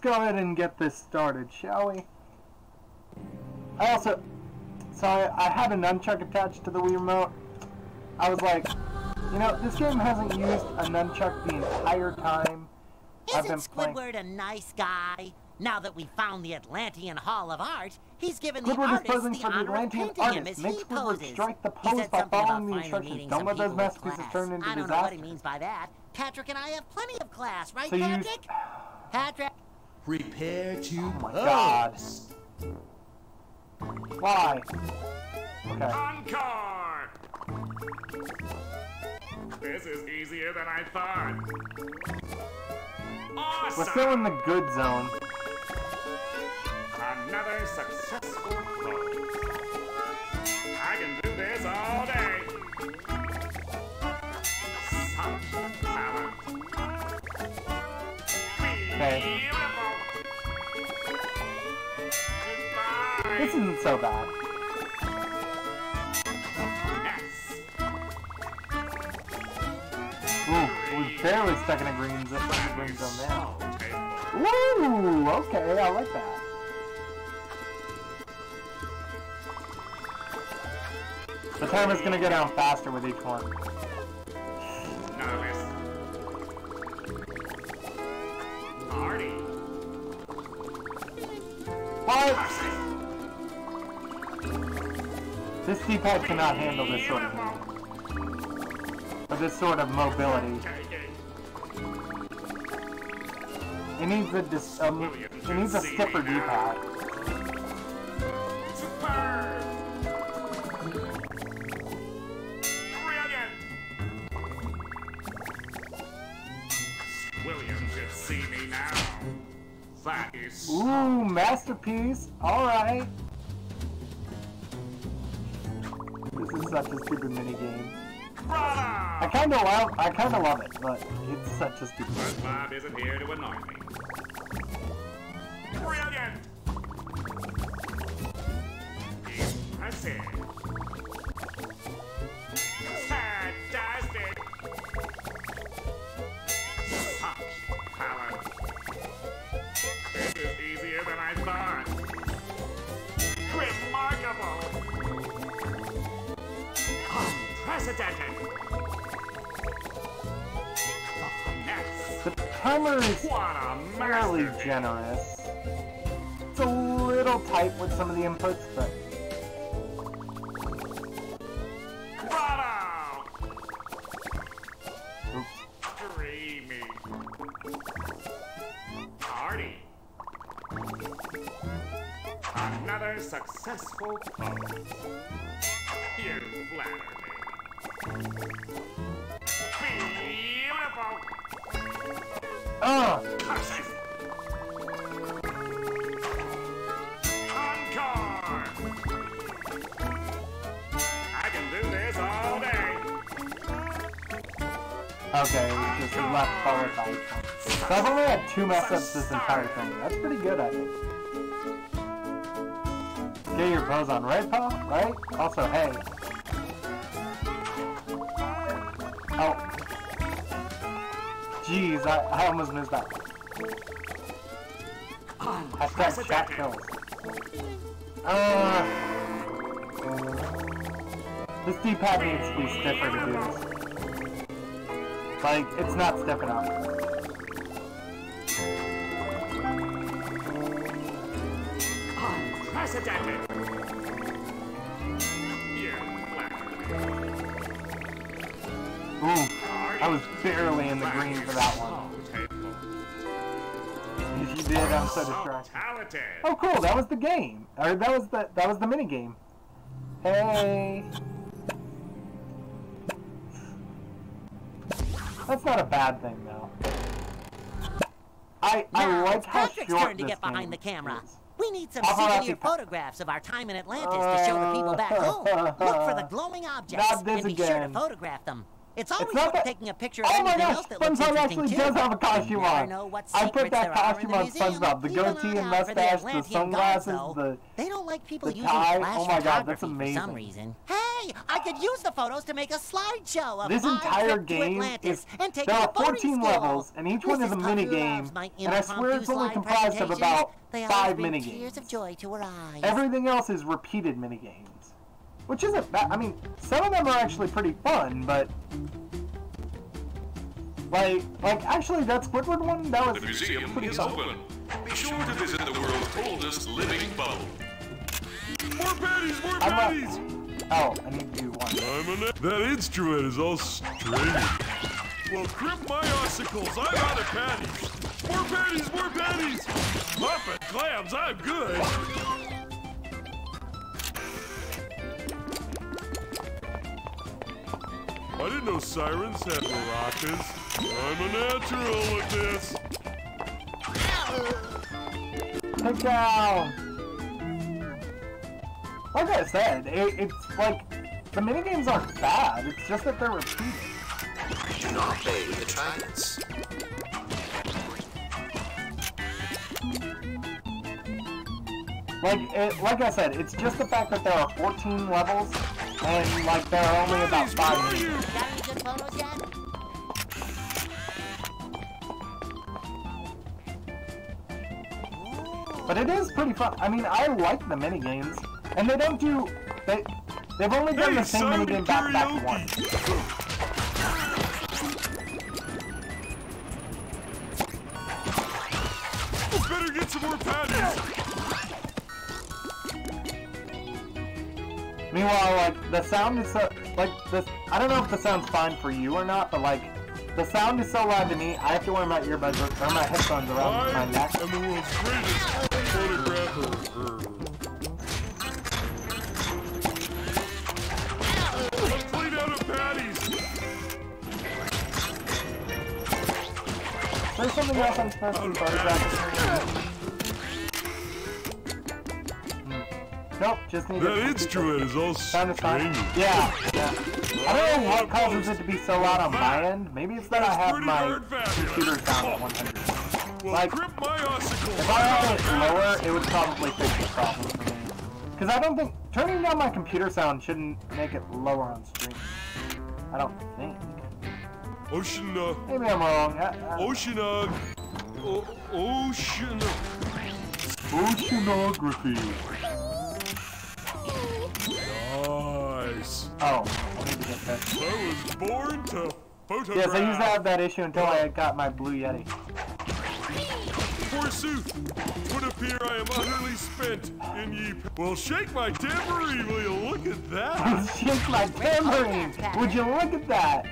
go ahead and get this started, shall we? I had a nunchuck attached to the Wii remote. I was like, you know, this game hasn't used a nunchuck the entire time I've been playing. Squidward a nice guy? Now that we found the Atlantean Hall of Art, he's given Squidward the artist the for the honor of Atlantean painting him artist. as Make he Squidward poses. strike the He pose said by something following about the finally instructions. meeting Don't some let those people with masterpieces class. turn into I don't disaster. know what he means by that. Patrick and I have plenty of class, right, So Patrick? Patrick? Prepare to Oh my god. Why? Okay. Encore! This is easier than I thought. Awesome! We're still in the good zone. Another successful pose. I can do this all day. Such talent. Okay. Beautiful. Goodbye. This isn't so bad. Yes. Ooh, we're barely stuck in a green zone now. So tasteful. Ooh, okay, I like that. The timer's gonna go down faster with each one. None of this. Artie. What? This D-pad cannot handle this sort of movement. Or this sort of mobility. It needs a stiffer D-pad. Superb. Brilliant. William should see me now. That is Ooh, masterpiece. Alright. This is such a stupid minigame. bravo. I kinda love it, but it's such a stupid game. Spongebob isn't here to annoy me. Brilliant. Impressive. Fantastic. Such talent. This is easier than I thought. Remarkable. Unprecedented. The finesse. The timer is What a fairly masterpiece. generous. It's a little tight with some of the inputs, but Bravo! oops. Dreamy. Party. Another successful pose. You flatter me. Beautiful. Curses. Encore. I can do this all day. Okay, it was just left forward by each one. So I've only had 2 mess ups this entire thing. That's pretty good, I think. Get your pose on, right, Paul? Right? Also, hey. Oh. Jeez, I almost missed that. Hashtag chat kills. This D-pad needs to be stiffer to do this. Like, it's not stiff enough. Unprecedented. You flatter me. Ooh, I was barely in the green for that one. If you did, I'm so distracted. Talented. Oh, cool! That was the game, or that was the mini game. Hey, that's not a bad thing though. I Now like it's how Patrick's short turn to this get behind the game camera. is. We need some Paparazzi souvenir photographs of our time in Atlantis to show the people back home. Look for the glowing objects Not this and be sure to again. photograph them. It's always not worth that- taking a picture of Oh my anything gosh, else that looks SpongeBob interesting actually too. does have a costume You never on. know what I put secrets that there are in costume the on museum. SpongeBob. The Keep an goatee eye and out for the mustache, the Atlantean sunglasses, gods, though. the They don't like people the using tie. flash Oh my god, that's photography for some amazing. reason. Hey, Hey, I could use the photos to make a slideshow of This my entire trip to game Atlantis is, and take there my are 14 boating levels, skills. and each one is a Mrs. Puck mini loves game, my and I swear it's only impromptu comprised of slide about presentations. 5 They always mini bring tears of games. joy to her eyes. Everything else is repeated mini games, which isn't bad. I mean, some of them are actually pretty fun, but like actually that Squidward one, that was The museum pretty is fun. open. Be sure to visit the world's oldest living bubble. More patties! More patties! Oh, I need to do one. That instrument is all stringy. Well, grip my ossicles. I'm out of patties. More patties! More patties! Muppet clams, I'm good. I didn't know sirens had maracas. I'm a natural at this. Take down. Like I said, it's like the minigames aren't bad. It's just that they're repeated. Do not obey the giants. Like I said, it's just the fact that there are 14 levels, and like there are only about 5 minigames. Got any good photos yet? But it is pretty fun. I mean, I like the minigames, and they don't do they've only done the same minigame back to back once. Better get some more patties. Meanwhile, like the sound is so like this. I don't know if the sound's fine for you or not, but like the sound is so loud to me. I have to wear my earbuds or my headphones around my neck. I'm the world's greatest photographer. I'm clean out of patties. There's something else I'm supposed to be photographing. Nope, just need That instrument is all sound is fine. stringy. Yeah. I don't know what causes it to be so loud on my end. Maybe it's that I have my computer sound at 100. Well, Like, grip my ossicles. if I had it lower, it would probably fix the problem for me. Because I don't think turning down my computer sound shouldn't make it lower on stream. I don't think. Maybe I'm wrong. Oceanography. Nice. Oh, I need to get that. I was born to photograph. Yes, I used to have that issue until I got my Blue Yeti. Forsooth, it would appear I am utterly spent in ye. Well, shake my tambourine, will you look at that? Shake my tambourine! Would you look at that?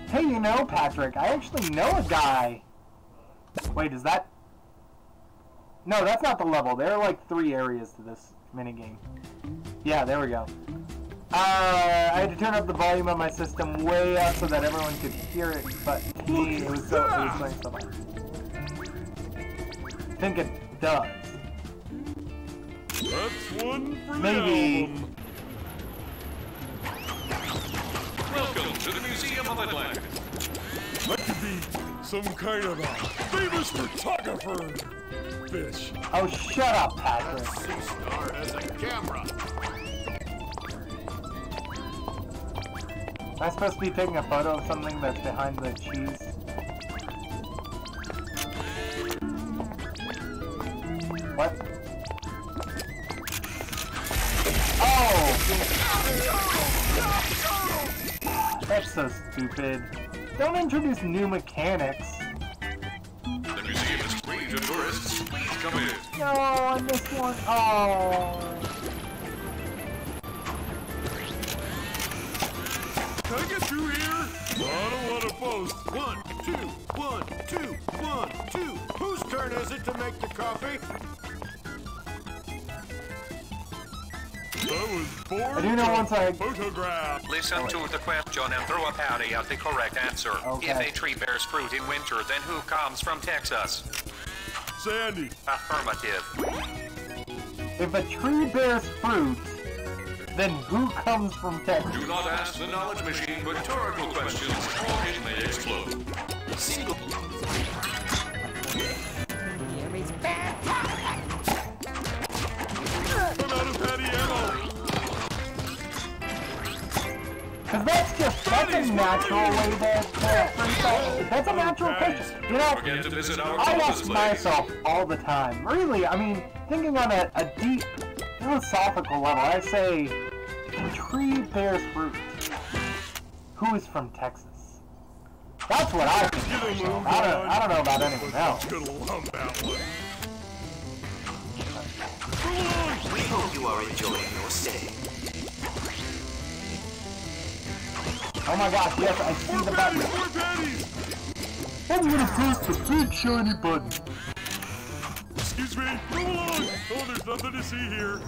Hey, you know, Patrick, I actually know a guy. Wait, is that... No, that's not the level. There are like 3 areas to this minigame. Yeah, there we go. I had to turn up the volume on my system way up so that everyone could hear it, but to me, it was playing so much. I think it does. That's one for Maybe. the album. Welcome to the Museum of Atlantis. That could be some kind of a famous photographer fish. Oh, shut up, Patrick. Sea Star has a camera. Am I supposed to be taking a photo of something that's behind the cheese? What? Oh! That's so stupid. Don't introduce new mechanics. The museum is free to tourists. Please come in. No, I missed one. Oh. Can I get through here? I don't want to boast. 1, 2, 1, 2, 1, 2. Whose turn is it to make the coffee? I was born I do know once I... photograph. Listen to the question and throw a patty at the correct answer. Okay. If a tree bears fruit in winter, then who comes from Texas? Sandy. Affirmative. If a tree bears fruit, then who comes from Texas? Do not ask the knowledge machine rhetorical questions or it may explode. Single. Here is bad. I'm out of patty ammo. that's a natural way to freestyle. That's a natural question. You know, Forget to visit our I goal ask display. myself all the time. Really, I mean, thinking on a deep philosophical level, I say, a tree bears fruit. Who is from Texas? That's what I think. Get a move I don't know about anyone else. Gonna lump that one. We hope you are enjoying your stay. Oh my gosh, yes, I see the button. More patties! I'm gonna press the big shiny button. Excuse me, move along! Oh, there's nothing to see here.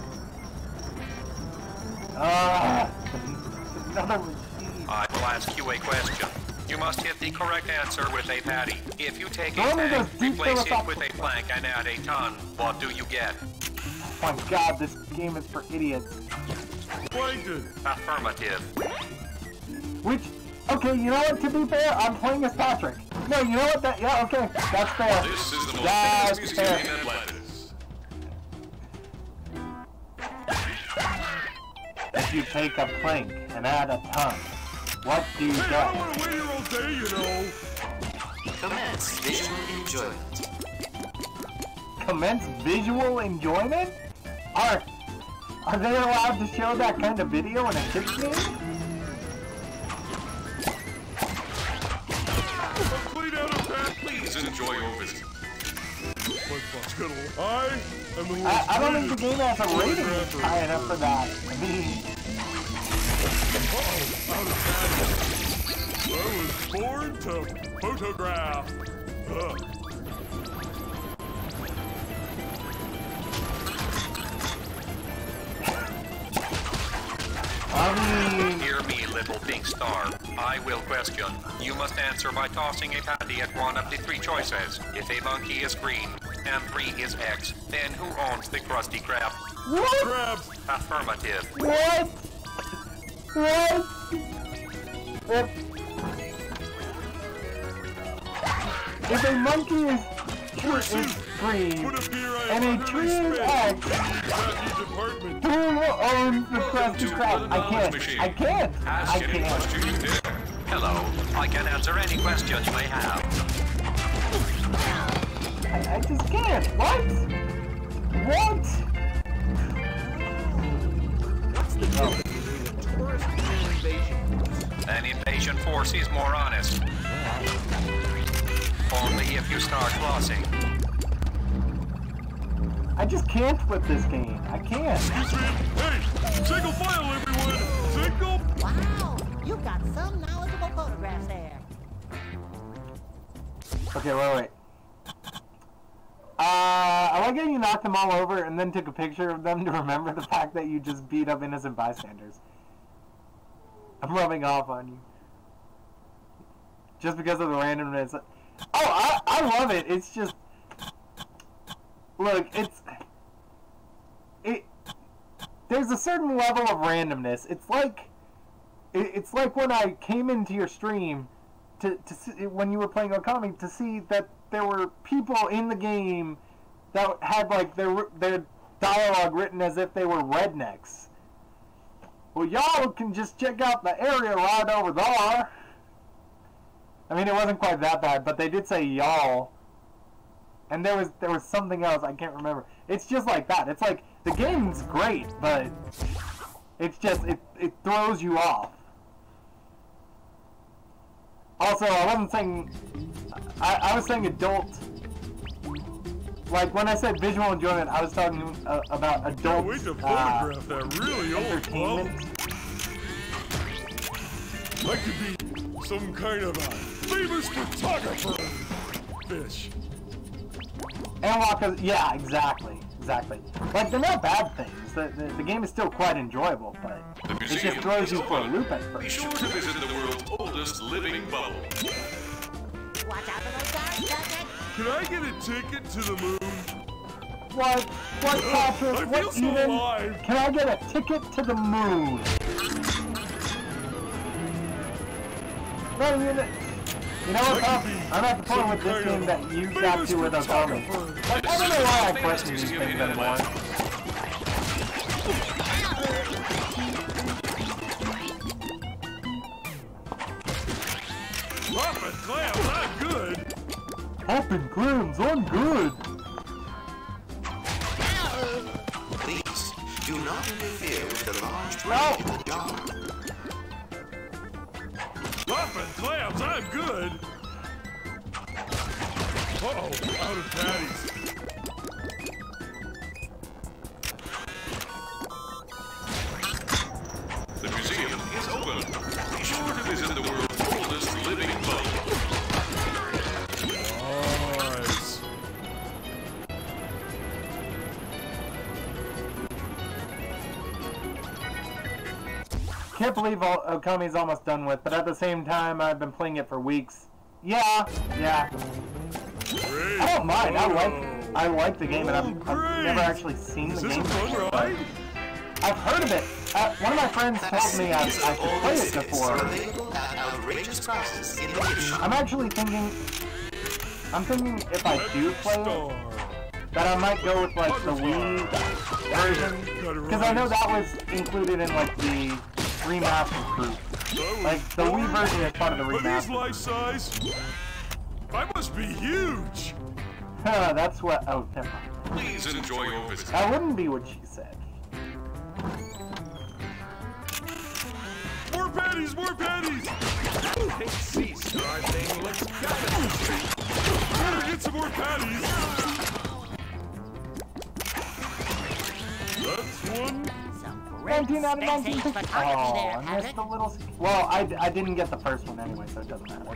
Another machine. I will ask you a question. You must hit the correct answer with a patty. If you take a Don't tank, those deep replace it philosophical- with a plank, and add a ton, what do you get? Oh my god, this game is for idiots. Plankton! Affirmative. Which, okay, you know what, to be fair, I'm playing as Patrick. No, you know what, yeah, okay, that's fair. This is the most That's famous music fair. game in Atlantis. If you take a plank and add a ton, what do you Hey, I get? don't want to wait here all day, you know. Commence visual enjoyment. Commence visual enjoyment? Are they allowed to show that kind of video in a kids game? Clean out a pat. Please enjoy your visit. I am the I don't think the game has a rating that's high enough for that. I mean, I was born to photograph. Hear me, little pink star. I will question. You must answer by tossing a patty at one of the three choices. If a monkey is green and 3 is X, then who owns the Krusty Krab? what? Crabs. Affirmative. What? What? If a monkey is green Would appear I and am a utterly tree is spent. X, Happy department. who owns the Krusty to Krab? the I knowledge can't. machine. I can't. I Ask any can't. question you dare. Hello. I can answer any question you may have. I just can't. What? What? An invasion force is more honest. Only if you start flossing. I just can't with this game. I can't. Hey, single file, everyone. Single. Wow, you've got some knowledgeable photographs there. Okay, wait. I like how you knocked them all over and then took a picture of them to remember the fact that you just beat up innocent bystanders. I'm rubbing off on you. Just because of the randomness. Oh, I love it. It's just... Look, there's a certain level of randomness. It's like when I came into your stream to see, when you were playing Okami, to see that there were people in the game that had like their dialogue written as if they were rednecks. Well, y'all can just check out the area right over there. I mean, it wasn't quite that bad, but they did say y'all. And there was something else, I can't remember. It's just like that. It's like, the game's great, but it's just, it throws you off. Also, I wasn't saying, I was saying adult. Like, when I said visual enjoyment, I was talking about adult Wait to photograph that really old entertainment. bum. I could be some kind of a famous photographer. Fish. And walk, yeah, exactly. Like, they're not bad things. The game is still quite enjoyable, but it just throws you for a loop at Be first. sure to visit the world's oldest living bubble. Watch out for those guards, Patrick. Can I get a ticket to the moon? What, Patrick? I feel What so even? alive. Can I get a ticket to the moon? No, you know what, Tom? I'm at the point with this game that you got to with Okami. Like, I don't know why I question these things anymore. clams, I'm good. Popping clams, I'm good. Please, do not interfere with the large No. brain in the jar. Popping clams, I'm good. Uh-oh, out of patties. The museum is open. Be sure to visit the world's oldest living bubble. Nice. Can't believe Okami's almost done with, but at the same time, I've been playing it for weeks. Yeah. Great. I don't mind. I like the game, and I've great. never actually seen the game. Is this a fun ride? I've heard of it. One of my friends told me I could play it before. Available at outrageous prices in the gift shop. I'm actually thinking. I'm thinking if I do play it, that I might go with like the Wii version, because I know that was included in like the remastered group. Like the Wii version is part of the Are these remaster. life size? I must be huge. That's what. Oh, never mind. Please enjoy your visit. That wouldn't be what she said. More patties, more patties. Sea star thing looks kind of... Gotta get some more patties. That's one. Some great 19 out of space 19. age Oh, photography there, I missed Patrick. the little. Well, I didn't get the first one anyway, so it doesn't matter.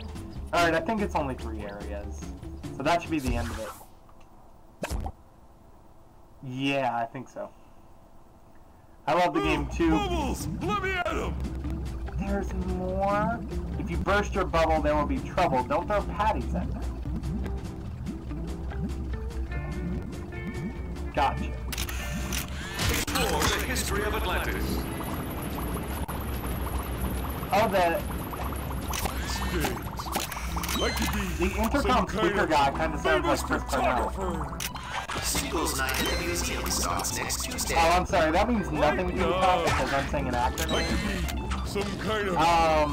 All right, I think it's only 3 areas, so that should be the end of it. Yeah, I think so. I love the game too. Bubbles, let me at him. There's more. If you burst your bubble, there will be trouble. Don't throw patties at them. Gotcha. Explore the history of Atlantis. Oh, the Stinks. I could be intercom some kind speaker of guy kind of sounds like famous Chris Cornell. photographer. Singles night at the museum starts next Tuesday. Oh, I'm sorry. That means nothing to you, Pop, because I'm saying an actor I name. could be some kind of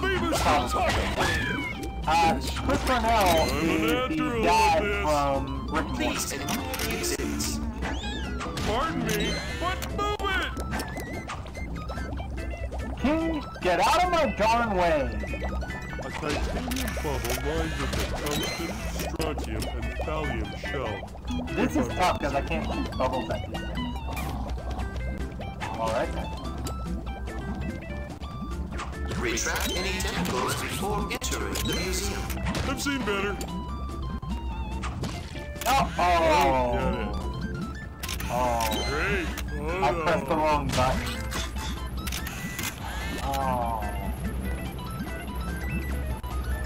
famous probably. photographer. Chris Cornell is the guy from Rick and Morty. Please enjoy the exhibits. Pardon me, but move it! King, get out of my darn way! A titanium bubble lined with a tungsten, strontium, and thallium shell. This is tough because I can't shoot bubbles at these things. Alright then. Retract any tentacles before entering the museum. I've seen better. Oh! Get it. Oh. Great. I pressed the wrong button. Oh.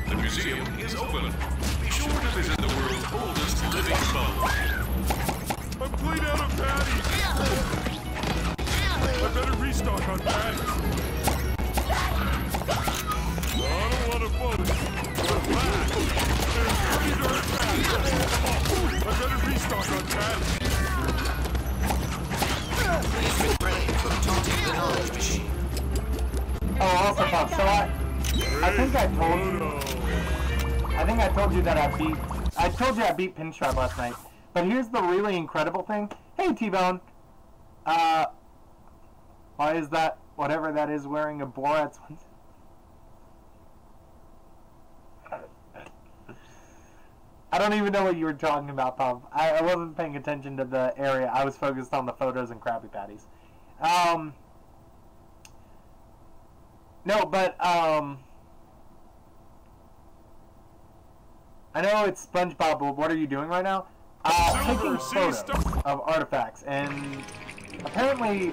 The museum is open. Be sure to visit the world's oldest living bubble. I'm clean out of patties. I better restock on patties. I don't want to vote. But that, there's pretty darn patties. I better restock on patties. Please refrain from taunting the knowledge machine. Oh, also, Pop, so I think I told you. I think I told you that I told you I beat Pinstripe last night. But here's the really incredible thing. Hey, T-Bone. Why is that, whatever that is, wearing a Borat's one? I don't even know what you were talking about, Pop. I wasn't paying attention to the area. I was focused on the photos and Krabby Patties. No, but, I know it's Spongebob, but what are you doing right now? Taking photos of artifacts, and apparently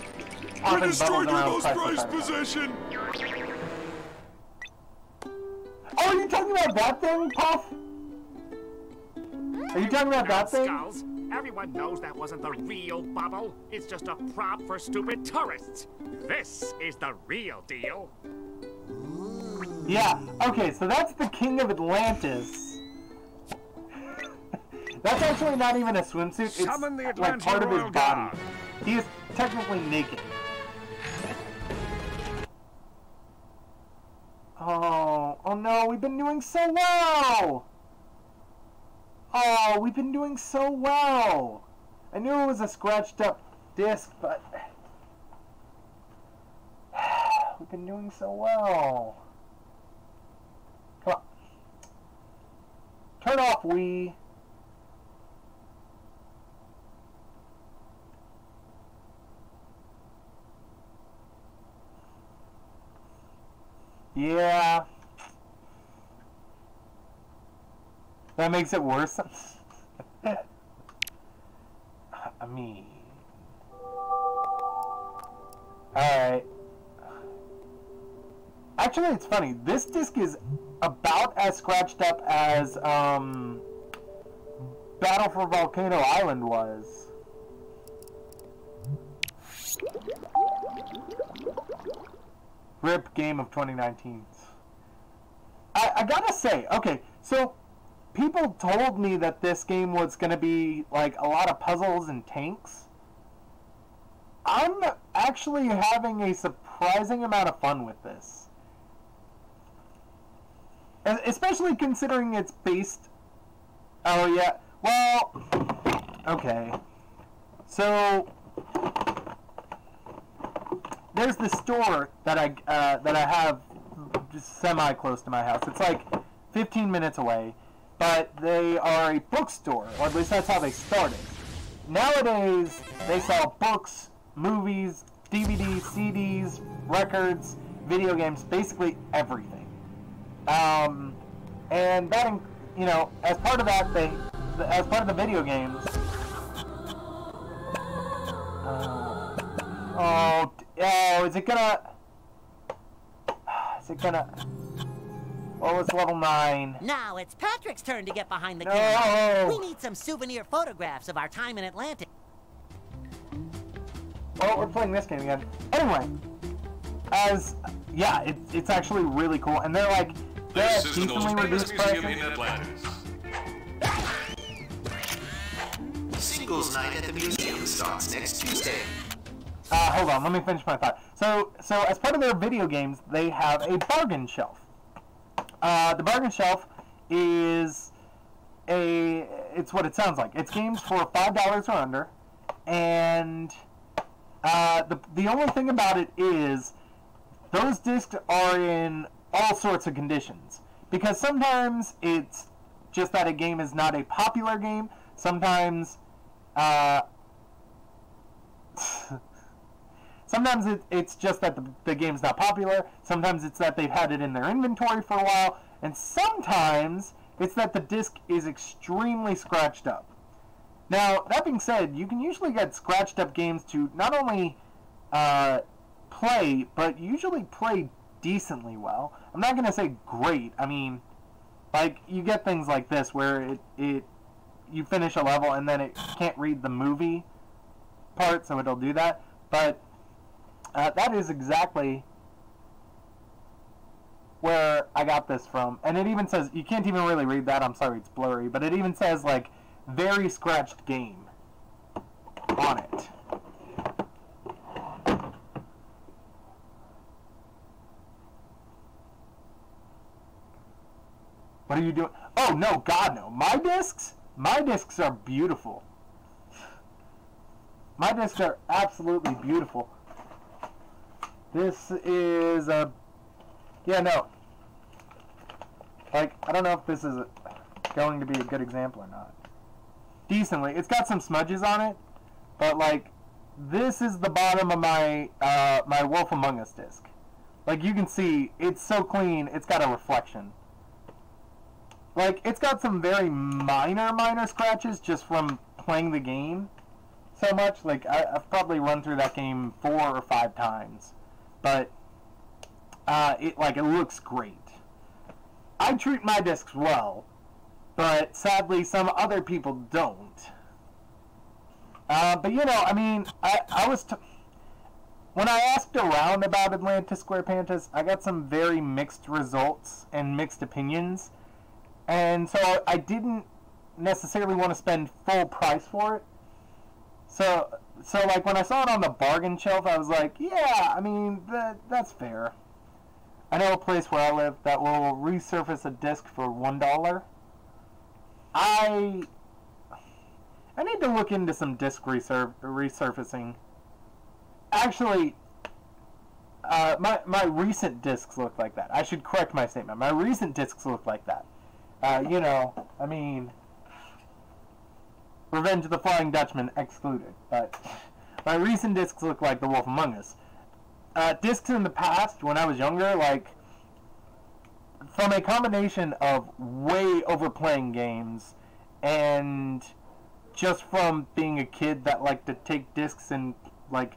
I popping destroyed bubbles your around most priceless prized artifacts. possession. Oh, are you talking about that thing, Puff? Are you talking about that thing? Skulls. Everyone knows that wasn't the real bubble. It's just a prop for stupid tourists. This is the real deal. Yeah, okay, so that's the King of Atlantis. That's actually not even a swimsuit, it's Summon the like Atlantean part of his Royal body. Guard. He is technically naked. Oh no, we've been doing so well! Oh, we've been doing so well! I knew it was a scratched up disc, but we've been doing so well. Come on. Turn off Wii. Yeah. That makes it worse. I mean... Alright. Actually, it's funny. This disc is about as scratched up as Battle for Volcano Island was. RIP game of 2019. I gotta say, okay, so people told me that this game was gonna be like a lot of puzzles and tanks. I'm actually having a surprising amount of fun with this. Especially considering it's based... Oh, yeah. Well, okay. So, there's this store that I have just semi-close to my house. It's like 15 minutes away, but they are a bookstore, or at least that's how they started. Nowadays, they sell books, movies, DVDs, CDs, records, video games, basically everything. And that, you know, as part of that, as part of the video games. Oh, is it gonna? Oh, it's level 9. Now it's Patrick's turn to get behind the No. camera. We need some souvenir photographs of our time in Atlantis. Well, we're playing this game again. Anyway, yeah, it's actually really cool, and they're like, This is the most decently famous reduced museum prices. in Atlantis. Singles night at the museum starts next Tuesday. Hold on, let me finish my thought. So as part of their video games, they have a bargain shelf. The bargain shelf is it's what it sounds like. It's games for $5 or under, and the only thing about it is those discs are in all sorts of conditions. Because sometimes it's just that a game is not a popular game. Sometimes sometimes it's just that the game's not popular. Sometimes it's that they've had it in their inventory for a while. And sometimes it's that the disc is extremely scratched up. Now, that being said, you can usually get scratched up games to not only play, but usually play decently well. I'm not going to say great. I mean, like, you get things like this where you finish a level and then it can't read the movie part, so it'll do that. But that is exactly where I got this from. And it even says, you can't even really read that, I'm sorry, it's blurry, but it even says, like, very scratched game on it. What are you doing? Oh, no, God, no. My discs are beautiful. My discs are absolutely beautiful. This is a... Yeah, no. Like, I don't know if this is going to be a good example or not. Decently. It's got some smudges on it, but, like, this is the bottom of my, my Wolf Among Us disc. Like, you can see, it's so clean, it's got a reflection. Like, it's got some very minor scratches just from playing the game so much. Like, I've probably run through that game 4 or 5 times. But, it looks great. I treat my discs well, but sadly some other people don't. But, you know, I mean, when I asked around about Atlantis Square Pantas, I got some very mixed results and mixed opinions. And so I didn't necessarily want to spend full price for it. So like, when I saw it on the bargain shelf, I was like, yeah, I mean, that's fair. I know a place where I live that will resurface a disc for $1. I need to look into some disc resurfacing. Actually, my recent discs look like that. I should correct my statement. My recent discs look like that. You know, I mean, Revenge of the Flying Dutchman excluded, but my recent discs look like The Wolf Among Us. Discs in the past, when I was younger, like, from a combination of way overplaying games and just from being a kid that liked to take discs and, like,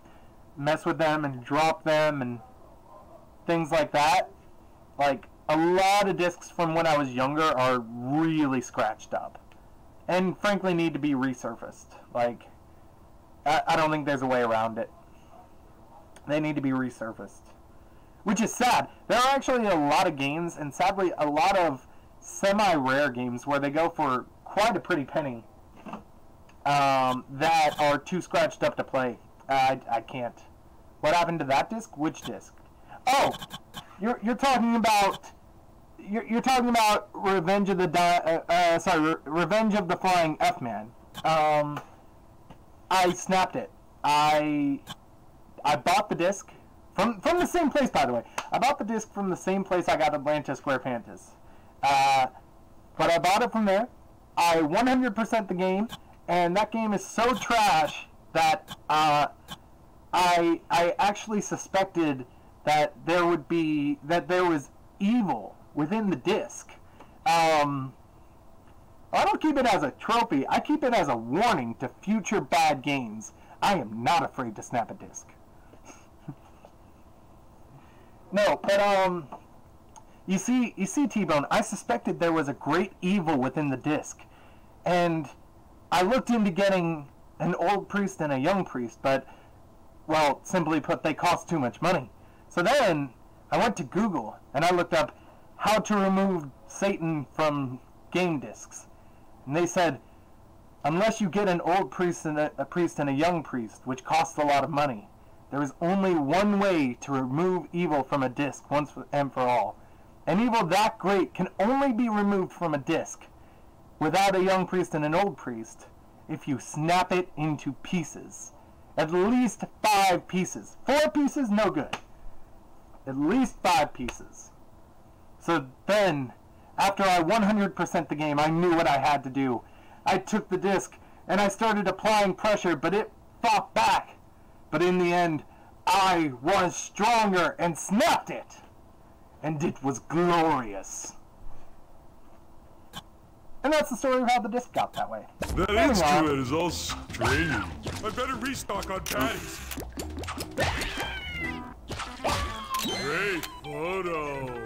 mess with them and drop them and things like that, like, a lot of discs from when I was younger are really scratched up and frankly need to be resurfaced. Like, I don't think there's a way around it. They need to be resurfaced, which is sad. There are actually a lot of games, and sadly a lot of semi-rare games where they go for quite a pretty penny that are too scratched up to play. I can't. What happened to that disc? Which disc? Oh, you're talking about Revenge of the Revenge of the Flying F-Man. I snapped it. I bought the disc from the same place, by the way. I bought the disc from the same place I got Atlanta Square Pantas. But I bought it from there. I 100% the game, and that game is so trash that I actually suspected that there was evil within the disc. I don't keep it as a trophy. I keep it as a warning to future bad games. I am not afraid to snap a disc. No, but you see, T-Bone, I suspected there was a great evil within the disc, and I looked into getting an old priest and a young priest, but, well, simply put, they cost too much money. So then I went to Google and I looked up how to remove Satan from game discs, and they said, unless you get an old priest and a young priest, which costs a lot of money, there is only one way to remove evil from a disc once and for all. An evil that great can only be removed from a disc without a young priest and an old priest if you snap it into pieces. At least 5 pieces. 4 pieces, no good. At least 5 pieces. So then, after I 100% the game, I knew what I had to do. I took the disc and I started applying pressure, but it fought back. But in the end, I was stronger and snapped it. And it was glorious. And that's the story of how the disc got that way. That instrument is all strange. I better restock on patties. Great photo.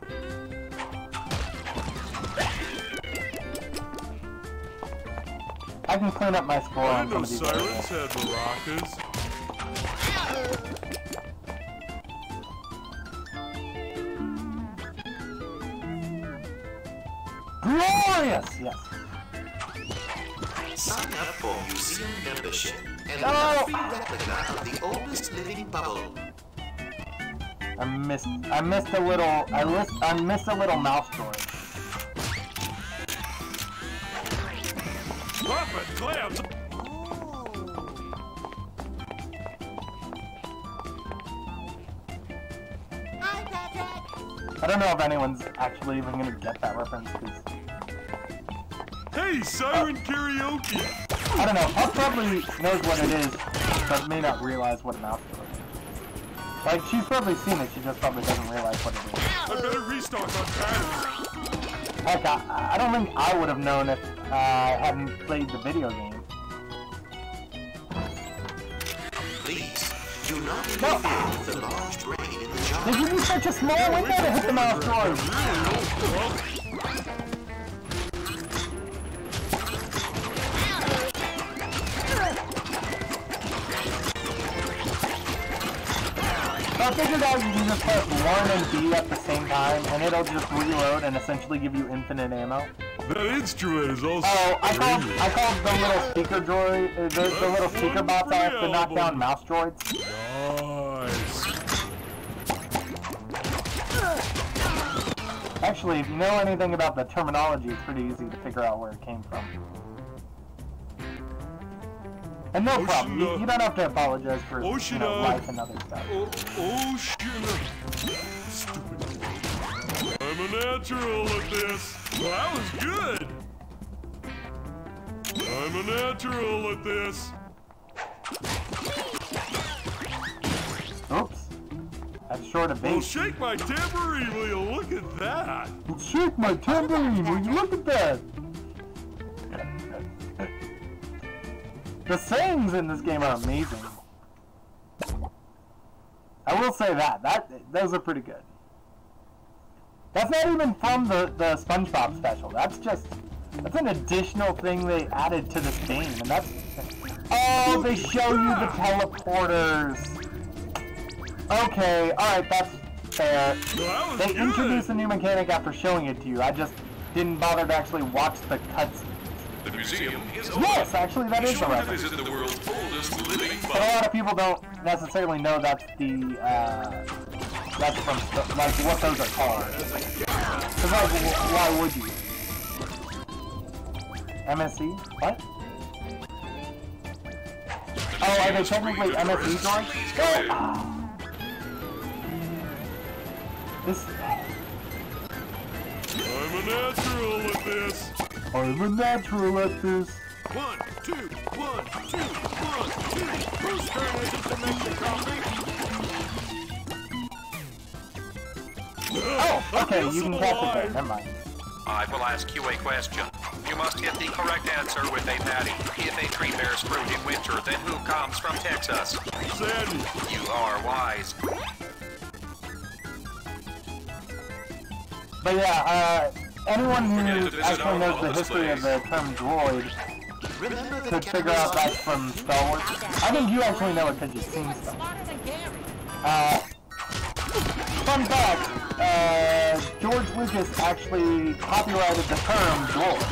I can clean up my score I on didn't some know of these Sirens had maracas. Glorious! Yes. Sign up for museum membership and win a free replica of the oldest living bubble. I missed a little mouse droid. Puppet clams! Hi, Patrick. I don't know if anyone's actually even gonna get that reference, because Hey, Siren Karaoke! I don't know, Puff probably knows what it is, but may not realize what a mouse droid is. Like, she's probably seen it, she just probably doesn't realize what it is. I better restock on patties. Heck, I don't think I would have known if I hadn't played the video game. Please, do not interfere with the large brain in the jar. They give you such a small window to hit the mouse droid! I figured out you can just press 1 and B at the same time, and it'll just reload and essentially give you infinite ammo. That instrument is all Oh, I strange. called the little speaker droid, the little speaker bots I have to knock down mouse droids. Nice. Actually, if you know anything about the terminology, it's pretty easy to figure out where it came from. And no problem, you don't have to apologize for life and other stuff. Stupid. I'm a natural at this. Well, that was good. I'm a natural at this. Oops. That's short of base. Well, shake my tambourine, will you look at that? Shake my tambourine, will you look at that? The sayings in this game are amazing. I will say that. Those are pretty good. That's not even from the Spongebob special. That's an additional thing they added to this game, and that's... Oh, they show you the teleporters. Okay, alright, that's fair. They introduced a new mechanic after showing it to you. I just didn't bother to actually watch the cutscenes. The museum is open. Yes, actually, that is a reference. Visit the world's oldest living But a lot of people don't necessarily know that's the, that's from, like, what those are called. Because, like, why would you? MSC? What? Oh, are they technically MSC droids? This... I'm a natural at this. I'm a natural at this. 1, 2, 1, 2, 1, 2. Whose turn is it to make the coffee? Oh, okay, you can catch it there. Never mind. I will ask you a question. You must get the correct answer with a patty. If a tree bears fruit in winter, then who comes from Texas? Sandy. You are wise. But yeah, anyone who actually knows the history of the term droid could figure out that's from Star Wars. I think you actually know it because you've seen stuff. Fun fact, George Lucas actually copyrighted the term droid.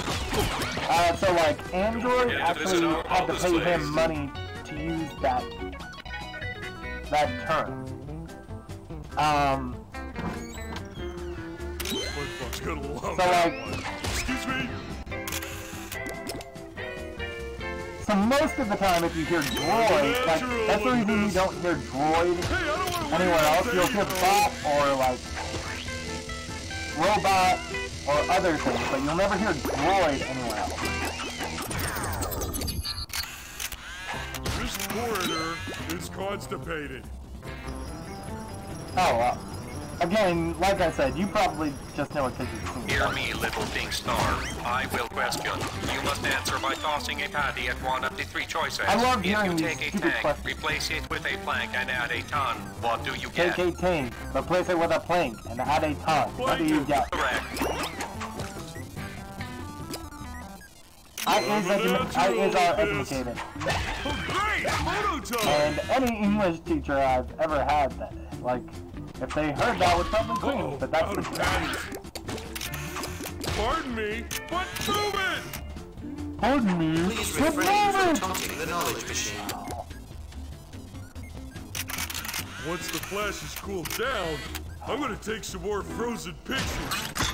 So like, Android actually had to pay him money to use that term. So like, excuse me. So most of the time, if you hear droid, like that's the reason you don't hear droid anywhere else. You'll hear bot or like robot or other things, but you'll never hear droid anywhere else. This corridor is constipated. Oh, well. Again, like I said, you probably just know it because you've seen it. Hear me, little pink star. I will question. You must answer by tossing a patty at one of the three choices. I love if hearing you these take a stupid tank, questions. replace it with a plank and add a ton, what do you get? Take a tank, replace it with a plank, and add a ton. What do you get? Correct. I is educated. Oh, great! Photo time! And any English teacher I've ever had that, like, if they heard that would probably cringe, but that's the truth. Pardon me, but prove it! Pardon me, Please but refrain from prove it! taunting the knowledge machine. Once the flash has cooled down, I'm gonna take some more frozen pictures.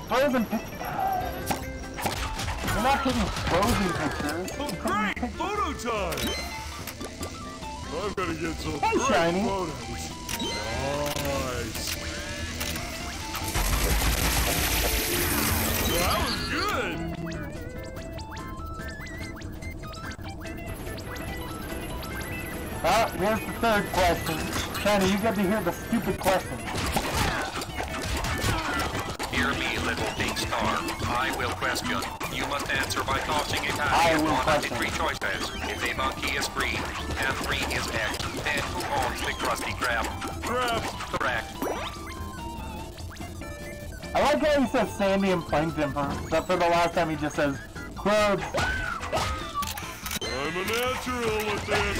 Frozen pictures? You're not taking frozen pictures. Oh, great! Photo time! I'm gonna get some Hey, great Shiny. photos. Nice. That was good. Here's the third question. Shiny, you get to hear the stupid question. Hear me, little pink star. I will question. You must answer by tossing a I patty at will one of the question. three choices. If a monkey is green and 3 is X, then who owns the Krusty Krab? Crap. Correct. I like how he says Sandy and Plankton, but for the last time he just says Crabs. I'm a natural at this.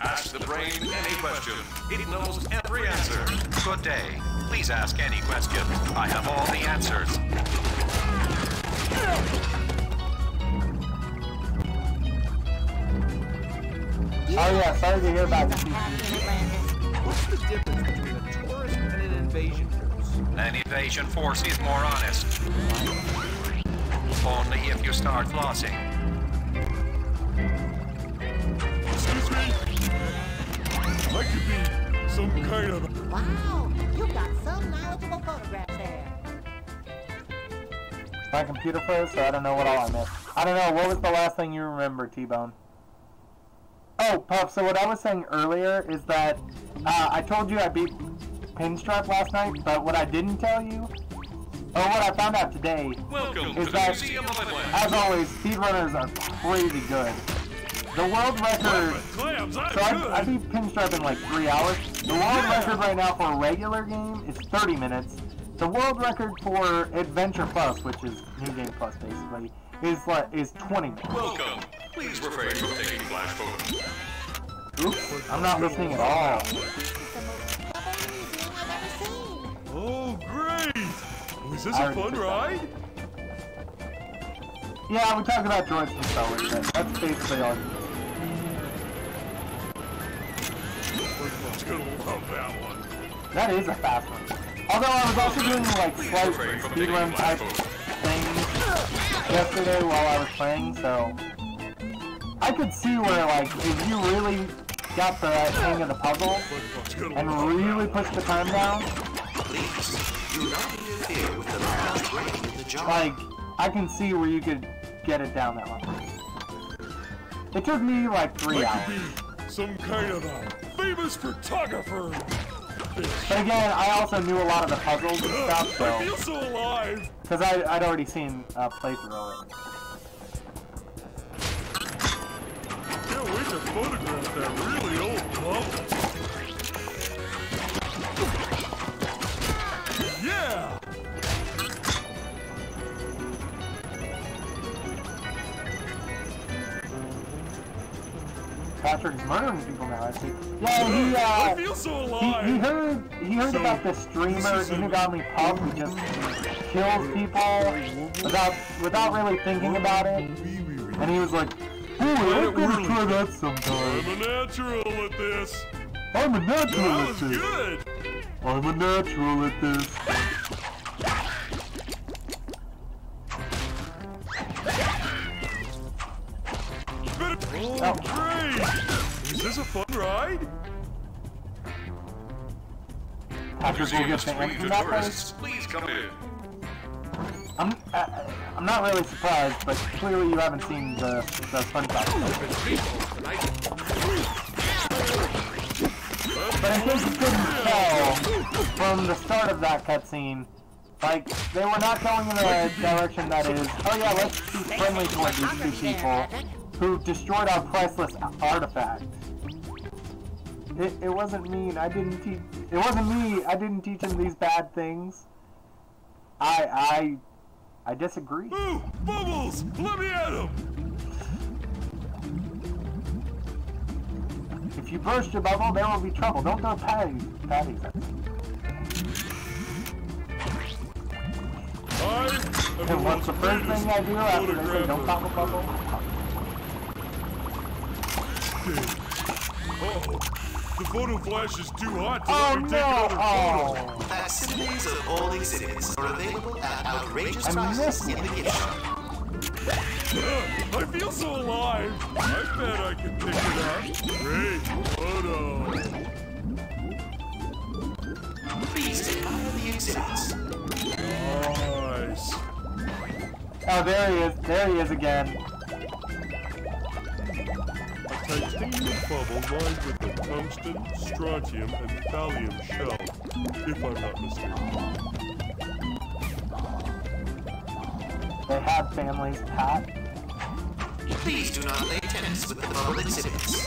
Ask the brain any question. It knows every answer. Good day. Please ask any question. I have all the answers. Oh yeah, sorry to hear about the Time in Atlantis. What's the difference between a tourist and an invasion force? An invasion force is more honest. Only if you start flossing. Excuse me? I could be some kind of... Wow, you got some knowledgeable photographs there. My computer froze, so I don't know what all I missed. I don't know, what was the last thing you remember, T-Bone? Oh, Puff, so what I was saying earlier is that I told you I beat Pinstripe last night, but what I didn't tell you, or what I found out today, is that, as always, speedrunners are crazy good. The world record, so I beat Pinstripe in like 3 hours. The world record right now for a regular game is 30 minutes. The world record for Adventure Plus, which is New Game Plus basically, is 20 minutes. Welcome. Please refrain from taking flash photos. Oops, I'm not listening at all. It's the most trouble museum I've ever seen. Oh, great! Was this a fun ride? Yeah, we talked about droids and Star Wars, but that's basically all. Everyone's gonna love that one. That is a fast one. Although I was also doing like slight speedrun type things yesterday while I was playing, so I could see where like if you really got the hang of the puzzle and really pushed the time down, Please, do not interfere with the large brain in the jar. like I can see where you could get it down that long. It took me like 3 I hours. could be some kind of a famous photographer. But again, I also knew a lot of the puzzles and stuff, I feel so so alive. because I'd already seen a playthrough already. Can't wait to photograph that really old bubble. Yeah! Patrick's murdering people now, I see. Yeah, I feel so alive. he heard So, about this streamer Inugami Puff who just kills people without really thinking about it, and he was like, "Oh, I'm gonna try that sometime." I'm a natural at this. I'm a natural That at was this. good. I'm a natural at this. Oh, great! Is this a fun ride? Patrick will get the Free answer to that tourists. Please come in. I'm not really surprised, but clearly you haven't seen the SpongeBob stuff. But in case you couldn't tell from the start of that cutscene, like, they were not going in a direction that is, oh yeah, let's be friendly toward these two people who destroyed our priceless artifact. It wasn't mean. I didn't teach. It wasn't me. I didn't teach him these bad things. I disagree. Ooh, Bubbles! Let me at him! If you burst your bubble, there will be trouble. Don't throw patties at me. And what's the first thing I do after they say don't pop a bubble? Uh-oh. The photo flash is too hot to Oh let me take another no! photo. Facsimiles of all exhibits are available at outrageous I prices missed in the it. gift shop. I feel so alive. I bet I can pick it up. Great photo. Please admire the exhibits. Nice. Oh, there he is. There he is again. A titanium bubble lined with a tungsten, strontium, and thallium shell, if I'm not mistaken. They have families, Pat. Please do not play tennis with the bubble exhibits.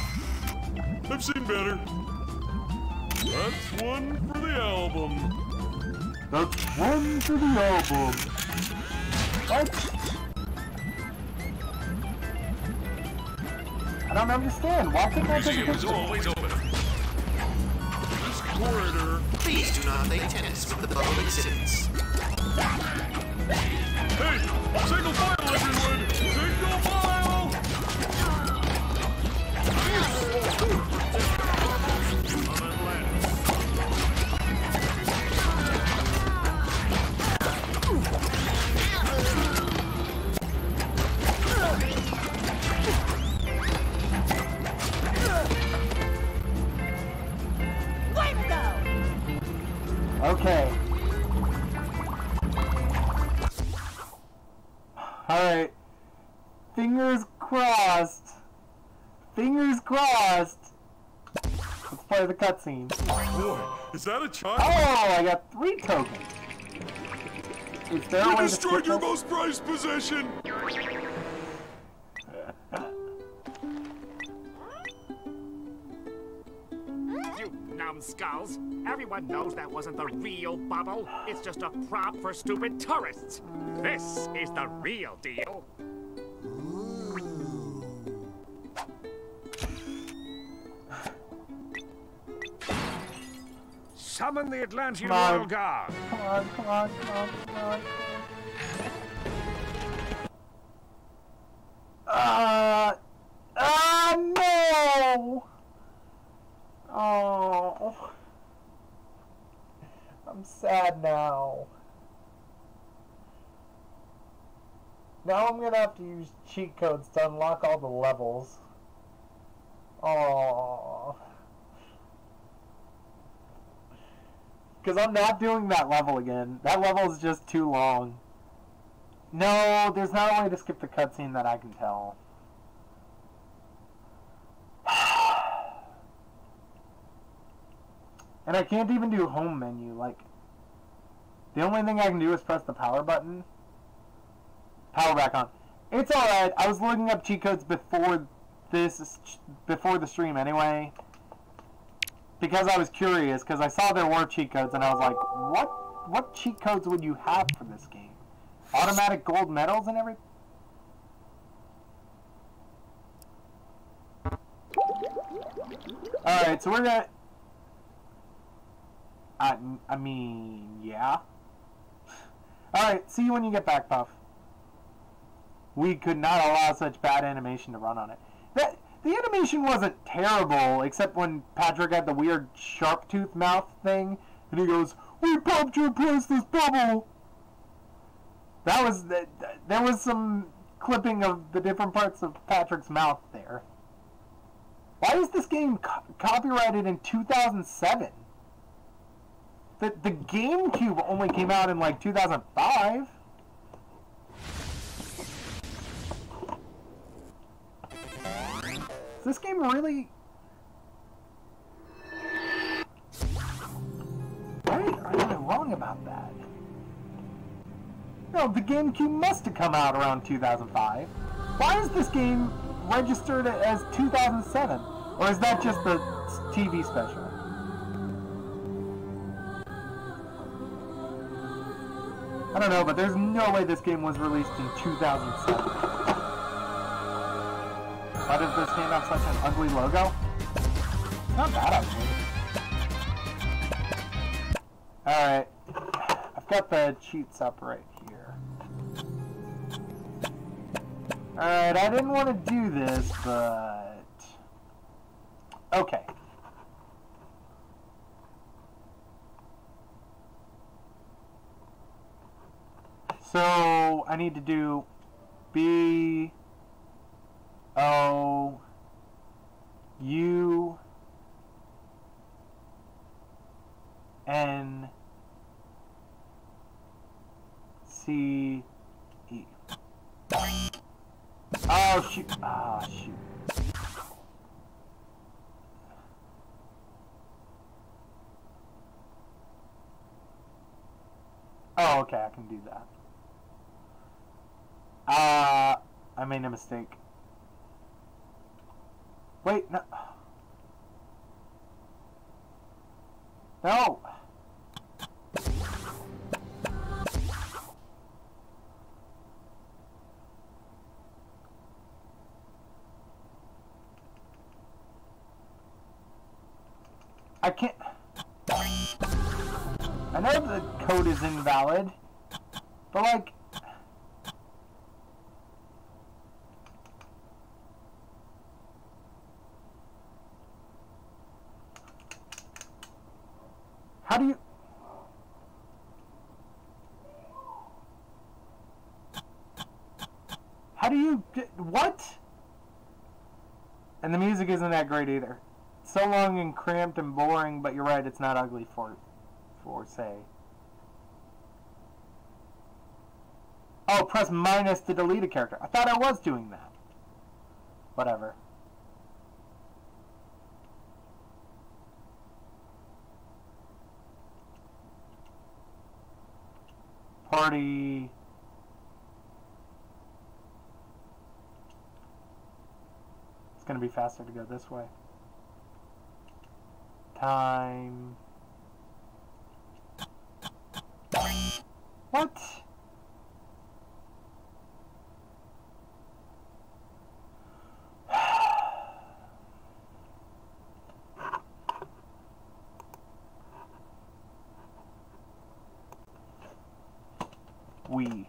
I've seen better. That's one for the album. That's one for the album. What? I don't understand. Why couldn't I take a Museum is picture? always open. This corridor. Please do not play tennis with the bubble exhibits. Hey, single file, everyone! Single file! Fingers crossed. Fingers crossed. Let's play the cutscene. Boy, is that a child? Oh, I got 3 tokens. Is there a You way to destroyed skip your this? most prized possession! You numbskulls. Everyone knows that wasn't the real bubble. It's just a prop for stupid tourists. This is the real deal. Summon the Atlantean Come on. Royal Guard. Come on, come on, come on, come on. No! Oh. I'm sad now. Now I'm gonna have to use cheat codes to unlock all the levels. Oh. Because I'm not doing that level again. That level is just too long. No, there's not a way to skip the cutscene that I can tell. And I can't even do home menu. Like, the only thing I can do is press the power button. Power back on. It's alright. I was looking up cheat codes before the stream anyway. Because I was curious, because I saw there were cheat codes, and I was like, what cheat codes would you have for this game? Automatic gold medals and everything? Alright, so we're gonna... I mean, yeah. Alright, see you when you get back, Puff. We could not allow such bad animation to run on it. The animation wasn't terrible, except when Patrick had the weird sharp tooth mouth thing, and he goes, "We popped your priceless bubble!" That was... There was some clipping of the different parts of Patrick's mouth there. Why is this game copyrighted in 2007? The GameCube only came out in like 2005. Is this game really... Right? Or am I wrong about that? No, the GameCube must have come out around 2005. Why is this game registered as 2007? Or is that just the TV special? I don't know, but there's no way this game was released in 2007. Why does this game have such an ugly logo? It's not that ugly. Alright. I've got the cheats up right here. Alright, I didn't want to do this, but... Okay. So, I need to do B, O, U, N, C, E. Oh, shoot. Ah, shoot. Oh, okay, I can do that. I made a mistake. Wait, no. No! I can't... I know the code is invalid, but like... How do you... How do you... What? And the music isn't that great either. It's so long and cramped and boring, but you're right, it's not ugly for say. Oh, press minus to delete a character. I thought I was doing that. whatever. Party. It's gonna be faster to go this way. Time. What? We.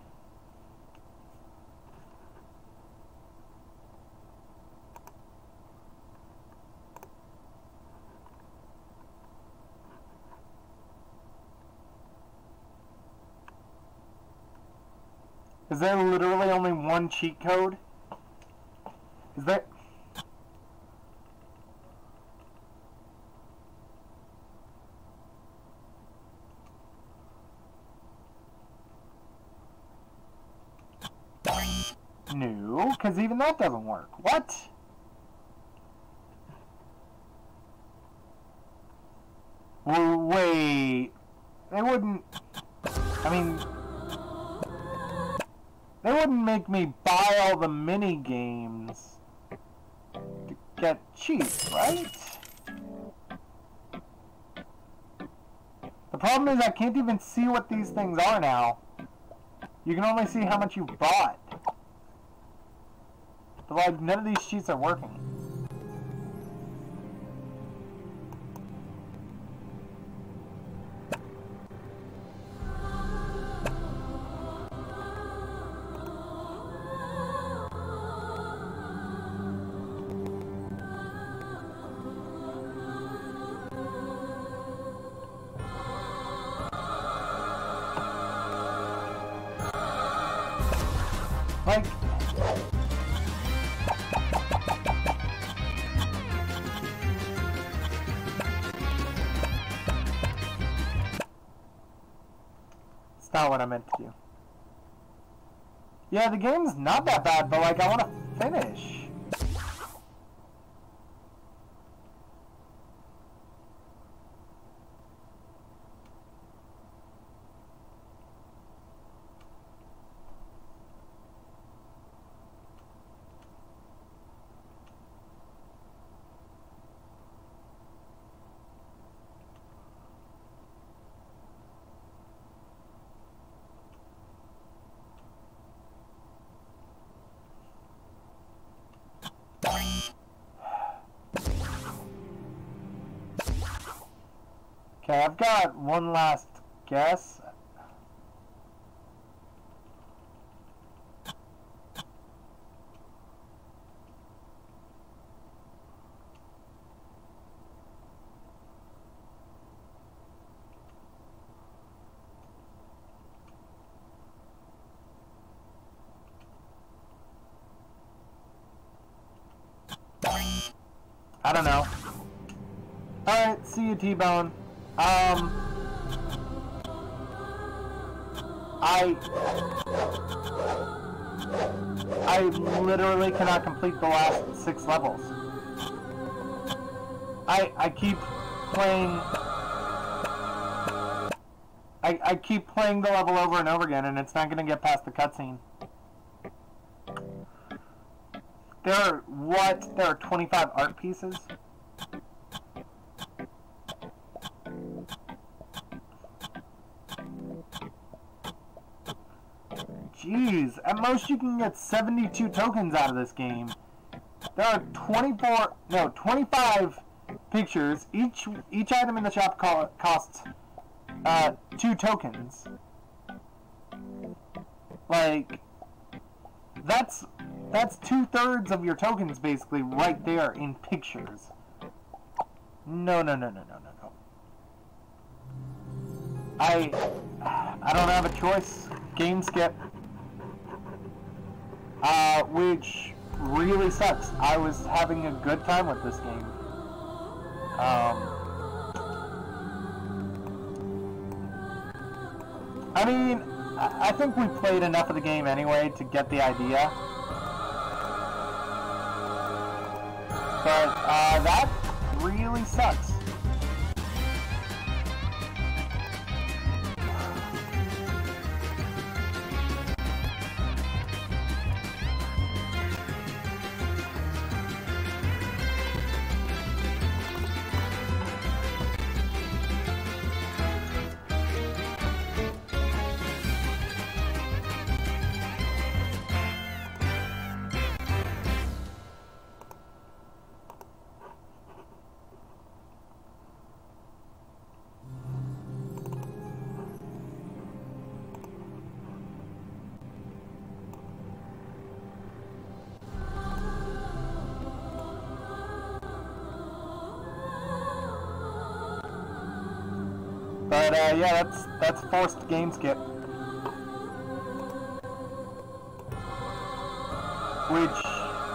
Is there literally only one cheat code? Is there? No, because even that doesn't work. What? Well, wait. They wouldn't... I mean... They wouldn't make me buy all the mini games to get cheap, right? The problem is I can't even see what these things are now. You can only see how much you bought. But like, none of these sheets are working. Like, it's not what I meant to do. Yeah, the game's not that bad, but like, I want to finish. Okay, I've got one last guess. I don't know. Alright, see you, T-Bone. I literally cannot complete the last 6 levels. I keep playing... I keep playing the level over and over again, and it's not going to get past the cutscene. There are 25 art pieces? Jeez, at most you can get 72 tokens out of this game. There are 25 pictures. Each item in the shop costs 2 tokens. Like, that's 2/3 of your tokens basically right there in pictures. No. I don't have a choice. Game skip. Which really sucks. I was having a good time with this game. I mean, I think we played enough of the game anyway to get the idea. But that really sucks. But yeah, that's forced game skip, which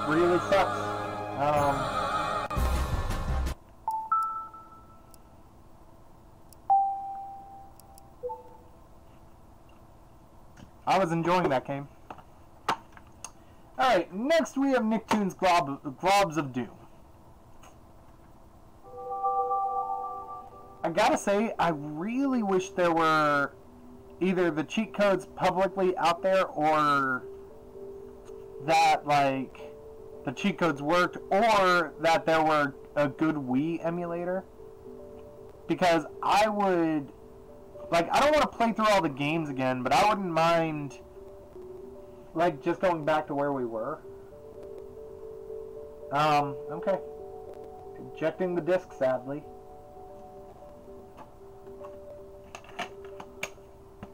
really sucks. I was enjoying that game. All right, next we have Nicktoons Globs of Doom. I gotta say, I really wish there were either the cheat codes publicly out there, or that, like, the cheat codes worked, or that there were a good Wii emulator. Because I would, like, I don't want to play through all the games again, but I wouldn't mind, like, just going back to where we were. Okay. Ejecting the disc, sadly.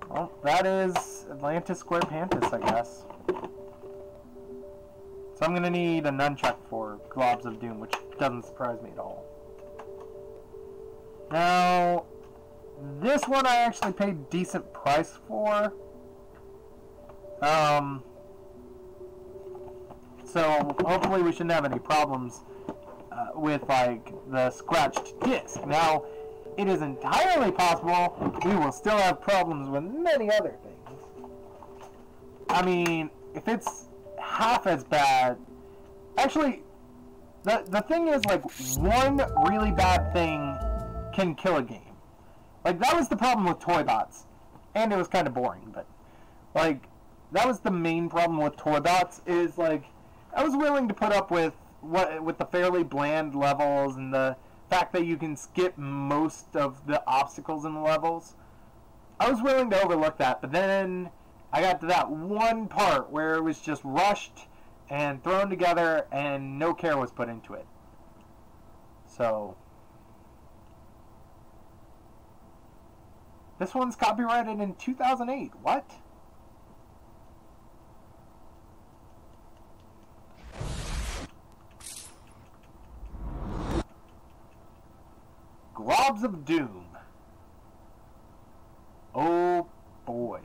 Well, that is Atlantis Square Pantis, I guess. So I'm gonna need a nunchuck for Globs of Doom, which doesn't surprise me at all. Now, this one I actually paid a decent price for. So hopefully we shouldn't have any problems with, like, the scratched disc. Now, it is entirely possible we will still have problems with many other things. I mean, if it's half as bad... Actually, the thing is, like, one really bad thing can kill a game. Like, that was the problem with Toybots. And it was kind of boring, but... Like, that was the main problem with Toybots, is, like, I was willing to put up with the fairly bland levels and the fact that you can skip most of the obstacles in the levels. I was willing to overlook that, but then I got to that one part where it was just rushed and thrown together and no care was put into it. So, this one's copyrighted in 2008. What? Globs of Doom. Oh boy.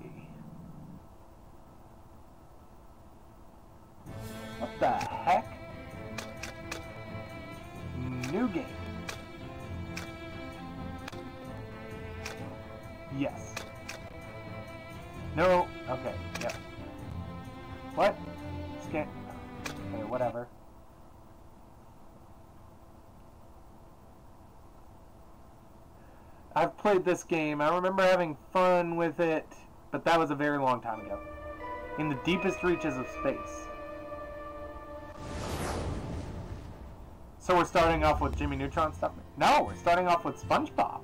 What the heck? New game. Yes. No. Okay. Yep. What? Scan. Okay, whatever. I've played this game. I remember having fun with it, but that was a very long time ago. In the deepest reaches of space. So we're starting off with Jimmy Neutron stuff? No, we're starting off with Spongebob.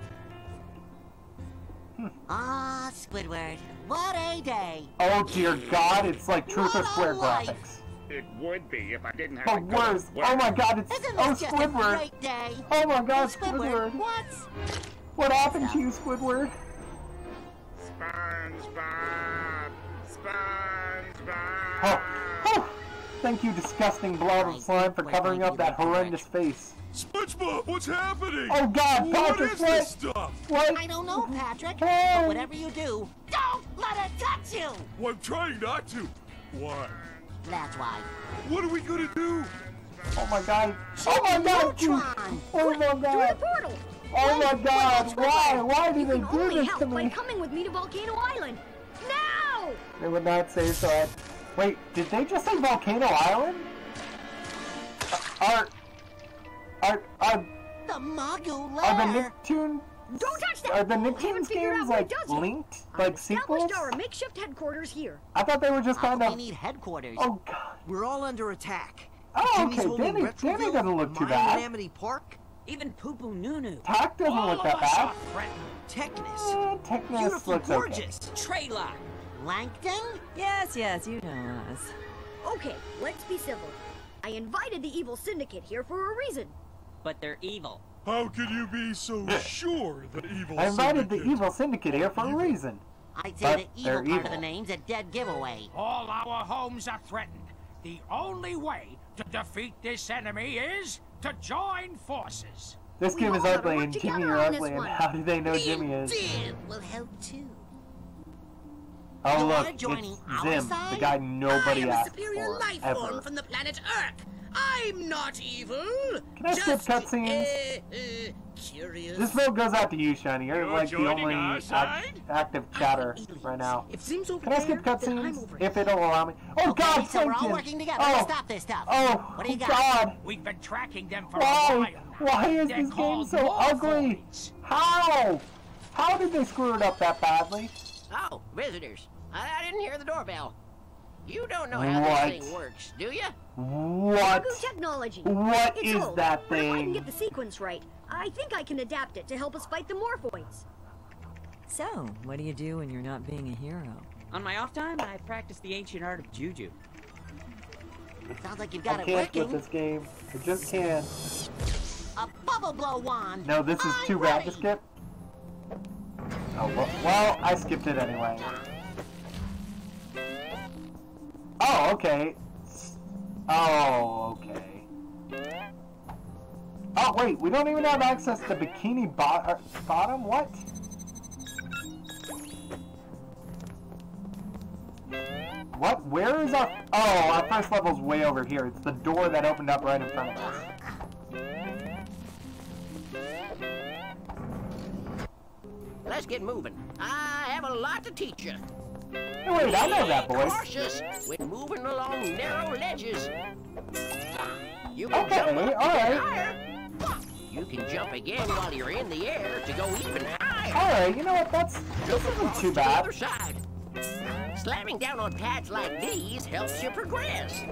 Ah, Squidward, what a day! Oh dear God, it's like Truth or Square graphics. It would be if I didn't have But worse. Oh my God, it's Isn't this just a Squidward. great day? Oh my God, Squidward, Squidward. what? What happened to you, Squidward? SpongeBob! SpongeBob! Oh. Oh. Thank you, disgusting blob of slime, for covering up that horrendous face. SpongeBob, what's happening? Oh God, What Patrick, is this stuff? What? I don't know, Patrick. Hey. But whatever you do, don't let it touch you! Well, I'm trying not to. Why? That's why. What are we gonna do? Oh my God. Oh my God. Neutron! Oh my Through the God. portal! Oh my God. Why? Why did they You can do only this help to by me? coming with me to Volcano Island! Now! They would not say so. Wait, did they just say Volcano Island? Magoo Are the Lair. Nicktoons? Don't touch that! Are the Haven't Nicktoons figured games out what like it does yet. linked, I've like sequels? established our makeshift headquarters here. I thought they were just kind We of. need headquarters. Oh god. We're all under attack. Oh, Jimmy's okay. holding Danny Retroville, doesn't look too mine bad. in Amity Park. Even Poo Poo Nunu. Tack doesn't look that bad. Technus. Techness Beautiful, looks gorgeous. Traylock. Langton? Yes, you know us. Okay, let's be civil. I invited the evil syndicate here for a reason. But they're evil. How can you be so sure the evil I invited syndicate? the evil syndicate here for a reason. I'd But say the they're evil part of evil. the name's a dead giveaway. All our homes are threatened. The only way to defeat this enemy is to join forces. This We game is all gotta ugly work and Jimmy together you're on this ugly and one. how do they know Jimmy is? Dim will help too. Oh You look, are joining it's our Zim, the side? guy nobody I am a asked superior for, life ever. form from the planet Earth. I'm not evil. Can I skip cutscenes? Curious. This vote goes out to you, Shiny. You're like the joining only our side? active chatter right now. If Zim's over Can I skip there, then I'm cutscenes over if here. it'll allow me? Oh Okay, God, so we're all Plankton! working together Oh, to stop this stuff. oh, What do you got? God! We've been tracking them for a Why? while now. Why is They're this game called so ugly? Morphoids. How? How did they screw it up that badly? Oh, visitors. I didn't hear the doorbell. You don't know how What? this thing works, do you? What? Magoo technology. What It's is old, that but if I can thing? get the sequence right, I think I can adapt it to help us fight the Morphoids. So, what do you do when you're not being a hero? On my off time, I practice the ancient art of juju. Sounds like you've got I it can't working. with this game. I just can't. A bubble blow wand. No, this is I'm too bad to ready. skip. Oh, well, I skipped it anyway. Oh, okay. Oh, okay. Oh, wait, we don't even have access to Bikini Bottom? What? What? Where is our... Oh, our first level's way over here. It's the door that opened up right in front of us. Let's get moving. I have a lot to teach you. Hey, wait, I know that voice. Cautious when moving along narrow ledges. You can Okay, jump up to get alright. higher. You can jump again while you're in the air to go even higher. Alright, you know what? This isn't Across too to the bad. other side. Slamming down on pads like these helps you progress.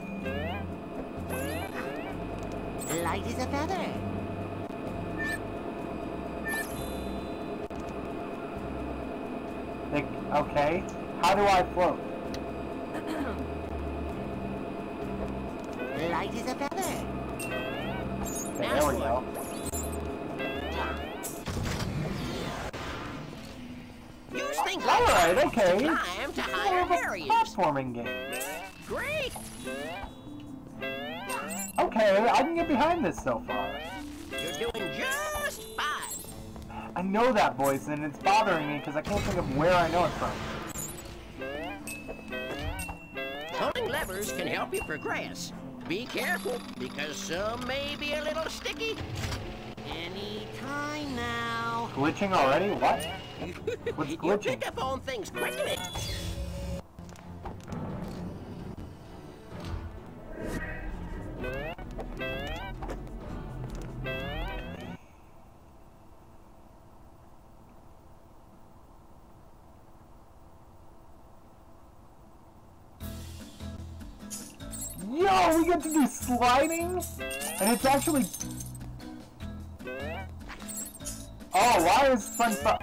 Light as a feather. Okay, how do I float? Light as a feather. Okay, there we go. Use things like Alright, that okay. to climb to More higher of a areas. platforming game. Great. Okay, I can get behind this so far. You're doing just fine. I know that voice, and it's bothering me because I can't think of where I know it from. Pulling levers can help you progress. Be careful, because some may be a little sticky. Any time now. Glitching already? What? What's You glitching? pick up on things quickly. Yo, we get to do sliding? And it's actually... Oh, why is SpongeBob...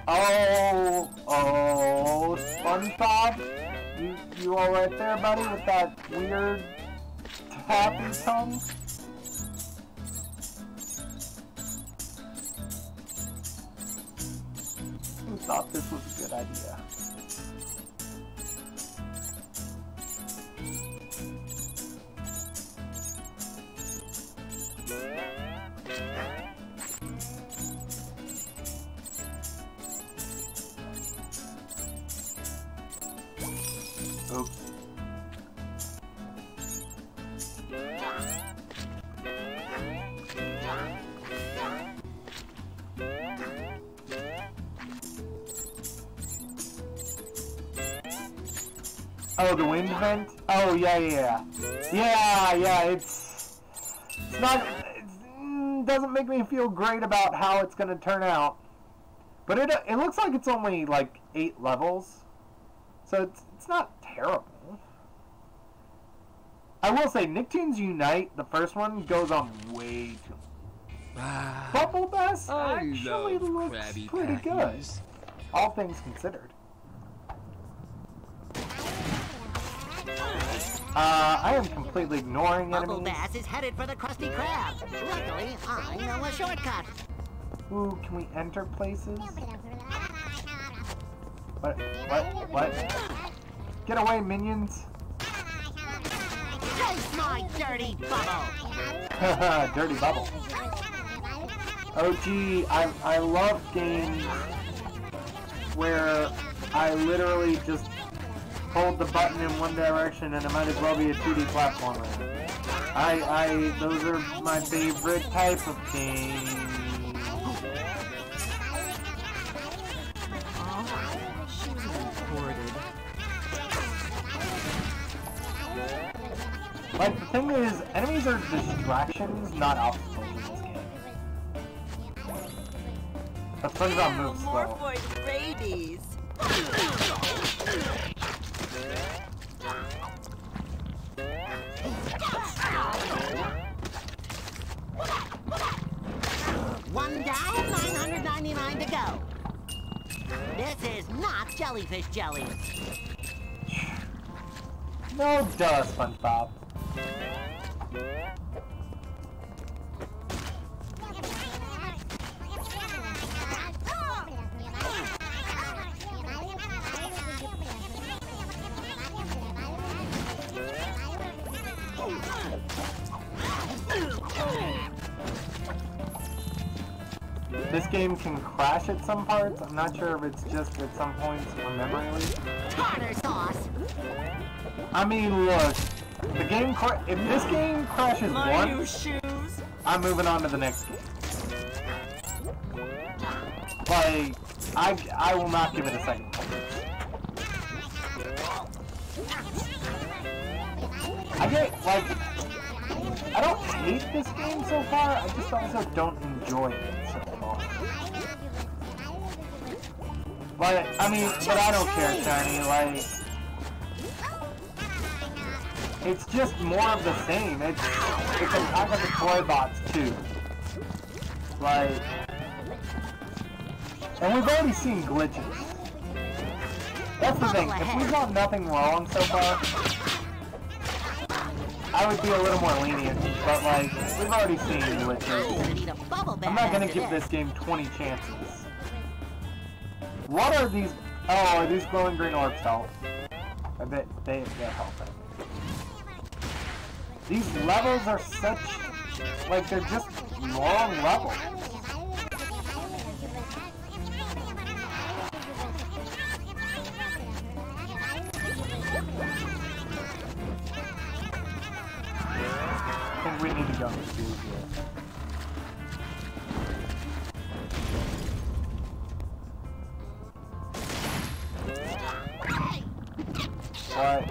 Oh, SpongeBob? You all right there, buddy, with that weird tappy tongue? Who thought this was a good idea? Oops. Oh, the wind vent? Oh, yeah, it's not, doesn't make me feel great about how it's going to turn out. But it looks like it's only like 8 levels. So it's not terrible. I will say, Nicktoons Unite, the first one, goes on way too long. Bubble Bass actually looks pretty good. All things considered. I am completely ignoring enemies. Bubble Bass is headed for the Krusty Krab. Luckily, I know a shortcut. Ooh, can we enter places? What? Get away, minions! Taste my dirty bubble! Dirty bubble. Oh gee, I love games where I literally just hold the button in one direction and it might as well be a 2D platformer. Those are my favorite type of games. Like, the thing is, enemies are distractions, not obstacles in this game. But Spongebob moves slow. More for the babies. One down, 999 to go. This is not jellyfish jelly. No duh, SpongeBob. This game can crash at some parts. I'm not sure if it's just at some points or memory leak. Tartar sauce. I mean, look, the game if this game crashes once, I'm moving on to the next game. Like, I will not give it a second. I don't hate this game so far, I just also don't enjoy it so far. But, I mean, but I don't care, Shiny, like... It's just more of the same. It's Attack of the Toy Bots too. Like, and we've already seen glitches. That's the thing. If we got nothing wrong so far, I would be a little more lenient. But like, we've already seen glitches. I'm not gonna give this game 20 chances. What are these? Oh, are these glowing green orbs help? I bet they help. These levels are such, like, they're just long levels. I think we need to go through here. What?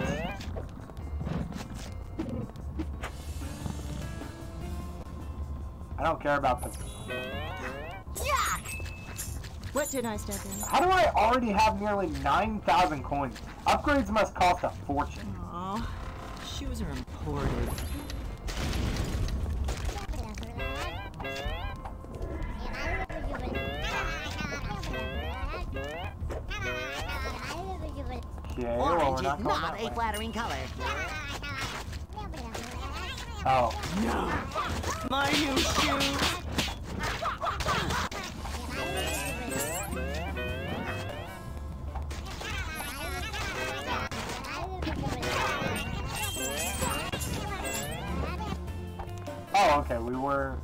I don't care about this. What did I step in? How do I already have nearly 9,000 coins? Upgrades must cost a fortune. Aw, shoes are imported. Okay, well, Orange we're not is going not that a way. flattering color. Oh. No! My new shoes! Oh, okay, we were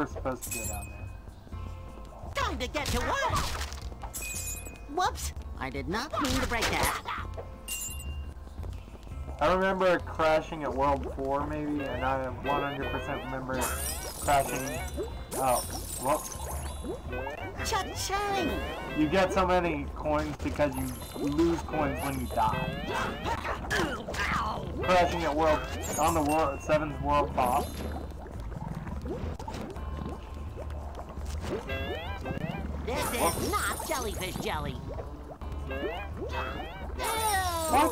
supposed to go down there. Time to get to work! Whoops! I did not mean to break that. I remember crashing at World 4 maybe, and I 100% remember crashing. Oh, whoops. Cha-ching! You get so many coins because you lose coins when you die. Crashing at world on the world 7th world boss. This is not jellyfish jelly. What?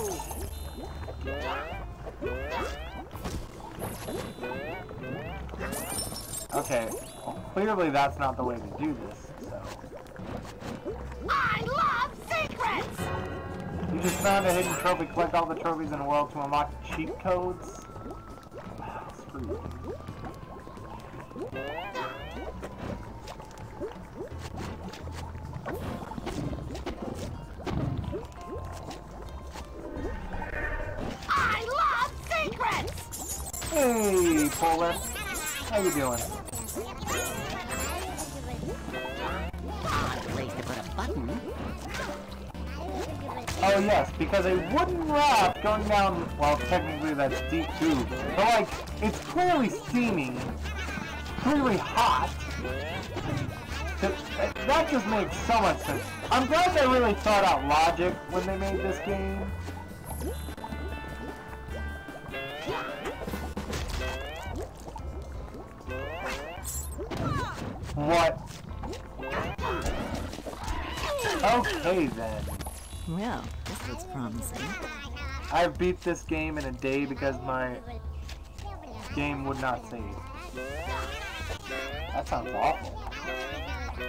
Okay, well, clearly that's not the way to do this, so... I love secrets! You just found a hidden trophy. Collect all the trophies in the world to unlock cheat codes? Screw you. I love secrets! Hey, Polar. How you doing? Odd place to put a button. Oh yes, because a wooden raft going down, well technically that's deep too, but like, it's clearly steaming, clearly hot. That just makes so much sense. I'm glad they really thought out logic when they made this game. What? Okay then. Well, this looks promising. I beat this game in a day because my game would not save. That sounds awful. There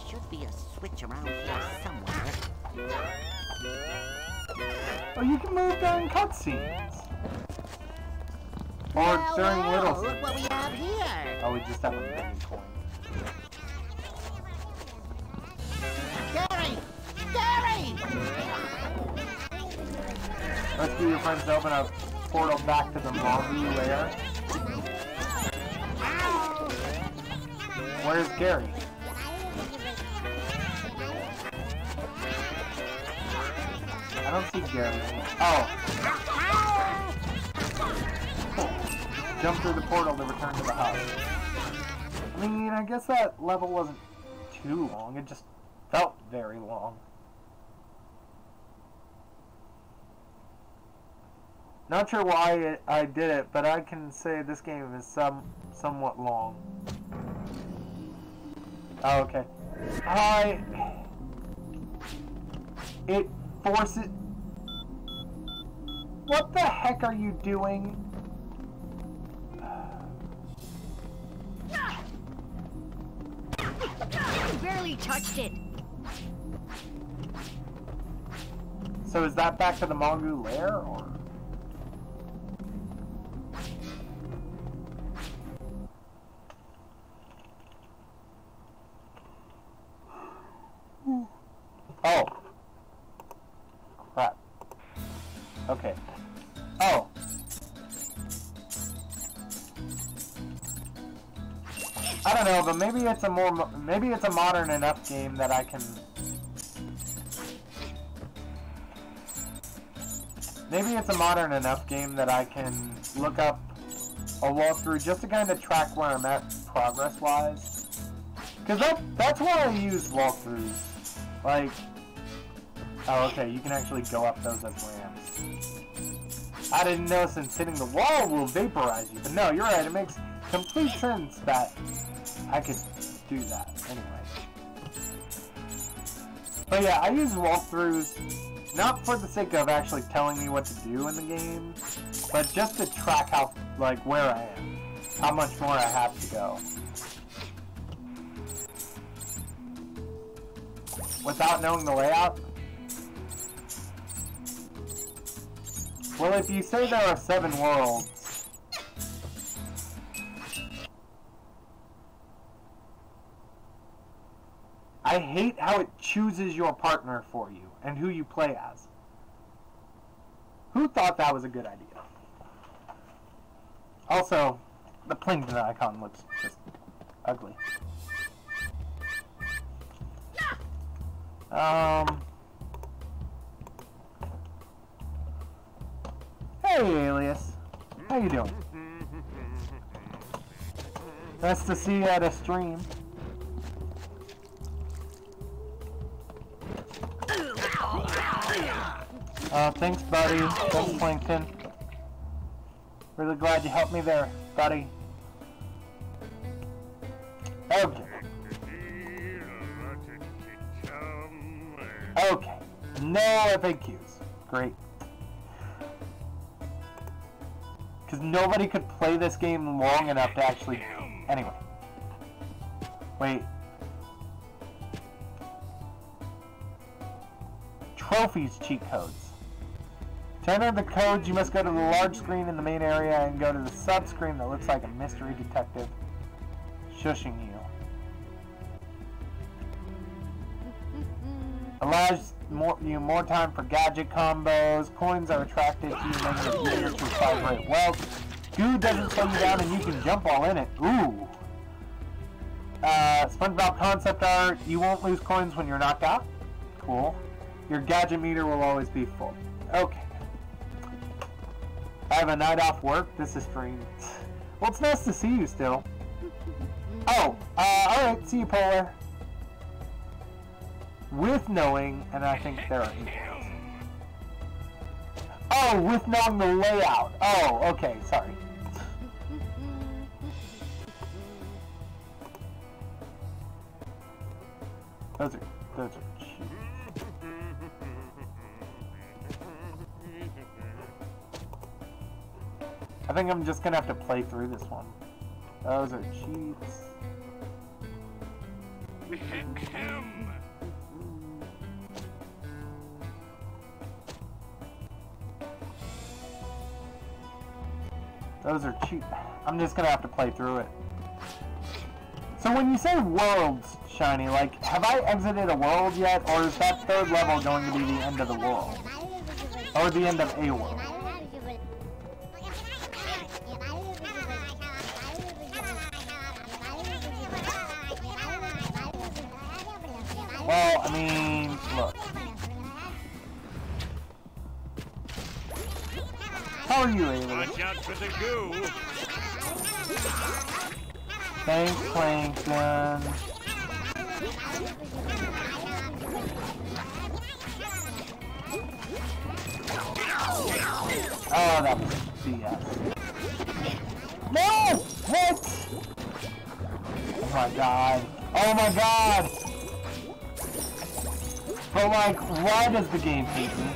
should be a switch around here somewhere. Oh, you can move during cutscenes. Or during little Look what we have here. Oh, we just have a menu coin. Gary! Gary! Rescue your friends to open a portal back to the Mongu lair. Where's Gary? I don't see Gary. Oh. Cool. Jump through the portal to return to the house. I mean, I guess that level wasn't too long. It just felt very long. Not sure why I did it, but I can say this game is somewhat long. Oh, okay. It forces... What the heck are you doing? I barely touched it. So is that back to the Mongu lair, or...? Oh. Crap. Okay. Oh. I don't know, but maybe it's a modern enough game that I can... Maybe it's a modern enough game that I can look up a walkthrough just to kind of track where I'm at progress-wise. Because that's why I use walkthroughs. Like... Oh, okay, you can actually go up those as ramps. I didn't know since hitting the wall will vaporize you. But no, you're right, it makes complete sense that I could do that anyway. But yeah, I use walkthroughs not for the sake of actually telling me what to do in the game, but just to track how, like, where I am, how much more I have to go. Without knowing the layout? Well, if you say there are 7 worlds, I hate how it chooses your partner for you and who you play as. Who thought that was a good idea? Also, the plankton icon looks just ugly. Hey, Alias. How you doing? Nice to see you at a stream. Thanks, buddy. Thanks, Plankton. Really glad you helped me there, buddy. Okay. Okay. No FAQs. Great. Because nobody could play this game long enough to actually... Anyway. Wait. Trophies cheat codes. To enter the codes, you must go to the large screen in the main area and go to the sub-screen that looks like a mystery detective shushing you. Allows you more time for gadget combos. Coins are attracted to your negative gear to vibrate wealth. Goo doesn't slow you down and you can jump all in it. Ooh. Spongebob concept art. You won't lose coins when you're knocked out. Cool. Your gadget meter will always be full. Okay. I have a night off work. This is stream. Well, it's nice to see you still. Oh, alright. See you, Polar. With knowing, and I think there are equals. Oh, with knowing the layout. Oh, okay. Sorry. Those are cheap. I think I'm just gonna have to play through this one. Those are cheats. Those are cheap. I'm just gonna have to play through it. So when you say worlds, Shiny, like, have I exited a world yet? Or is that third level going to be the end of the world? Or the end of a world? Well, I mean, look. How are you, Alien? Watch out for the goo. Thanks, Plankton. Oh, that was BS. No! What? Oh my god. Oh my god! But like, why does the game hate me?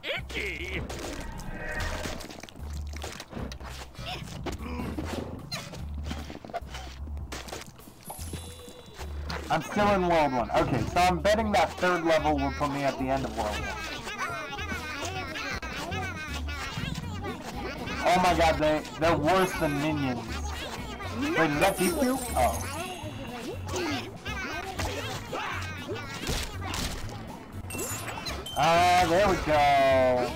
Icky! I'm still in World 1. Okay, so I'm betting that third level will put me at the end of World 1. Oh my god, they're worse than minions. Wait, is that DQ? Oh. There we go.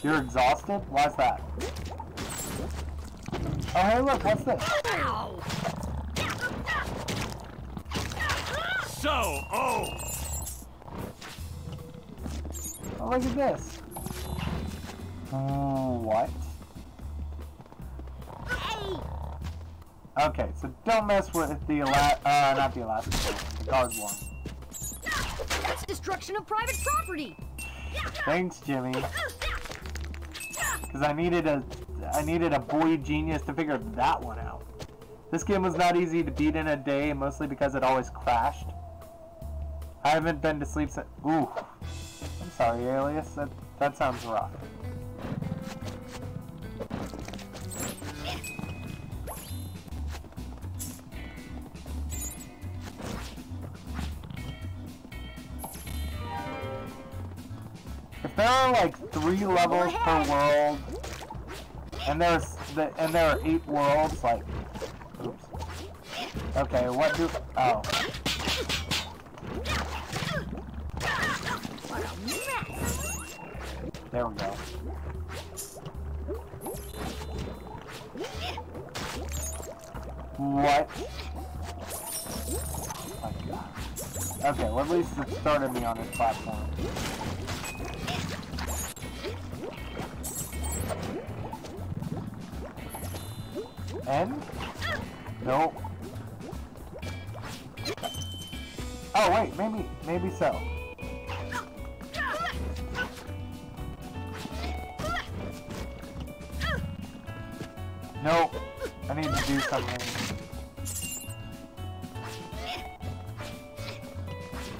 You're exhausted? Why's that? Oh, hey, look, what's this? Oh! Oh, look at this. What? Okay, so don't mess with the not the elastic, the guard one. That's destruction of private property. Thanks, Jimmy. Because I needed a boy genius to figure that one out. This game was not easy to beat in a day, mostly because it always crashed. I haven't been to sleep since. Ooh, I'm sorry, Alias. That sounds rough. If there are like 3 levels per world, and there are 8 worlds, like, oops. Okay, what do? Oh. There we go. What? Oh my god. Okay, well at least it started me on this platform. And? Nope. Oh wait, maybe so. Nope. I need to do something.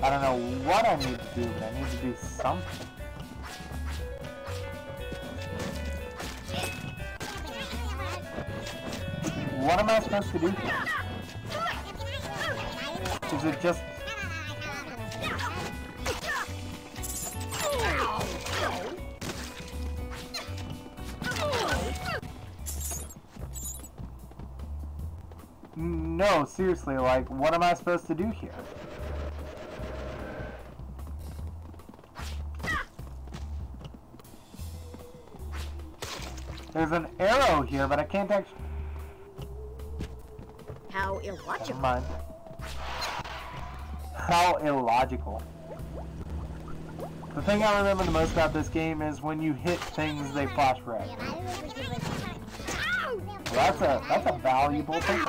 I don't know what I need to do, but I need to do something. What am I supposed to do here? Is it just... No, seriously, like, what am I supposed to do here? There's an arrow here, but I can't actually... How illogical. Never mind. How illogical. The thing I remember the most about this game is when you hit things, they flash red. Well, that's a valuable thing.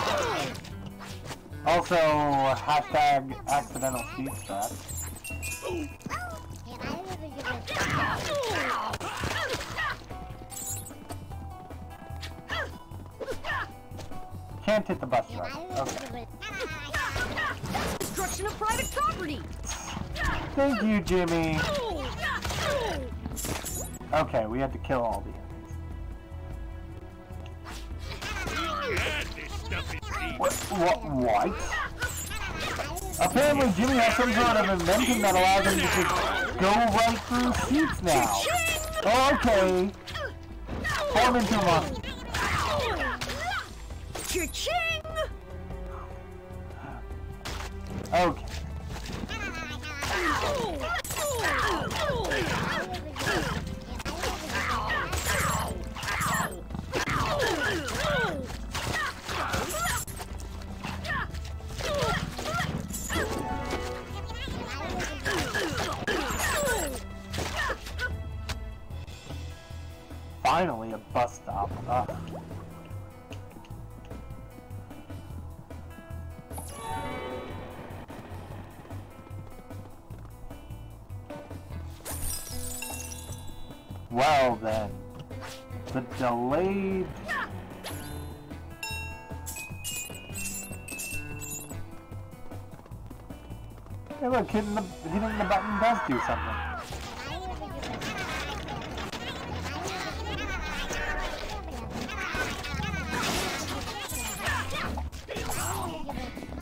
Also, hashtag accidental speed trap. Can't hit the bus driver. Okay. Destruction of private property. Thank you, Jimmy. Okay, we had to kill all the enemies. What? Apparently Jimmy has some sort of invention that allows him to just go right through seats now. Oh, okay. Form into a monster. Cha-ching! Okay. Finally, a bus stop. Ugh. Well then, the delayed... Hey look, hitting the button does do something.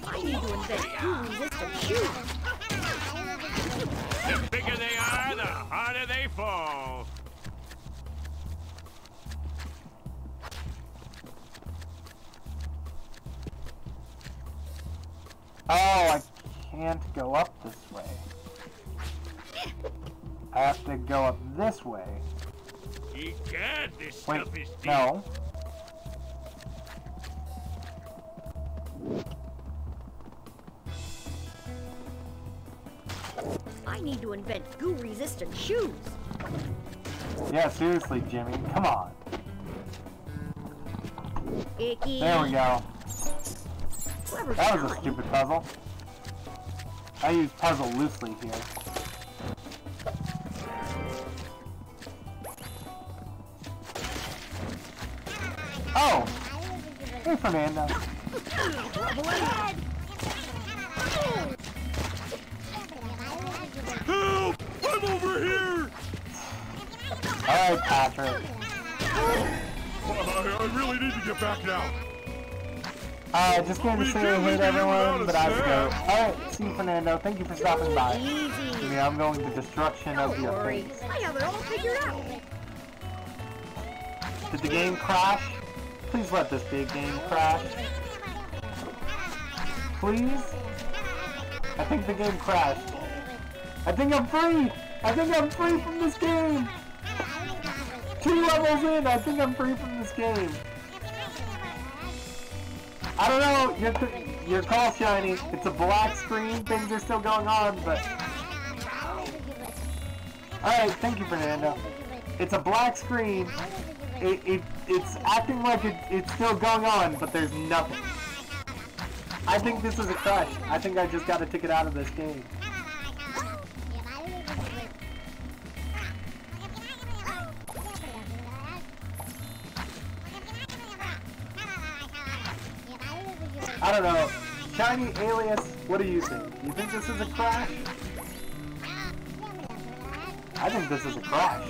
I need to invent resistant shoes. The bigger they are, the harder they fall. Oh, I can't go up this way. I have to go up this way. Egad, this Wait, stuff is deep. no. I need to invent goo-resistant shoes. Yeah, seriously, Jimmy, come on. Icky. There we go. Clever That was a design. stupid puzzle. I use puzzle loosely here. Oh! Hey, Fernando. Trouble ahead. Help! I'm over here! Alright, Patrick. I really need to get back now. Just going to say I hate everyone, but I have to go. Alright, see you, Fernando. Thank you for stopping by. Easy. Yeah, I'm going to destruction of Don't your worry. face. I have it all figured out. Did the game crash? Please let this big game crash. Please? I think the game crashed. I think I'm free! I think I'm free from this game! 2 levels in, I think I'm free from this game. I don't know, your call, Shiny. It's a black screen, things are still going on, but... Alright, thank you, Fernando. It's a black screen. It's acting like it's still going on, but there's nothing. I think this is a crash. I think I just got a ticket out of this game. I don't know. Shiny Alias, what do you think? You think this is a crash? I think this is a crash.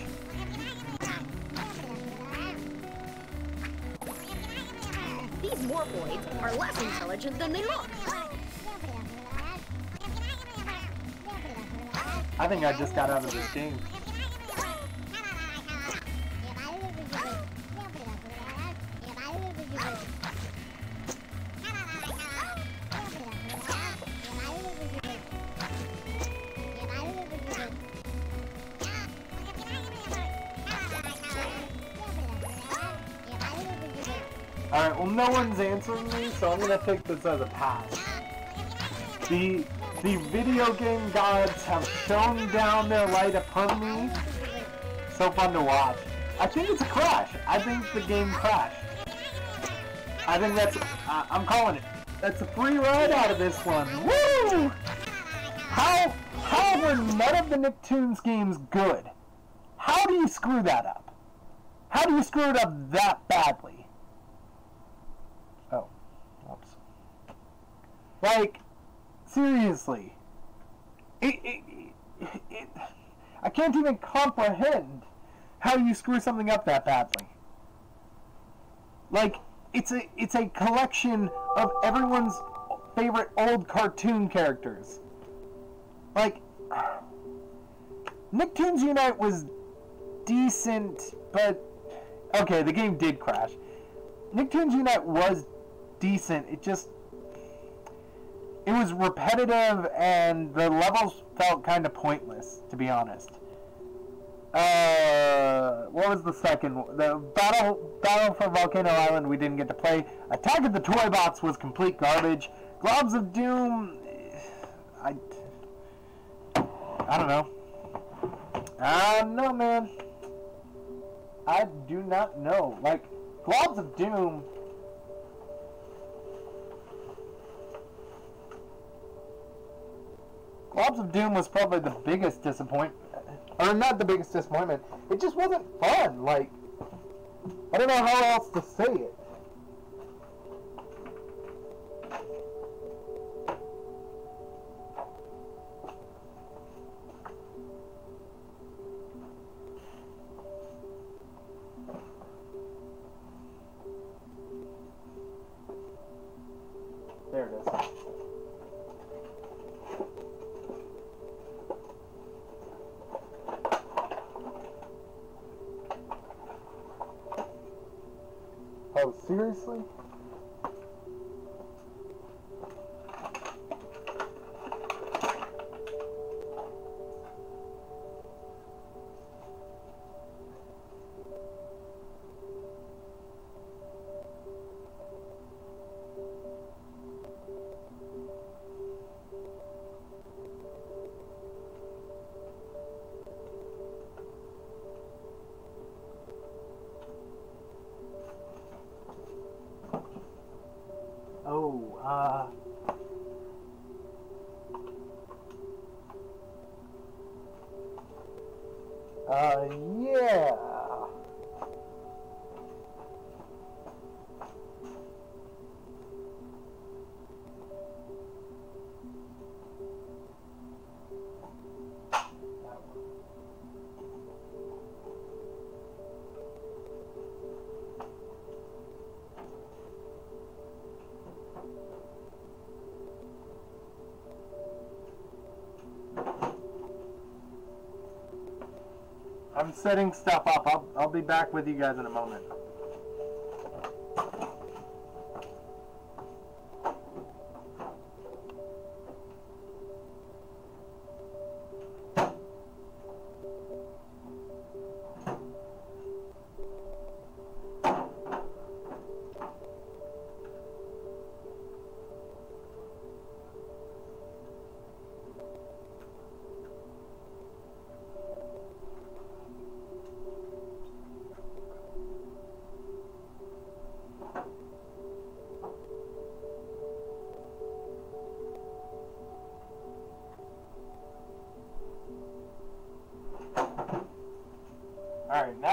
These morphoids are less intelligent than they look. I think I just got out of this game. Alright, well no one's answering me, so I'm gonna take this as a pass. The video game gods have shone down their light upon me. So fun to watch. I think it's a crash. I think the game crashed. I think that's, I'm calling it. That's a free ride out of this one. Woo! How were none of the Nicktoons games good? How do you screw that up? How do you screw it up that badly? Oh, oops. Like, seriously. I can't even comprehend how you screw something up that badly. Like, it's a collection of everyone's favorite old cartoon characters. Like, Nicktoons Unite was decent, but okay, the game did crash. Nicktoons Unite was decent. It was repetitive, and the levels felt kind of pointless, to be honest. What was the second one? The Battle for Volcano Island we didn't get to play. Attack of the Toy Bots was complete garbage. Globs of Doom, I don't know. No, man. I do not know. Like, Globs of Doom... Globs of Doom was probably the biggest disappointment. Or not the biggest disappointment. It just wasn't fun. Like, I don't know how else to say it. There it is. Oh, seriously? Yeah. I'm setting stuff up. I'll be back with you guys in a moment.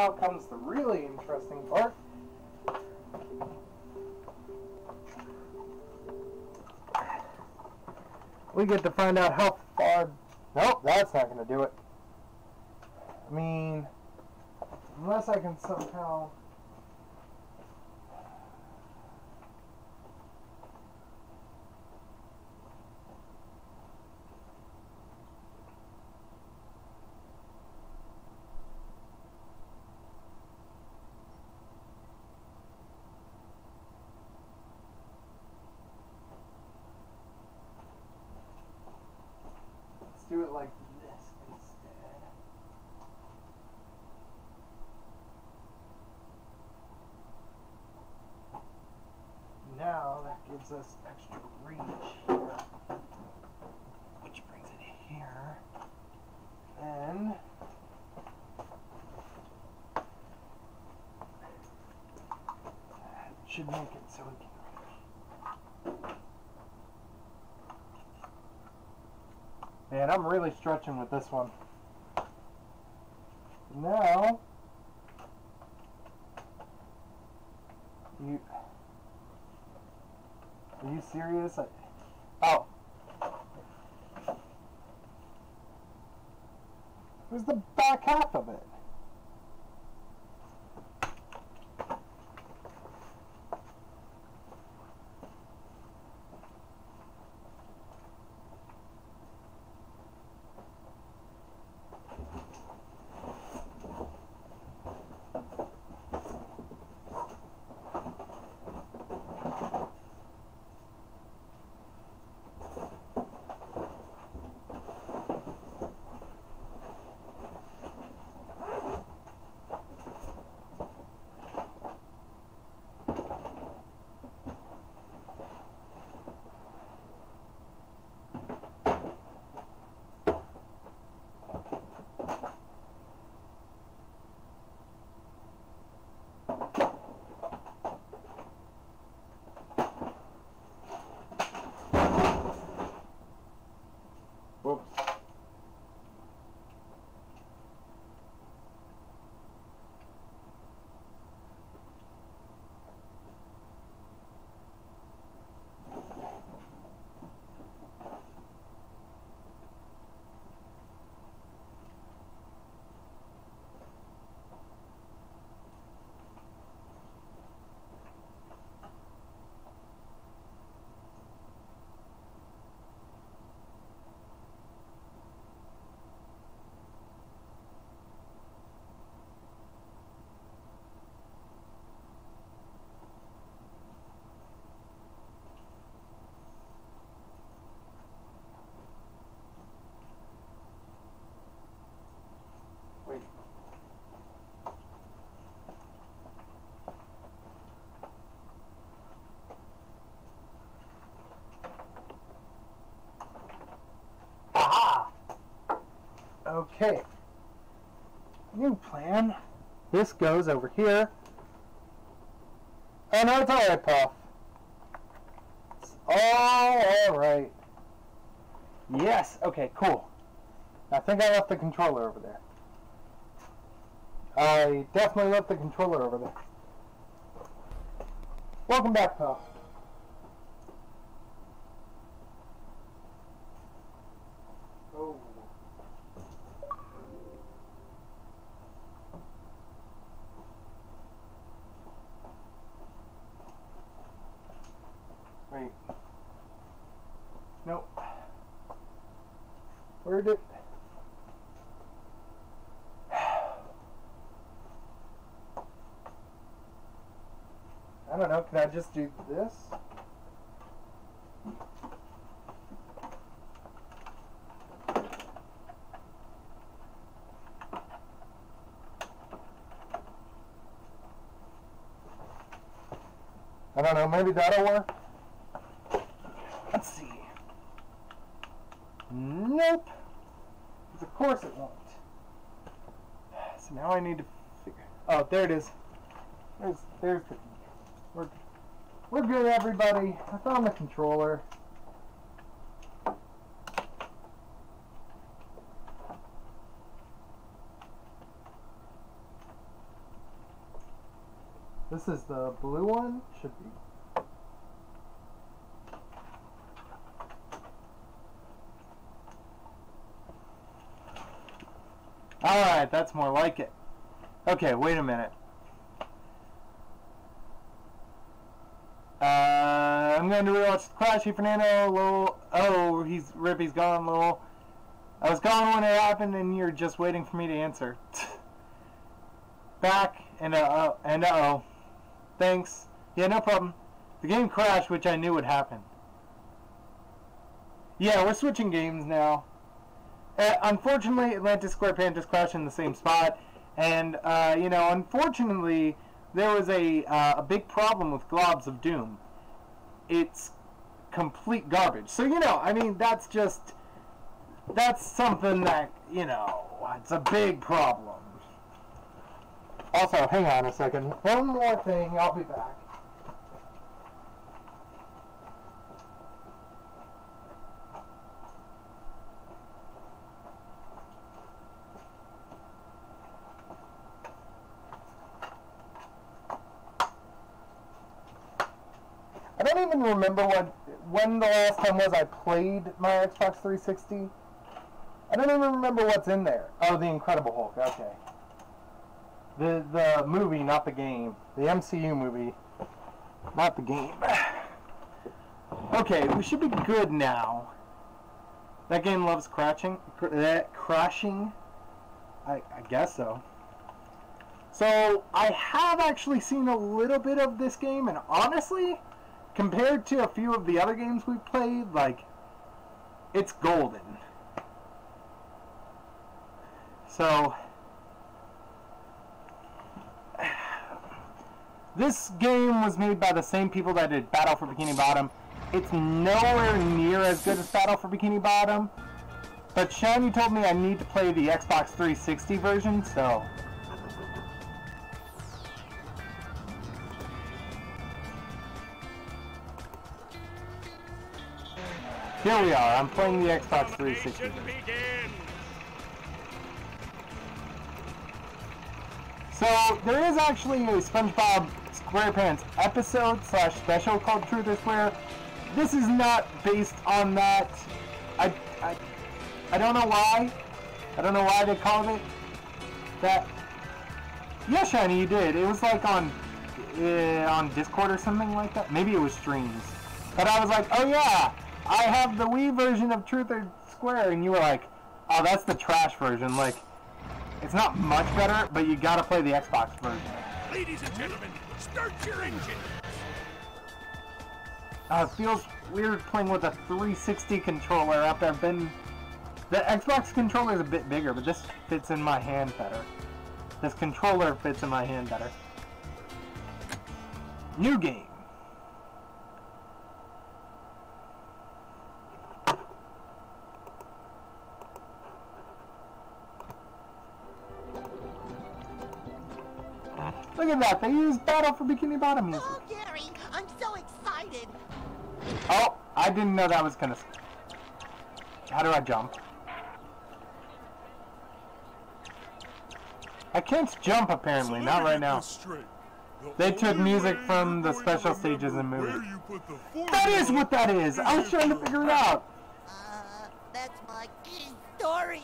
now comes the really interesting part. We get to find out how far... Nope, that's not going to do it. I mean, unless I can somehow... do it like this instead. Now that gives us extra reach here, which brings it here. Then that should make it so we can. Man, I'm really stretching with this one. Now, are you serious? Oh. Where's the back half of it? Whoops. Wait. Aha! Okay. New plan. This goes over here. Oh no, it's alright, Puff. It's all alright. Yes, okay, cool. I think I left the controller over there. I definitely left the controller over there. Welcome back, Puff. Oh. Wait. Nope. Where did... I don't know, can I just do this? I don't know, maybe that'll work? Let's see. Nope. Because of course it won't. So now I need to figure... Oh, there it is. There's the... We're good, everybody. I found the controller. This is the blue one? Should be. Alright, that's more like it. Okay, wait a minute. I'm going to rewatch Clashy Fernando, lol. Oh, he's gone, lol. I was gone when it happened and you're just waiting for me to answer. Back, and uh-oh. Thanks. Yeah, no problem. The game crashed, which I knew would happen. Yeah, we're switching games now. Unfortunately, Atlantis Square Panthers crashed in the same spot, and, you know, unfortunately, there was a big problem with Globs of Doom. It's complete garbage. So, you know, I mean, that's something that, you know, it's a big problem. Also, hang on a second. One more thing, I'll be back. I don't even remember when the last time was I played my Xbox 360. I don't even remember what's in there. Oh, the Incredible Hulk, okay. The movie, not the game. The MCU movie, not the game. Okay, we should be good now. That game loves crashing. I guess so. So, I have actually seen a little bit of this game, and honestly, compared to a few of the other games we've played, like, it's golden. So, this game was made by the same people that did Battle for Bikini Bottom. It's nowhere near as good as Battle for Bikini Bottom, but Shiny told me I need to play the Xbox 360 version, so... Here we are, I'm playing the Xbox 360 version. So, there is actually a SpongeBob SquarePants episode / special called Truth or Square. This is not based on that. I don't know why. I don't know why they called it that. Yeah, Shiny, you did. It was like on Discord or something like that. Maybe it was streams. But I was like, oh yeah, I have the Wii version of Truth or Square, and you were like, oh, that's the trash version. Like, it's not much better, but you gotta play the Xbox version. Ladies and gentlemen, start your engine. It feels weird playing with a 360 controller out there. The Xbox controller is a bit bigger, but this fits in my hand better. This controller fits in my hand better. New game. Look at that, they used Battle for Bikini Bottom music. Oh, Gary, I'm so excited. Oh, I didn't know that was gonna... How do I jump? I can't jump apparently, not right now. They took music from the special stages in movie. That is what that is! I was trying to figure it out! That's my key story.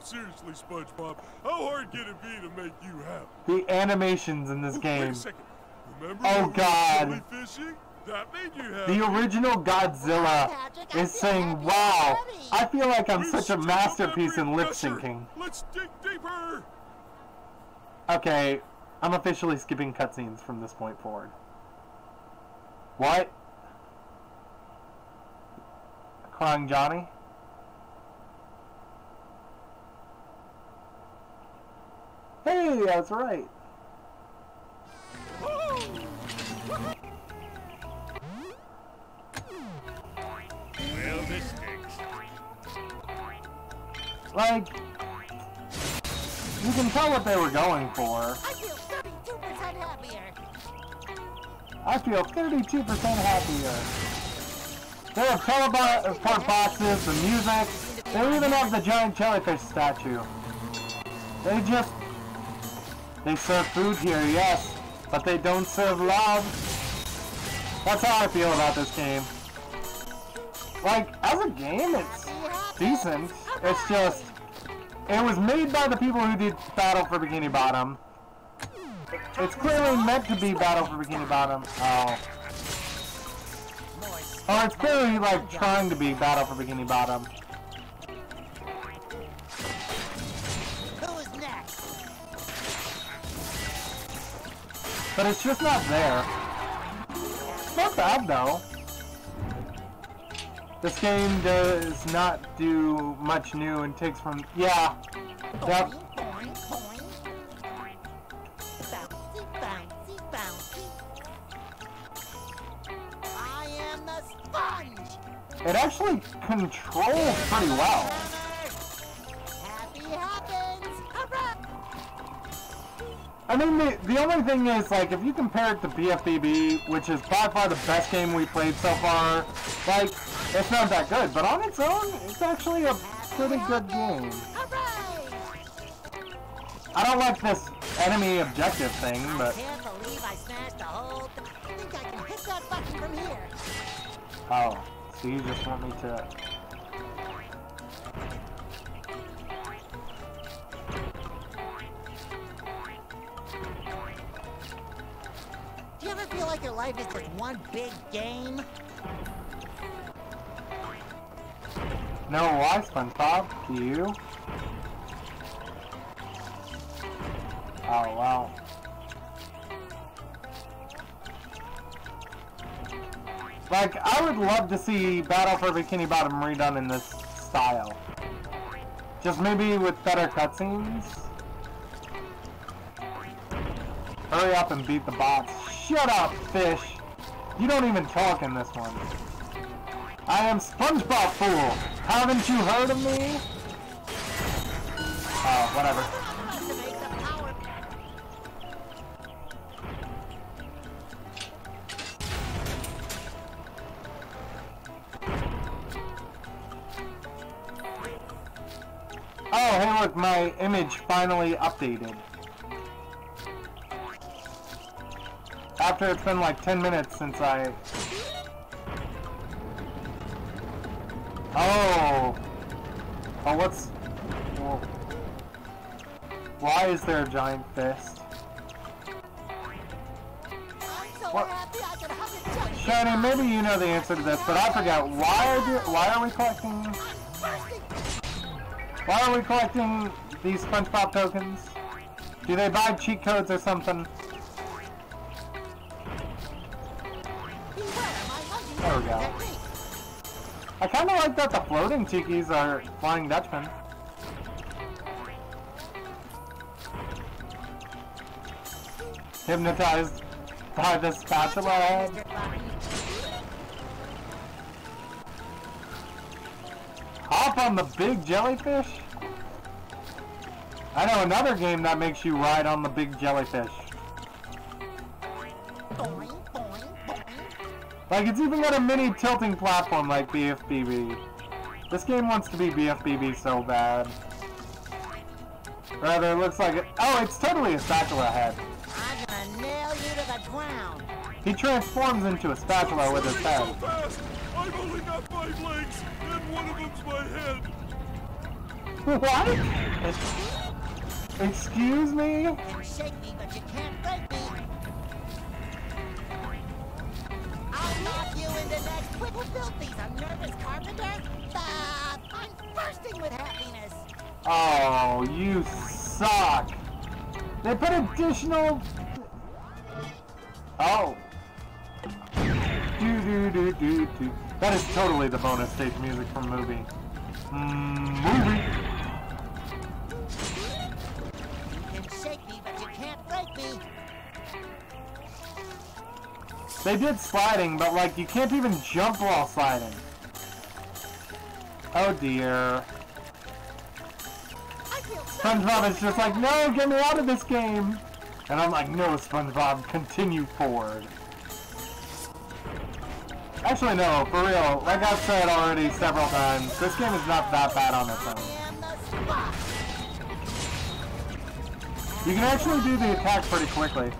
Seriously, SpongeBob, how hard can it be to make you happy? The animations in this game. Wait a second. Remember oh god. Fishing? That made you happy. The original Godzilla is saying, wow, I feel like I'm such a masterpiece in lip syncing. Let's dig deeper. Okay, I'm officially skipping cutscenes from this point forward. What? Crying Johnny? Hey, that's right. Well, this stinks. Like, you can tell what they were going for. I feel 32% happier. I feel 32% happier. They have teleport boxes, the music. They even have the giant jellyfish statue. They serve food here, yes. but they don't serve love. That's how I feel about this game. Like, as a game, it's decent. It's just, it was made by the people who did Battle for Bikini Bottom. It's clearly meant to be Battle for Bikini Bottom. Oh. Oh, it's clearly, like, trying to be Battle for Bikini Bottom. Who's next? But it's just not there. It's not bad, though. This game does not do much new and takes from... Yeah. Yep. It actually controls pretty well. I mean, the only thing is, like, if you compare it to BFBB, which is by far the best game we played so far, like, it's not that good. But on its own, it's actually a pretty good game. I don't like this enemy objective thing, but... I can't believe I smashed the whole thing. I think I can hit that button from here. Oh. So you just want me to... Do you ever feel like your life is just one big game? No, why, SpongeBob? Do you? Oh, wow. Like, I would love to see Battle for Bikini Bottom redone in this style. Just maybe with better cutscenes. Hurry up and beat the bots. Shut up, fish! You don't even talk in this one. I am Spongebob, fool! Haven't you heard of me? Oh, whatever. Oh, hey look, my image finally updated. After it's been like 10 minutes since I... Oh! Oh, what's... Whoa. Why is there a giant fist? What? Shiny, maybe you know the answer to this, but I forgot. Why are we collecting... Why are we collecting these SpongeBob tokens? Do they buy cheat codes or something? There we go. I kind of like that the floating tikis are Flying Dutchmen. Hypnotized by the spatula head. Hop on the big jellyfish? I know another game that makes you ride on the big jellyfish. Like, it's even got a mini tilting platform like BFBB. This game wants to be BFBB so bad. Rather, it looks like it. Oh, it's totally a spatula head. I'm gonna nail you to the ground. He transforms into a spatula with his head. So fast! I've only got 5 legs, and one of them's my head. What? Excuse me? You can shake me, but you can't break me. I'll knock you into next. Who built these? A nervous carpenter? I'm bursting with happiness. Oh, you suck. They put additional... Oh. Do. That is totally the bonus stage music from movie. Movie. You can shake me, but you can't break me. They did sliding, but like you can't even jump while sliding. Oh dear. SpongeBob is just like, no, get me out of this game. And I'm like, no, SpongeBob, continue forward. Actually, no, for real. Like I've said already several times, this game is not that bad on its own. You can actually do the attack pretty quickly.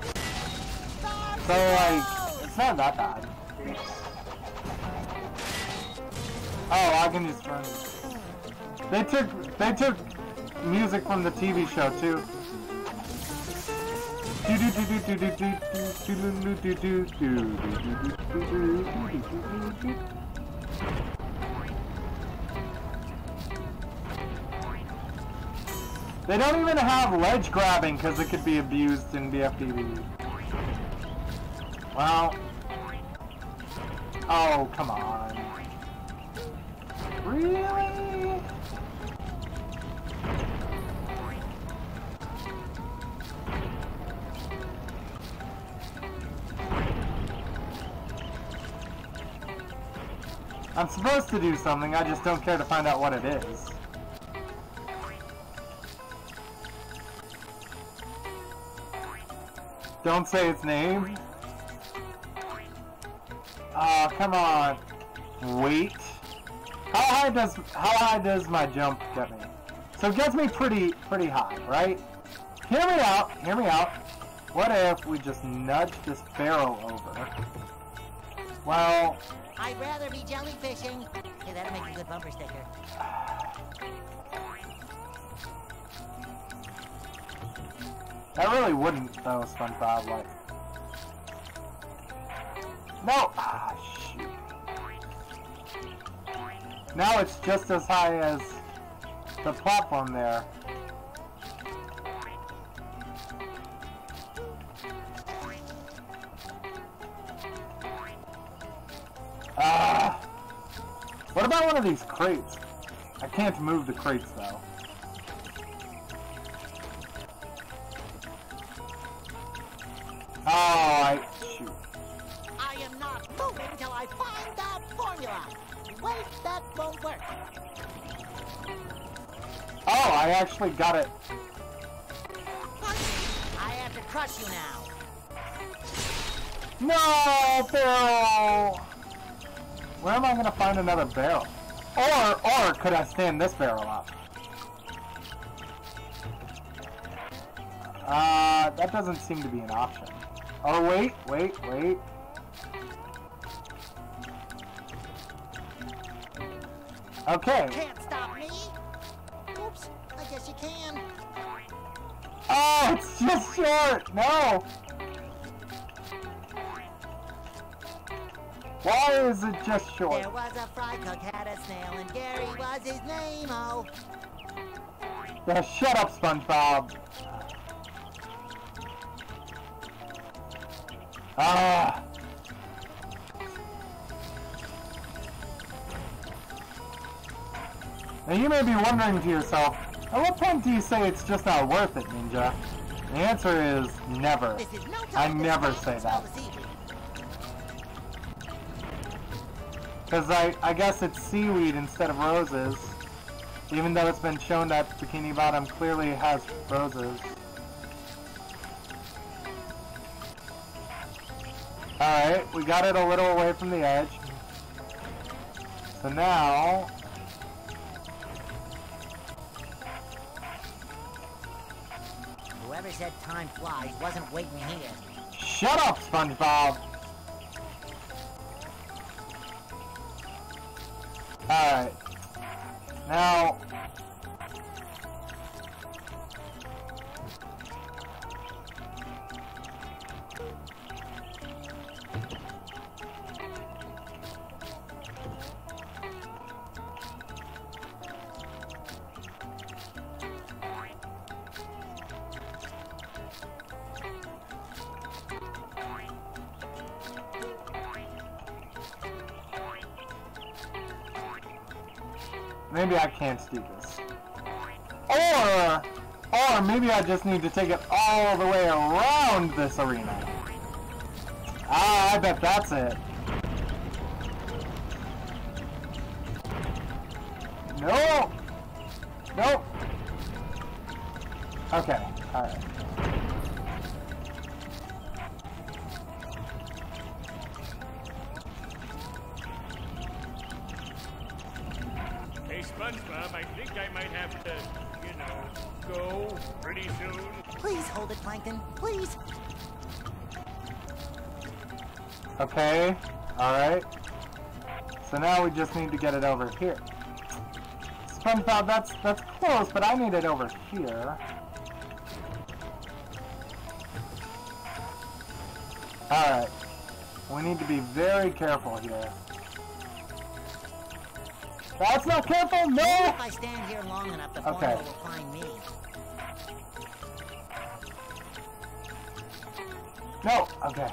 So, like, it's not that bad. Oh, I can just run. They took music from the TV show too. They don't even have ledge grabbing because it could be abused in BFDB. Well, oh come on, really? I'm supposed to do something, I just don't care to find out what it is. Don't say its name. Oh, come on. Wait. How high does my jump get me? So it gets me pretty high, right? Hear me out, hear me out. What if we just nudge this barrel over? Well, I'd rather be jellyfishing. Hey, that'll make a good bumper sticker. that really wouldn't, though, SpongeBob. Like, no. Ah, shoot. Now it's just as high as the platform there. What about one of these crates? I can't move the crates though. Oh, shoot. I am not moving till I find the formula. Wait, that won't work. Oh, I actually got it. I have to crush you now. No, barrel! Where am I gonna find another barrel? Or could I stand this barrel up? That doesn't seem to be an option. Oh, wait. Okay. Can't stop me. Oops, I guess you can. Oh, it's just short! No! Why is it just short? There was a fry cook had a snail and Gary was his name, oh. Yeah, shut up, SpongeBob. Ah. Now you may be wondering to yourself, at what point do you say it's just not worth it, Ninja? The answer is never. I never say that. Because I guess it's seaweed instead of roses. Even though it's been shown that Bikini Bottom clearly has roses. Alright, we got it a little away from the edge. So now... Whoever said time flies wasn't waiting here. Shut up, SpongeBob! Alright. Now... maybe I can't do this. Or maybe I just need to take it all the way around this arena. Ah, I bet that's it. No! Nope. Okay, alright. Hey, SpongeBob, I think I might have to, you know, go pretty soon. Please hold it, Plankton. Please. Okay, alright. So now we just need to get it over here. Spongebob, that's close, but I need it over here. Alright. We need to be very careful here. That's not careful, no! Maybe if I stand here long enough, the formula will find me. No, okay.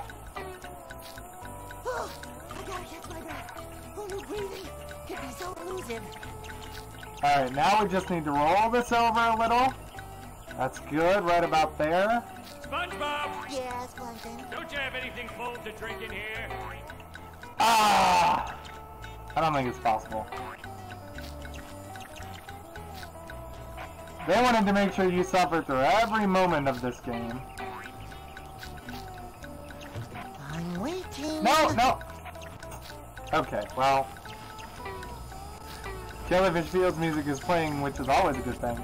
Oh, I gotta catch my breath. Oh, no breathing. Could be so elusive. Alright, now we just need to roll this over a little. That's good, right about there. SpongeBob! Yes, Plankton. Don't you have anything cold to drink in here? Ah! I don't think it's possible. They wanted to make sure you suffer through every moment of this game. I'm waiting. No, no! Okay, well... Jellyfish Fields music is playing, which is always a good thing.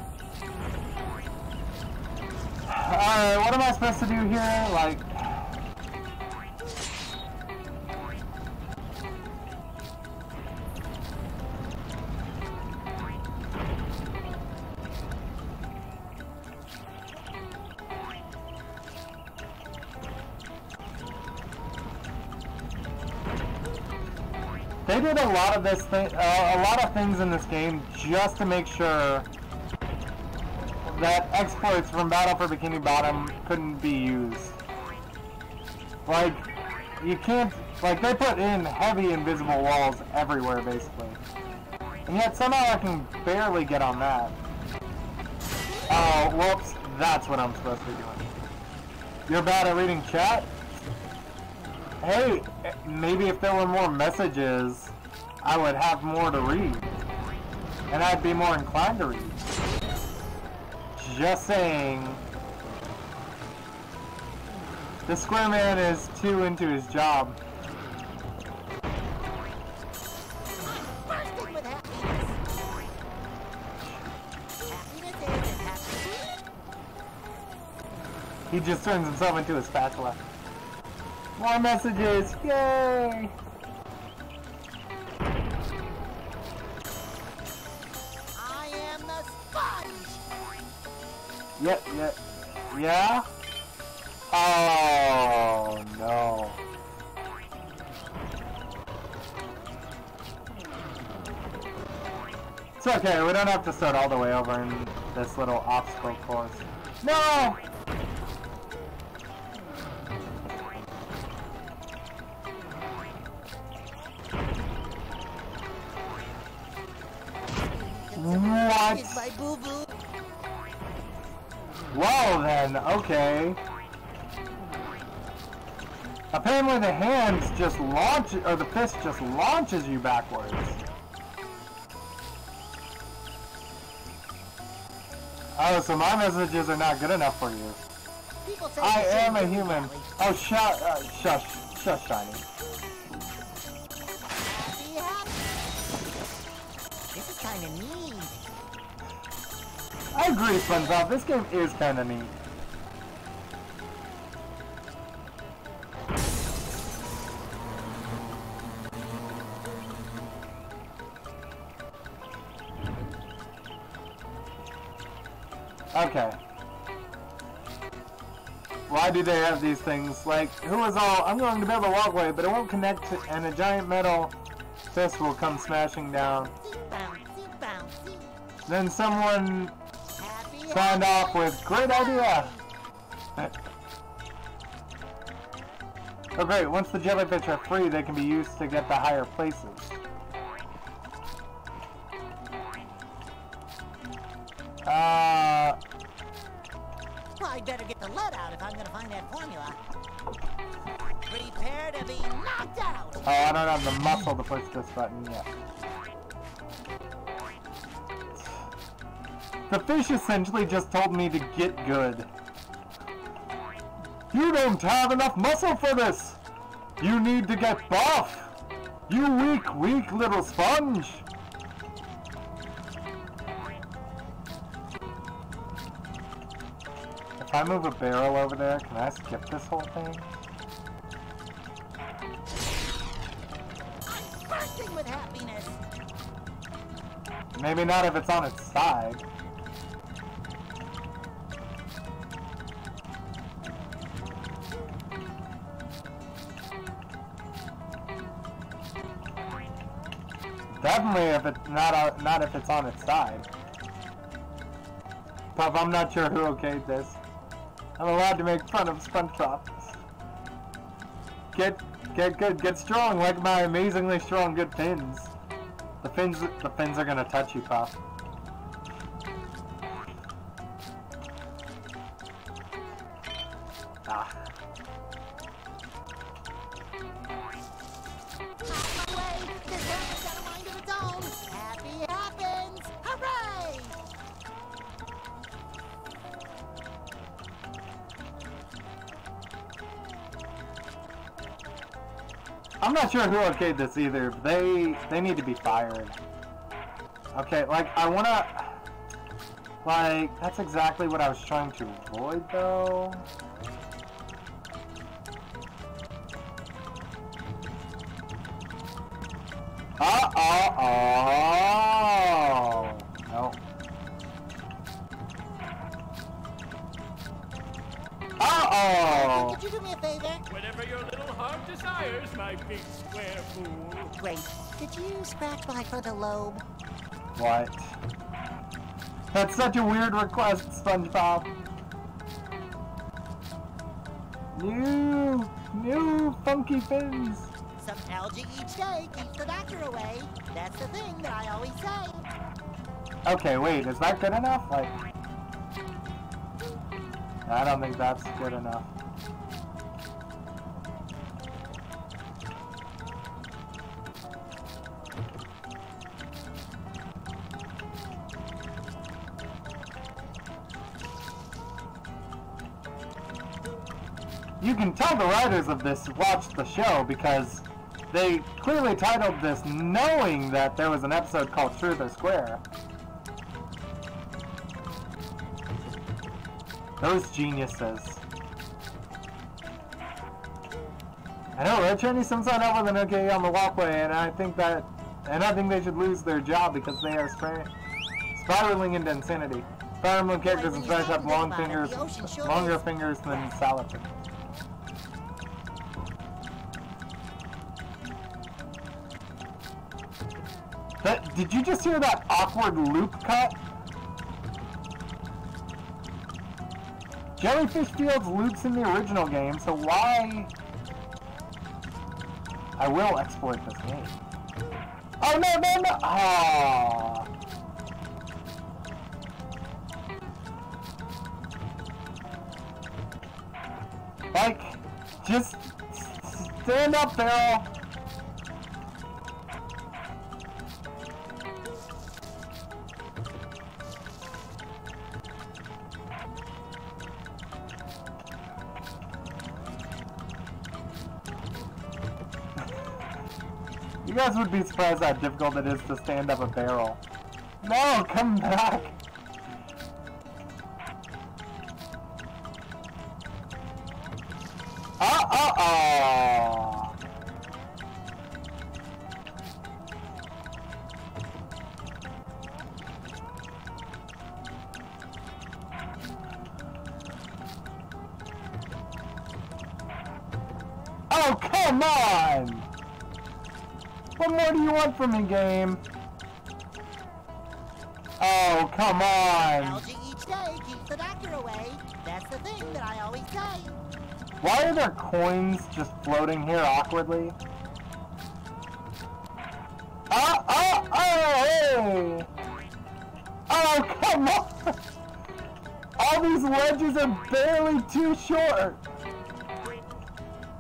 Alright, what am I supposed to do here? Like... They did a lot of a lot of things in this game just to make sure that exploits from Battle for Bikini Bottom couldn't be used. Like, you can't, like, they put in heavy invisible walls everywhere, basically. And yet somehow I can barely get on that. Oh, whoops, that's what I'm supposed to be doing. You're bad at reading chat? Hey, maybe if there were more messages, I would have more to read. And I'd be more inclined to read. Just saying. The square man is too into his job. Bursting with happiness. Happiness is happiness. He just turns himself into a spatula. More messages! Yay! I am the sponge. Yeah? Oh, no. It's okay, we don't have to start all the way over in this little obstacle course. No! What? Is my boo-boo. Well then, okay. Apparently the hands just launch, or the fist just launches you backwards. Oh, so my messages are not good enough for you. People say I the am a same human. thing, Oh, shush, Shiny. Happy, happy. This is kind of neat. I agree, Spongebob. This game is kind of neat. Okay. Why do they have these things? Like, who is all, I'm going to build a walkway, but it won't connect to, and a giant metal fist will come smashing down. Bouncy, bouncy. Then someone Happy, signed off with, great idea! Oh great, once the jellyfish are free, they can be used to get to higher places. I better get the lead out if I'm gonna find that formula. Prepare to be knocked out! Oh, I don't have the muscle to push this button yet. The fish essentially just told me to get good. You don't have enough muscle for this! You need to get buff! You weak little sponge! If I move a barrel over there, can I skip this whole thing? bursting with happiness. Maybe not if it's on its side. Definitely if it's not if it's on its side. Puff, I'm not sure who okayed this. I'm allowed to make fun of Spongebob. Get good, get strong like my amazingly strong good fins. The fins are gonna touch you, Puff. Ah. Happy happens! Hooray! I'm not sure who okayed this either. They need to be fired. Okay, like I wanna, like that's exactly what I was trying to avoid though. Oh! No. Uh-oh! Could you do me a favor? Whatever your little heart desires, my big square fool. Great. Could you scratch my frontal lobe? What? That's such a weird request, SpongeBob. New funky fins. Some algae each day keeps the doctor away. That's the thing that I always say. Okay, wait, is that good enough? Like, I don't think that's good enough. You can tell the writers of this watched the show because they clearly titled this knowing that there was an episode called Truth or Square. Those geniuses. I know, right? Chinese some sign up with an okay on the walkway, and I think they should lose their job because they are spiraling into insanity. Fire Emblem characters and Smash have longer fingers than salad fingers. Did you just hear that awkward loop cut? Jellyfish Fields loops in the original game, so why? I will exploit this game. Oh no! Aww. Like, just stand up, Barrel. You guys would be surprised how difficult it is to stand up a barrel. No, come back! Oh! Oh, come on! What more do you want from me, game? Oh, come on! Algae each day keeps the doctor away. That's the thing that I always say. Why are there coins just floating here awkwardly? Oh, hey! Oh, come on! All these ledges are barely too short!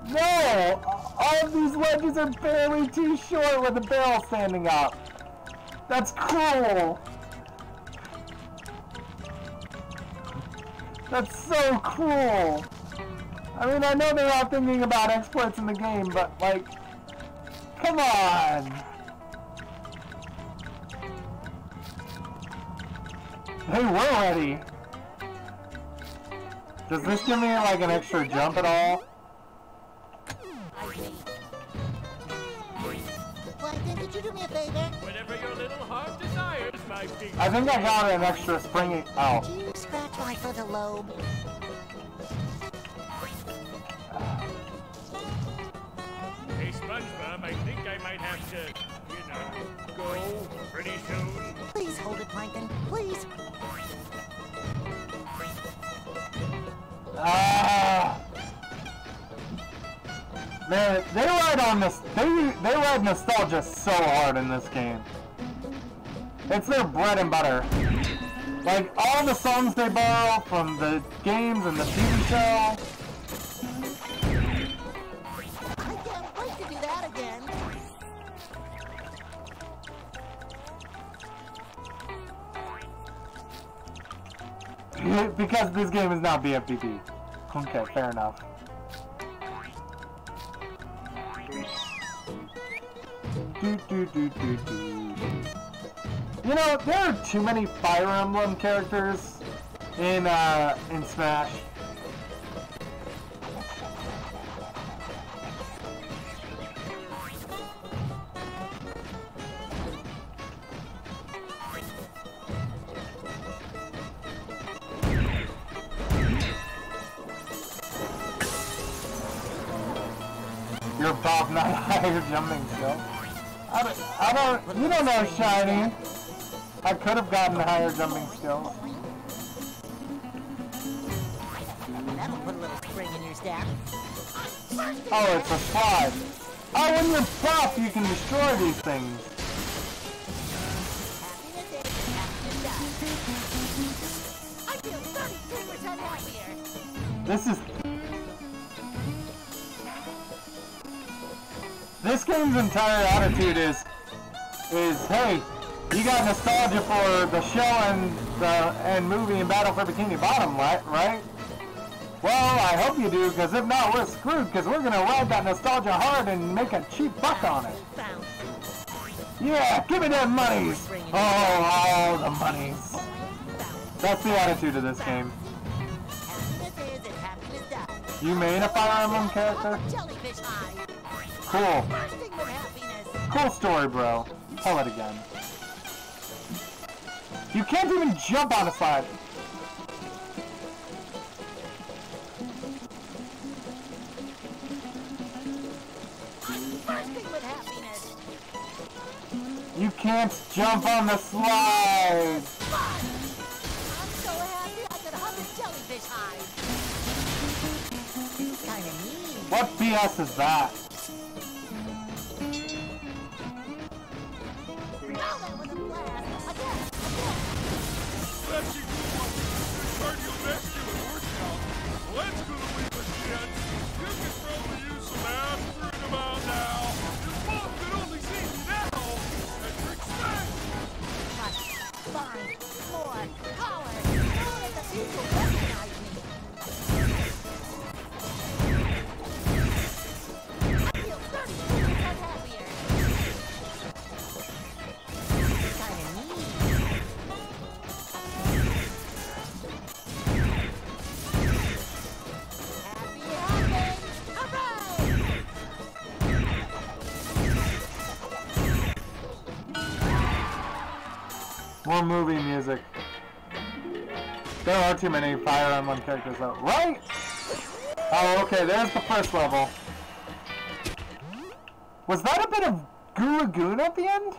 No! All of these ledges are barely too short with the barrel standing up! That's cruel! That's so cruel! I mean, I know they're all thinking about exploits in the game, but, like, come on! They were ready! Does this give me, like, an extra jump at all? Plankton, could you do me a favor? Whatever your little heart desires, my big... I think I got an extra springy... Oh. Could you scratch my frontal lobe? Hey, SpongeBob, I think I might have to, you know, go pretty soon. Please hold it, Plankton. Please. Man, they ride on this. They ride nostalgia so hard in this game. It's their bread and butter. Like all the songs they borrow from the games and the TV show. I can't wait to do that again. Because this game is now BFPP. Okay, fair enough. You know, there are too many Fire Emblem characters in Smash. Your Bob not higher jumping skill. You don't know, Shiny. I could have gotten higher jumping skills. That'll put a little spring in your step. Oh, it's a slide. Oh, when you're buff, you can destroy these things. I feel 32% happier. This game's entire attitude is hey, you got nostalgia for the show and movie and Battle for Bikini Bottom, right? Well, I hope you do, because if not, we're screwed, because we're gonna ride that nostalgia hard and make a cheap buck on it. Yeah, give me them monies! Oh, the monies. That's the attitude of this game. You made a Fire Emblem character? Cool. Cool story, bro. Tell it again. You can't even jump on a slide. You can't jump on the slide. I'm so happy I could hug a jellyfish hide. Kinda neat. What BS is that? Let's go to Weaver, kids. You can probably use some aspirin about now. Your mom could only see me now. And you're expecting. Fine, more, power. Don't let the people recognize me. I feel 32% happier. Kinda neat. More movie music. There are too many Fire Emblem characters though. Right? Oh, okay, there's the first level. Was that a bit of Goo Lagoon at the end?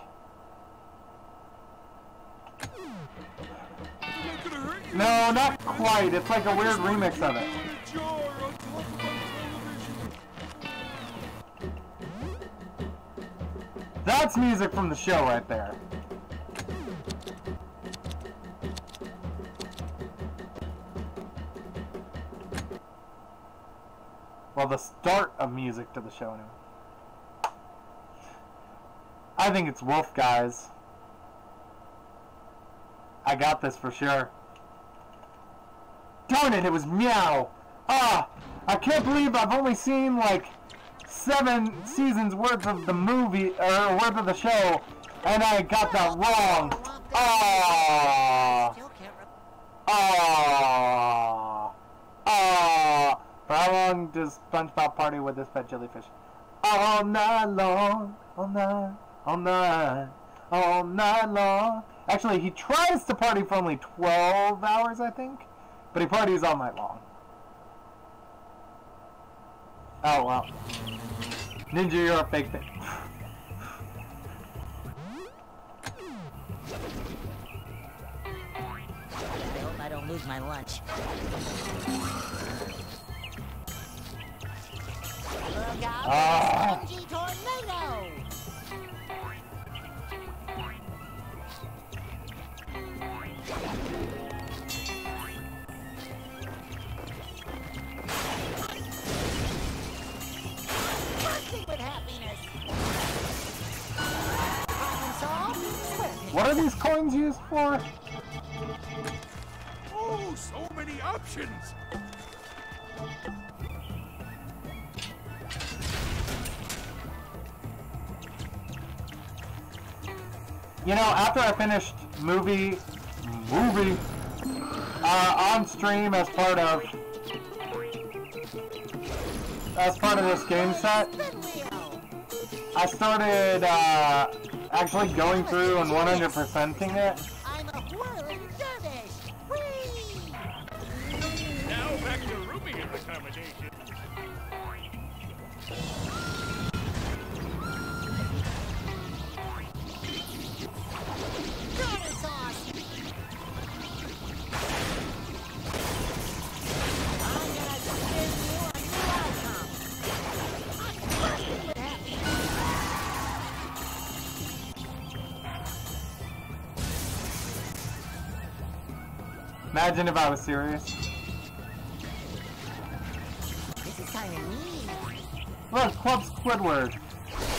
No, not quite. It's like a weird remix of it. That's music from the show right there. Well, the start of music to the show, anyway. I think it's Wolf, guys. I got this for sure. Darn it, it was Meow! Ah! I can't believe I've only seen, like, 7 seasons worth of the movie, or worth of the show, and I got that wrong! Ah! Ah! Ah! For how long does SpongeBob party with this pet jellyfish? All night long, all night. all night long. Actually, he tries to party for only 12 hours, I think. But he parties all night long. Oh, well. Ninja, you're a fake fan. I hope I don't lose my lunch. Look out for the spongy tornado! Bursting with happiness! What are these coins used for? Oh, so many options! You know, after I finished movie on stream as part of this game set, I started actually going through and 100%ing it. I'm a whirling dervish! Whee! Now back to rooming accommodation. Tartar sauce! I'm gonna spin you a new outcome! I'm bursting with happiness! Imagine if I was serious. This is kind of neat. Look, Club Squidward.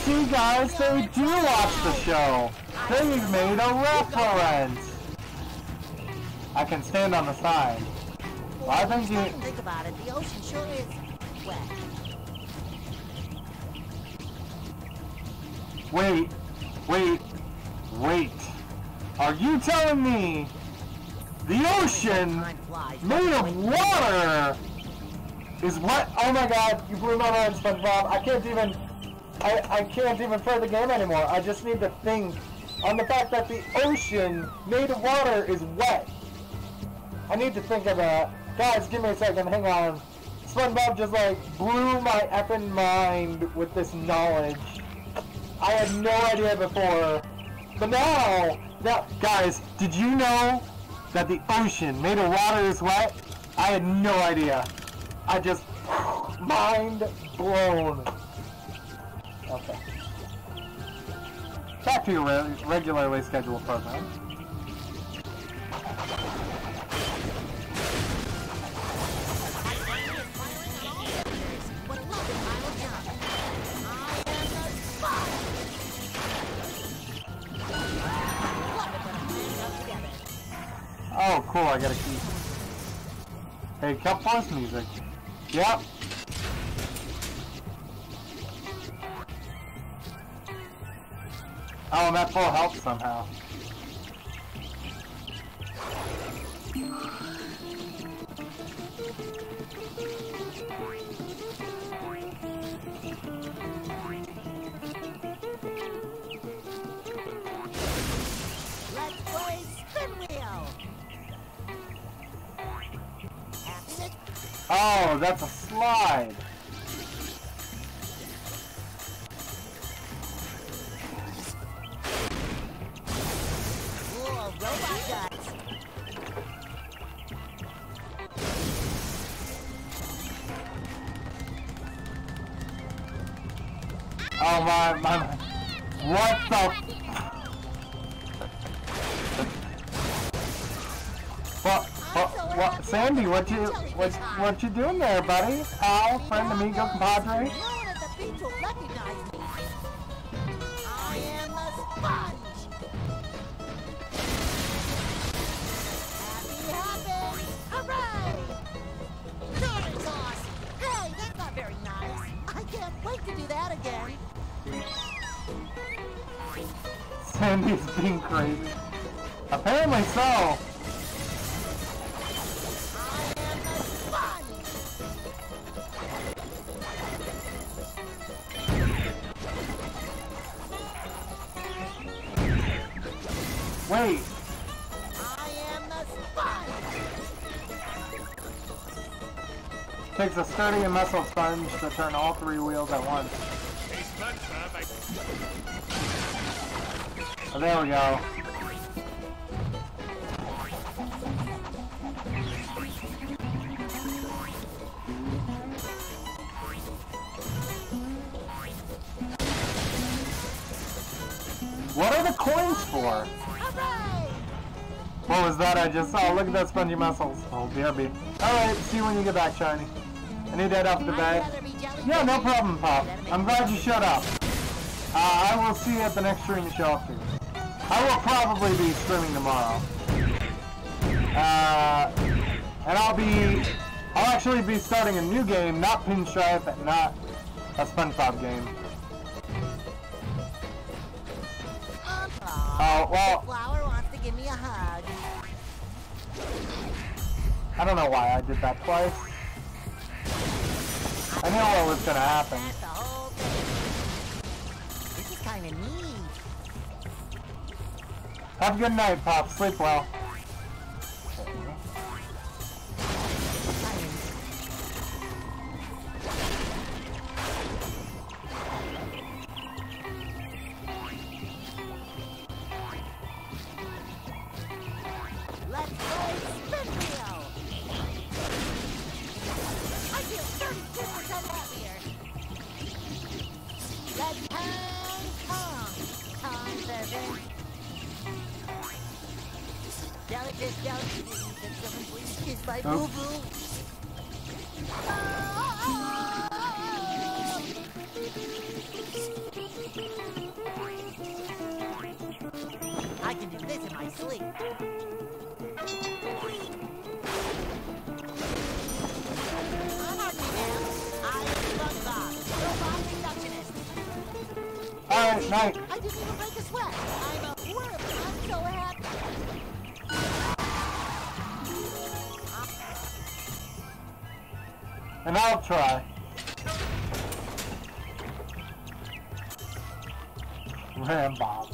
See, guys, they do watch the show. They've made a reference. I can stand on the side. Well, I think you... Think about it. The ocean sure is wet. Wait. Are you telling me the ocean made of water is wet? Oh my god, you blew my mind, Spongebob. I can't even play the game anymore. I just need to think on the fact that the ocean made of water is wet. I need to think of that. Guys, give me a second, hang on. Spongebob just like blew my effing mind with this knowledge. I had no idea before. But now, guys, did you know that the ocean made of water is wet? I had no idea. I just, mind blown. Okay. Back to your regularly scheduled program. Oh, cool, I got a key. Hey, Cup Plus music. Yep. Oh, I'm at full health somehow. Let's play spin wheel. Oh, that's a slide. Cool robot guts. Oh my, what the? What, Sandy? What you doing there, buddy? Al, friend, amigo, compadre? No one at the beach will recognize me. I am the sponge. Happy happens. Hooray! Tartar sauce. Hey, that's not very nice. I can't wait to do that again. Sandy's being crazy. Apparently so. Wait. I am the sponge. Takes a sturdy and muscled sponge to turn all 3 wheels at once. Hey, SpongeBob, Oh, there we go. What are the coins for? What was that I just saw? Look at that spongy muscles. Oh, BRB. Alright, see you when you get back, Shiny. I need to head off to bed. Yeah, no problem, Pop. I'm glad you showed up. I will see you at the next stream you show up to. I will probably be streaming tomorrow. And I'll actually be starting a new game, not Pinstripe, and not a SpongeBob game. Oh, well, Flower wants to give me a hug. I don't know why I did that twice. I knew what was gonna happen. That's the whole thing. This is kind of neat. Have a good night, Pop. Sleep well. Let's go spin wheel. I feel 32% happier. Let's pound Kong. Kong serving. Jellyfish, jellyfish. Can someone please kiss my boo-boo? I can do this in my sleep. Alright, night. I didn't even break a sweat. I'm a worm. I'm so happy. And I'll try. Rambob.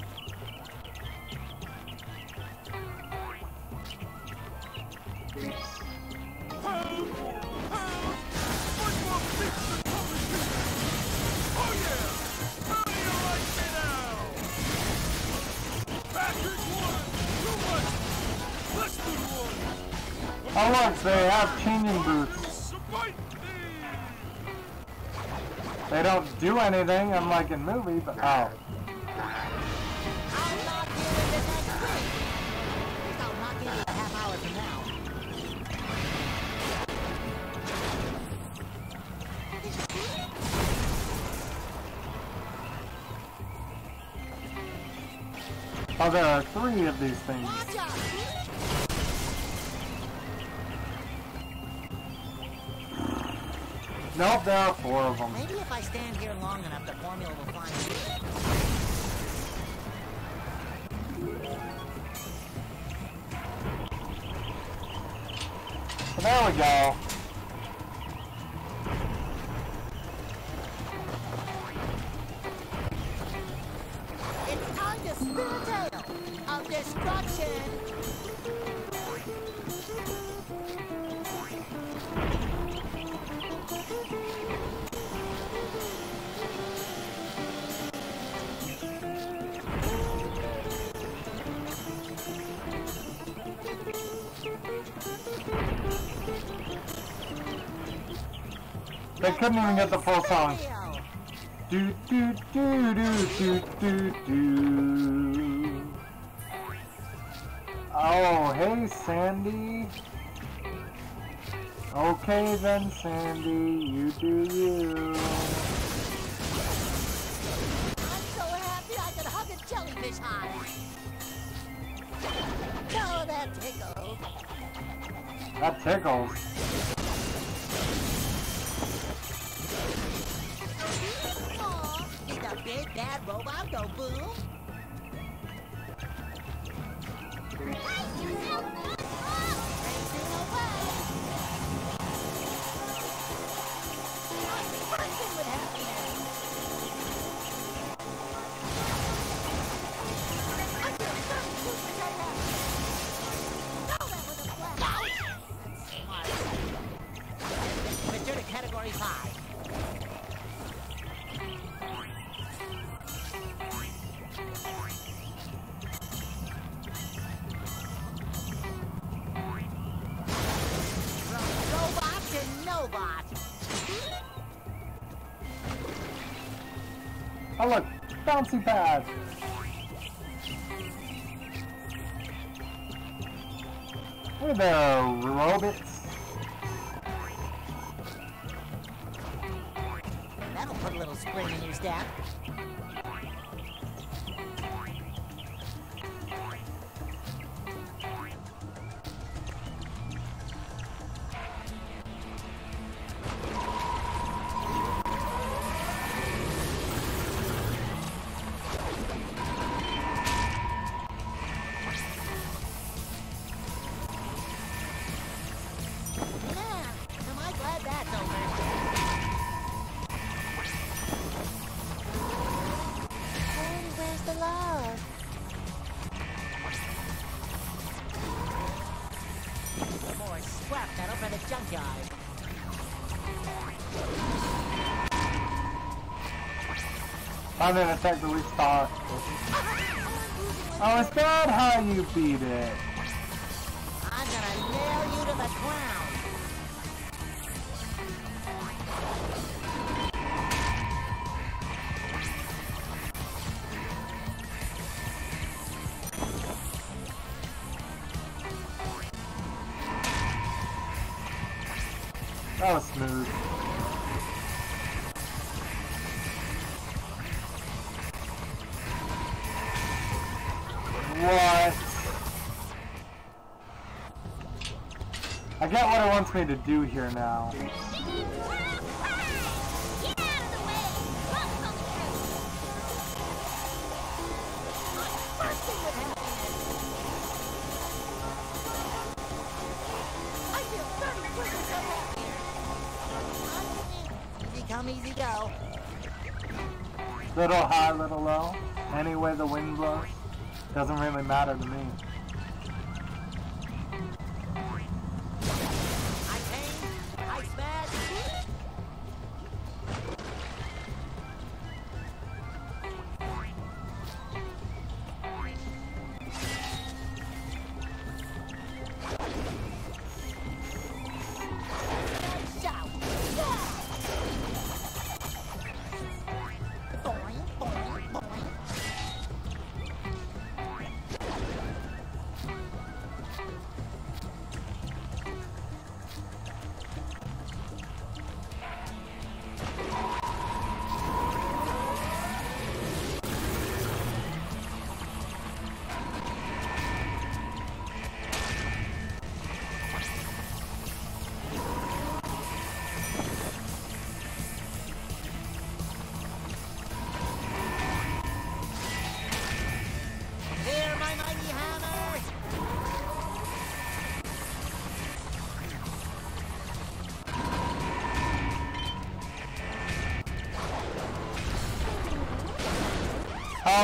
Oh look, they have changing boots. They don't do anything, unlike in movie, but oh. I'll knock you in the next week. I'll knock you in a half hour from now. Oh, there are 3 of these things. Watch out. Nope, there are 4 of them. Maybe if I stand here long enough, the formula will find me. So there we go. It's time to spin a tale of destruction. They couldn't even get the full song. Do do do do do do do. Oh, hey Sandy. Okay then, Sandy, you do you. I'm so happy I could hug a jellyfish high. Oh, that tickles. That tickles. Aw, did the big bad robot go boom? Racing away. I'm bursting with happiness. I feel 32% Oh look, bouncy pad. Hey there, robots. That'll put a little spring in your step. I'm gonna attack the weak star. Oh, is that how you beat it? I'm gonna nail you to the ground. That was smooth. What? I get what it wants me to do here now. Easy come, easy go. Little high, little low. Any way the wind blows. Doesn't really matter to me. I came, I smash.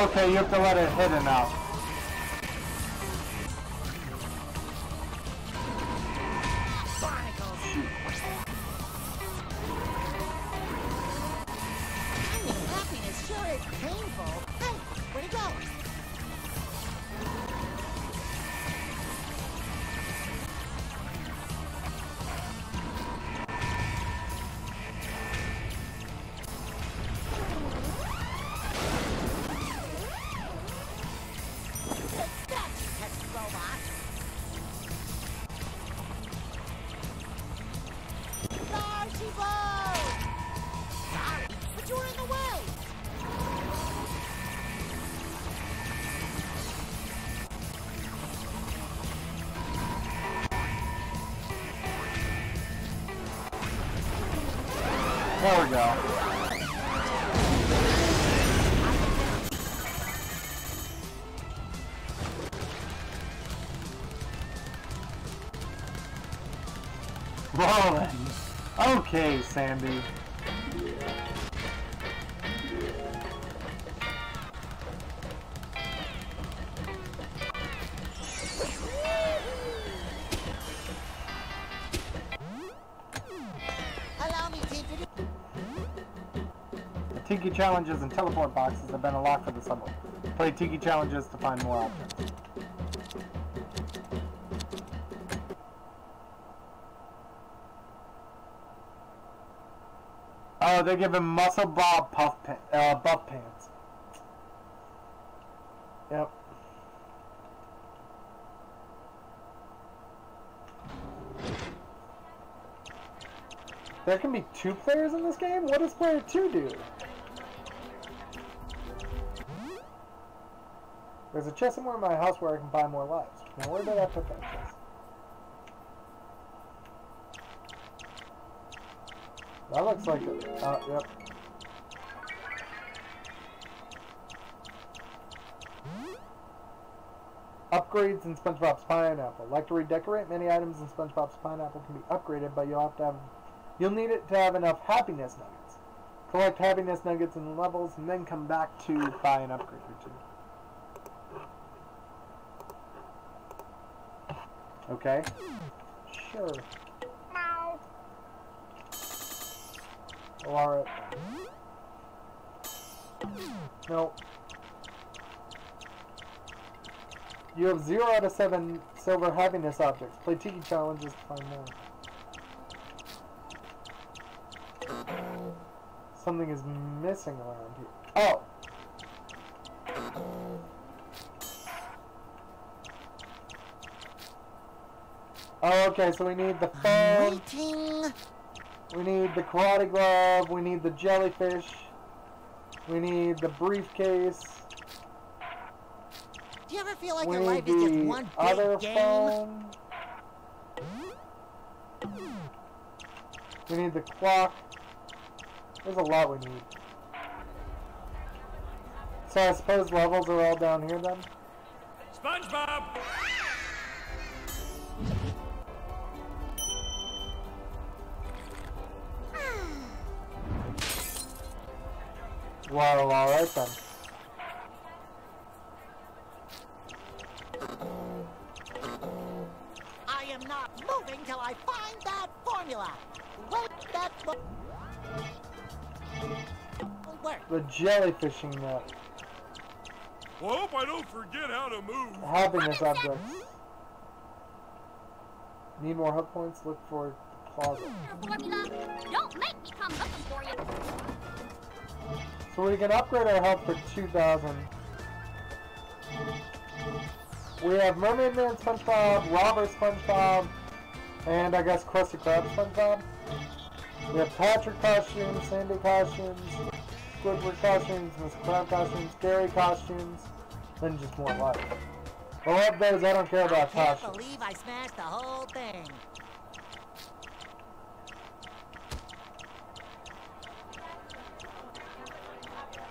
Okay, you have to let it hit enough. Happiness sure is painful. Hey, where'd it go? There we go. Rolling. Okay, Sandy. Tiki challenges and teleport boxes have been unlocked for this level. Play Tiki challenges to find more objects. Oh, they give him Muscle Bob buff pants. Yep. There can be 2 players in this game? What does player 2 do? There's a chest somewhere in my house where I can buy more lives. Now where did I put that chest? That looks like it. Yep. Upgrades in SpongeBob's Pineapple. Like to redecorate? Many items in SpongeBob's Pineapple can be upgraded, but you'll need it to have enough happiness nuggets. Collect happiness nuggets in levels, and then come back to buy an upgrade or 2. Okay. Sure. Oh, alright. No. You have 0 out of 7 silver happiness objects. Play Tiki challenges to find more. Something is missing around here. Oh! Oh, okay, so we need the phone. Waiting. We need the karate glove. We need the jellyfish. We need the briefcase. Do you ever feel like we your life is just one other big game? phone. We need the clock. There's a lot we need. So I suppose levels are all down here then? SpongeBob! Well, alright then. I am not moving till I find that formula. Wait, that work. The jellyfishing net. Well, hope I don't forget how to move. Happiness objects. Need more hook points? Look for the closet. Formula. Don't make me come looking for you. So we can upgrade our health for 2,000. We have Mermaid Man SpongeBob, Robber SpongeBob, and I guess Krusty Krab SpongeBob. We have Patrick costumes, Sandy costumes, Squidward costumes, Mr. Krab costumes, Gary costumes, then just more life. I love those, I don't care about I costumes. can't believe I smashed the whole thing.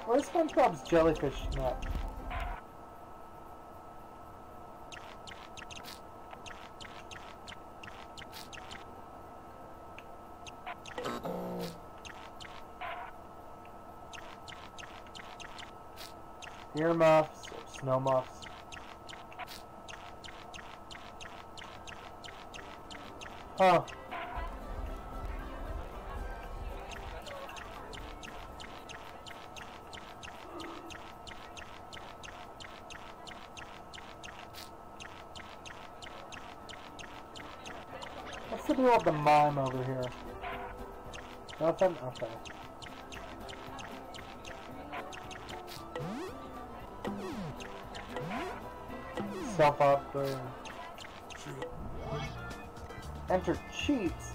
Where's SpongeBob's jellyfish net? Earmuffs or snow muffs. Huh. What's the deal with the mime over here? Nothing? Okay. Self-upgrade. Enter cheats.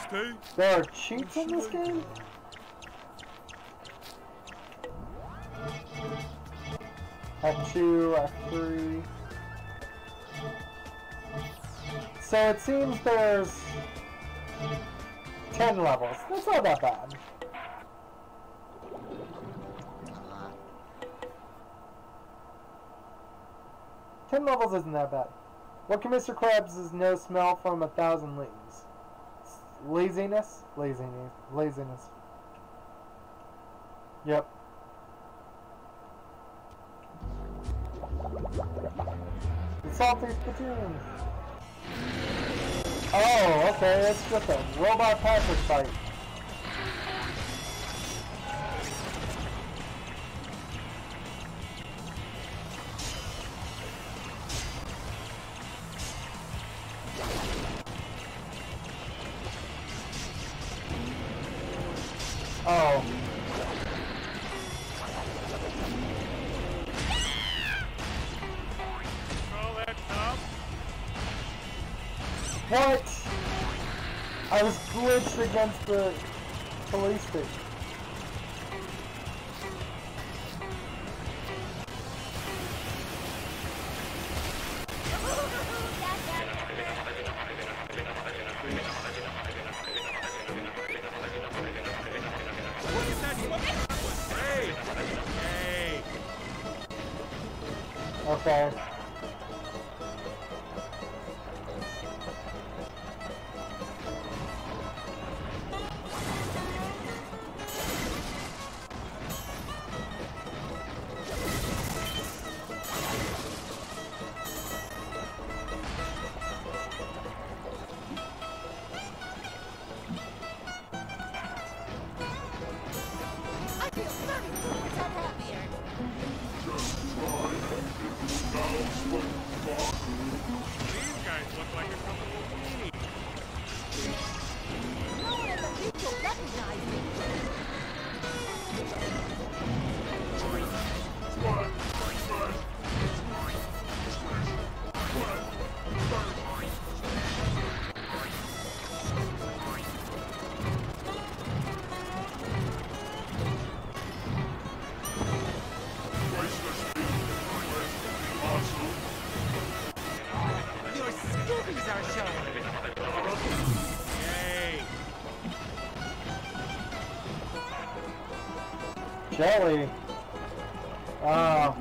Stay. There are cheats in this game? Act 2, Act 3. So it seems there's 10 levels. That's not that bad. Ten levels isn't that bad. What can Mr. Krabs' nose smell from 1,000 leagues? Laziness? Laziness. Yep. The salty spittoon. Oh, okay, it's just a robot Patrick fight. What? I was glitched against the police station. Okay. Jelly. Oh.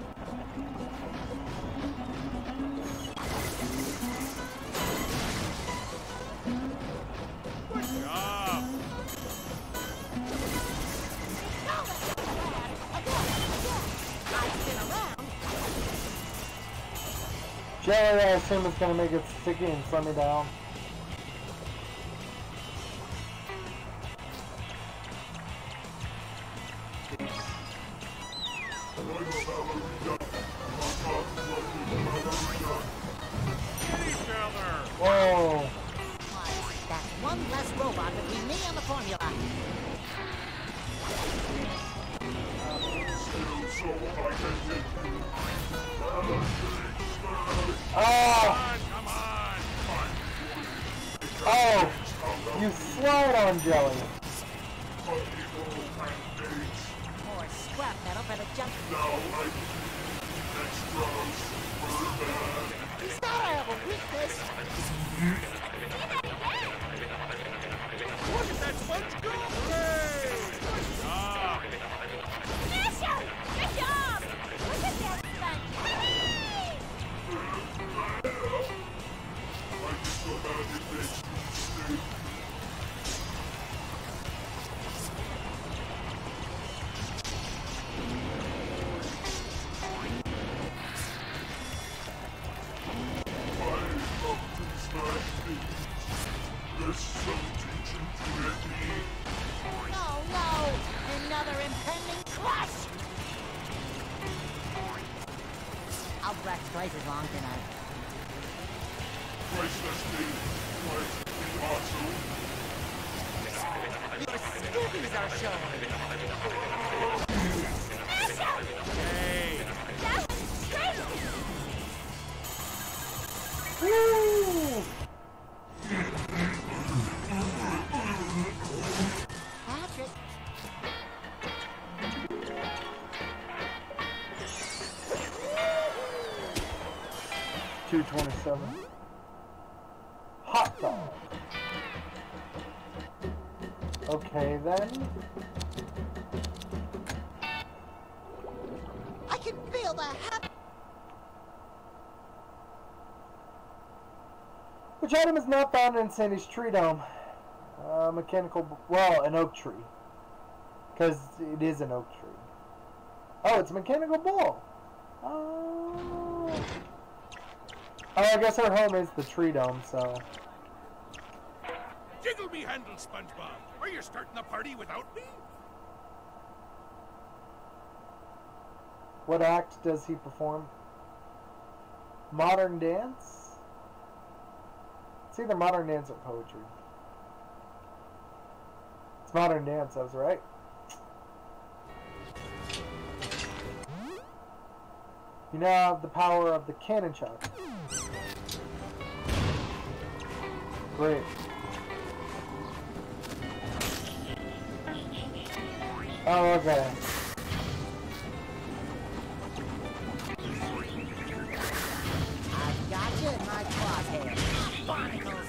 Jelly, I assume it's gonna make it sticky and slow me down. Whoa. That's one less robot between me and the formula. Oh! Oh! You slide on Jelly. More scrap metal for the junk. He's not I have a weakness. Look at that sponge go! Hooray! Good job! Smasher! Good job! Look at that sponge! No! Another impending crush! I'll wax twice as long tonight. Your scoobies are showing! Hey! That was crazy! Woo! Patrick! 227. Hot dog. Okay then. I can feel the happy. Which item is not found in Sandy's tree dome? Well, an oak tree. Because it is an oak tree. Oh, it's a mechanical bull. Oh, I guess her home is the tree dome, so. Jiggle me handle, Spongebob. Are you starting the party without me? What act does he perform? Modern dance? It's either modern dance or poetry. It's modern dance, I was right. You now have the power of the cannon shot. Great. Oh, okay. I've got you in my crosshairs. Barnacles.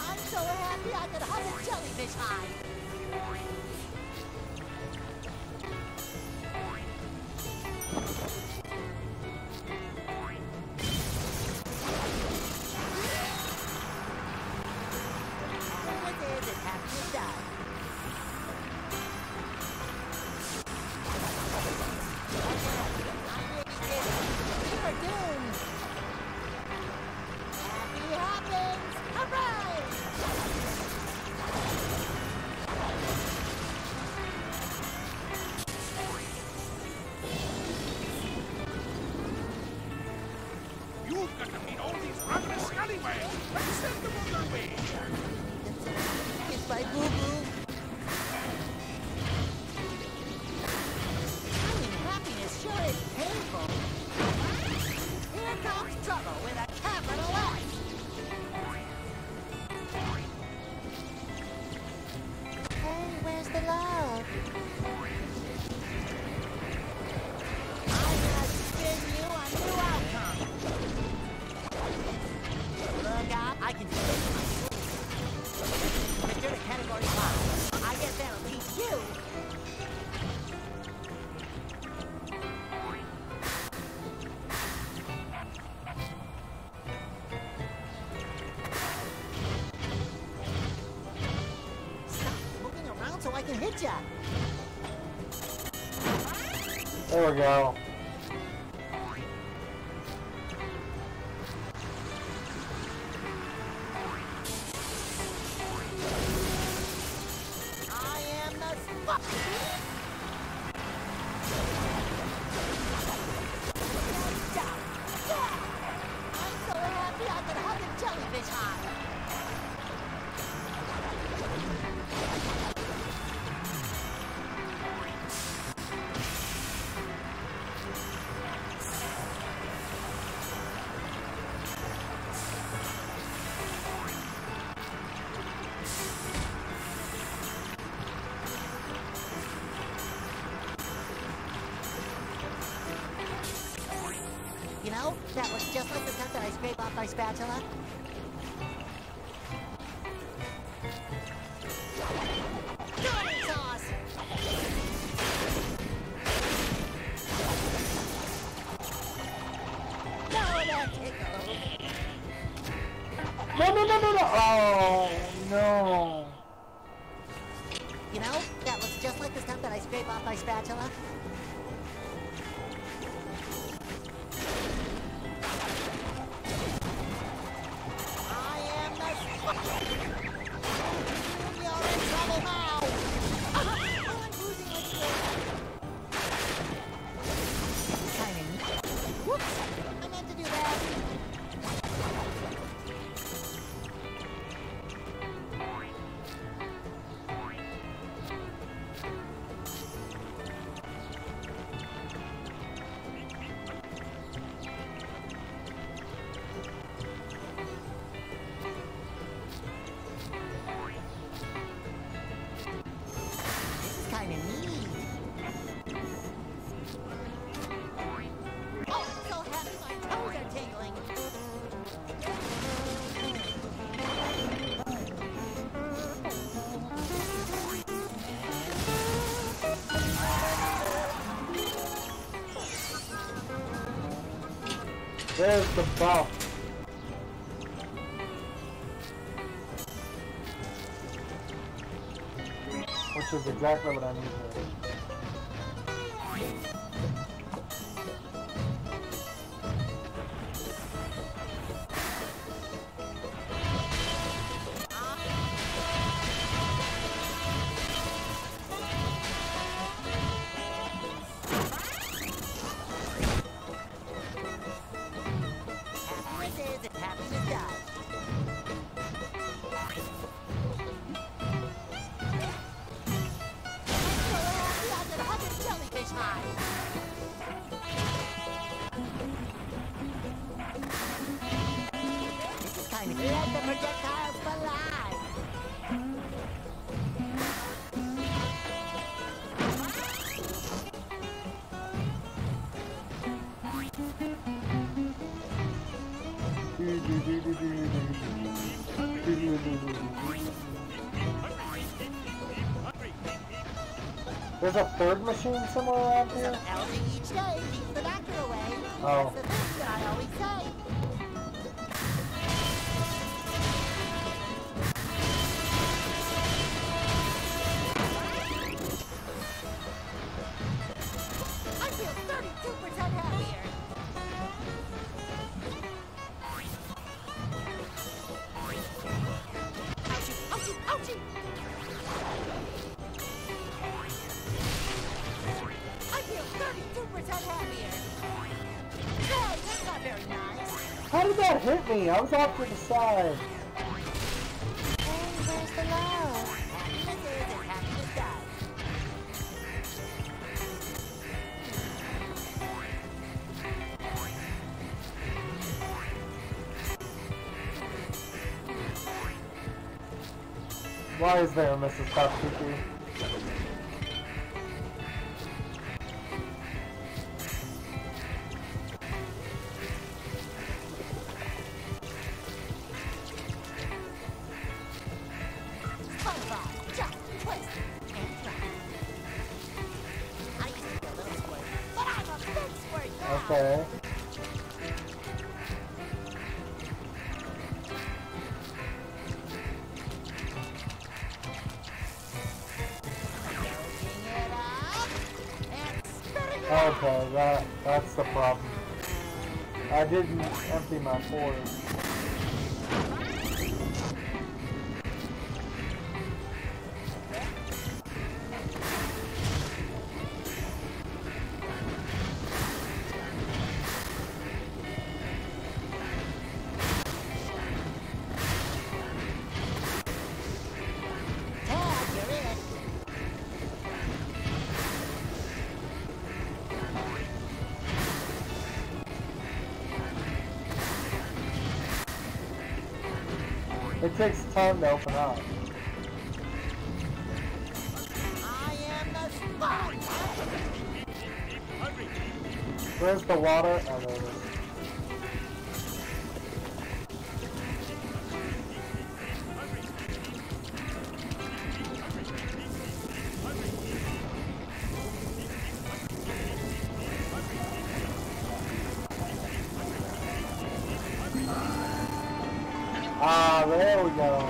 I'm so happy I could hug a jellyfish hide. You've got to meet all these ravenous scallywags. Let's send them on their way. It's my boo-boo. Finding happiness sure is painful. Here comes trouble with a capital S. Hey, where's the love? I'm gonna spin you a new outcome. Look out, I can do this. Mr. the Category 5. I guess that'll teach you. Stop moving around so I can hit ya. There we go. I am the spot. I'm so happy I could hug a jellyfish hide. You know, that looks just like the stuff that I scrape off my spatula. Curry sauce! No, that tickles. No. Oh, no. You know, that looks just like the stuff that I scrape off my spatula. I am the spot. You're in trouble now. Oh, I'm losing my throat. Whoops, I meant to do that. This is kind of neat. Oh, I'm so happy my toes are tingling. There's the buff. Which is exactly what I need here. There's a third machine somewhere around here? Some algae each day keeps the doctor away. Oh. That's the thing that I always say. I feel 32% happier. Ouchie, ouchie, ouchie! I feel 32% happier. Hey, that's not very nice. How did that hit me? I was off to the side. Hey, where's the love? Happiness is as happiness does. Why is there, Mrs. Tofsky? Spongebob, jump, twist, and drop. I used to be a little squirt, but I'm a big squirt now. Okay. Soaking it up and spitting it Okay, that's the problem. I didn't empty my pores. Tag, you're it. It takes time to open up. I am the sponge. Where's the water? Oh, there it is. Ah, there we go.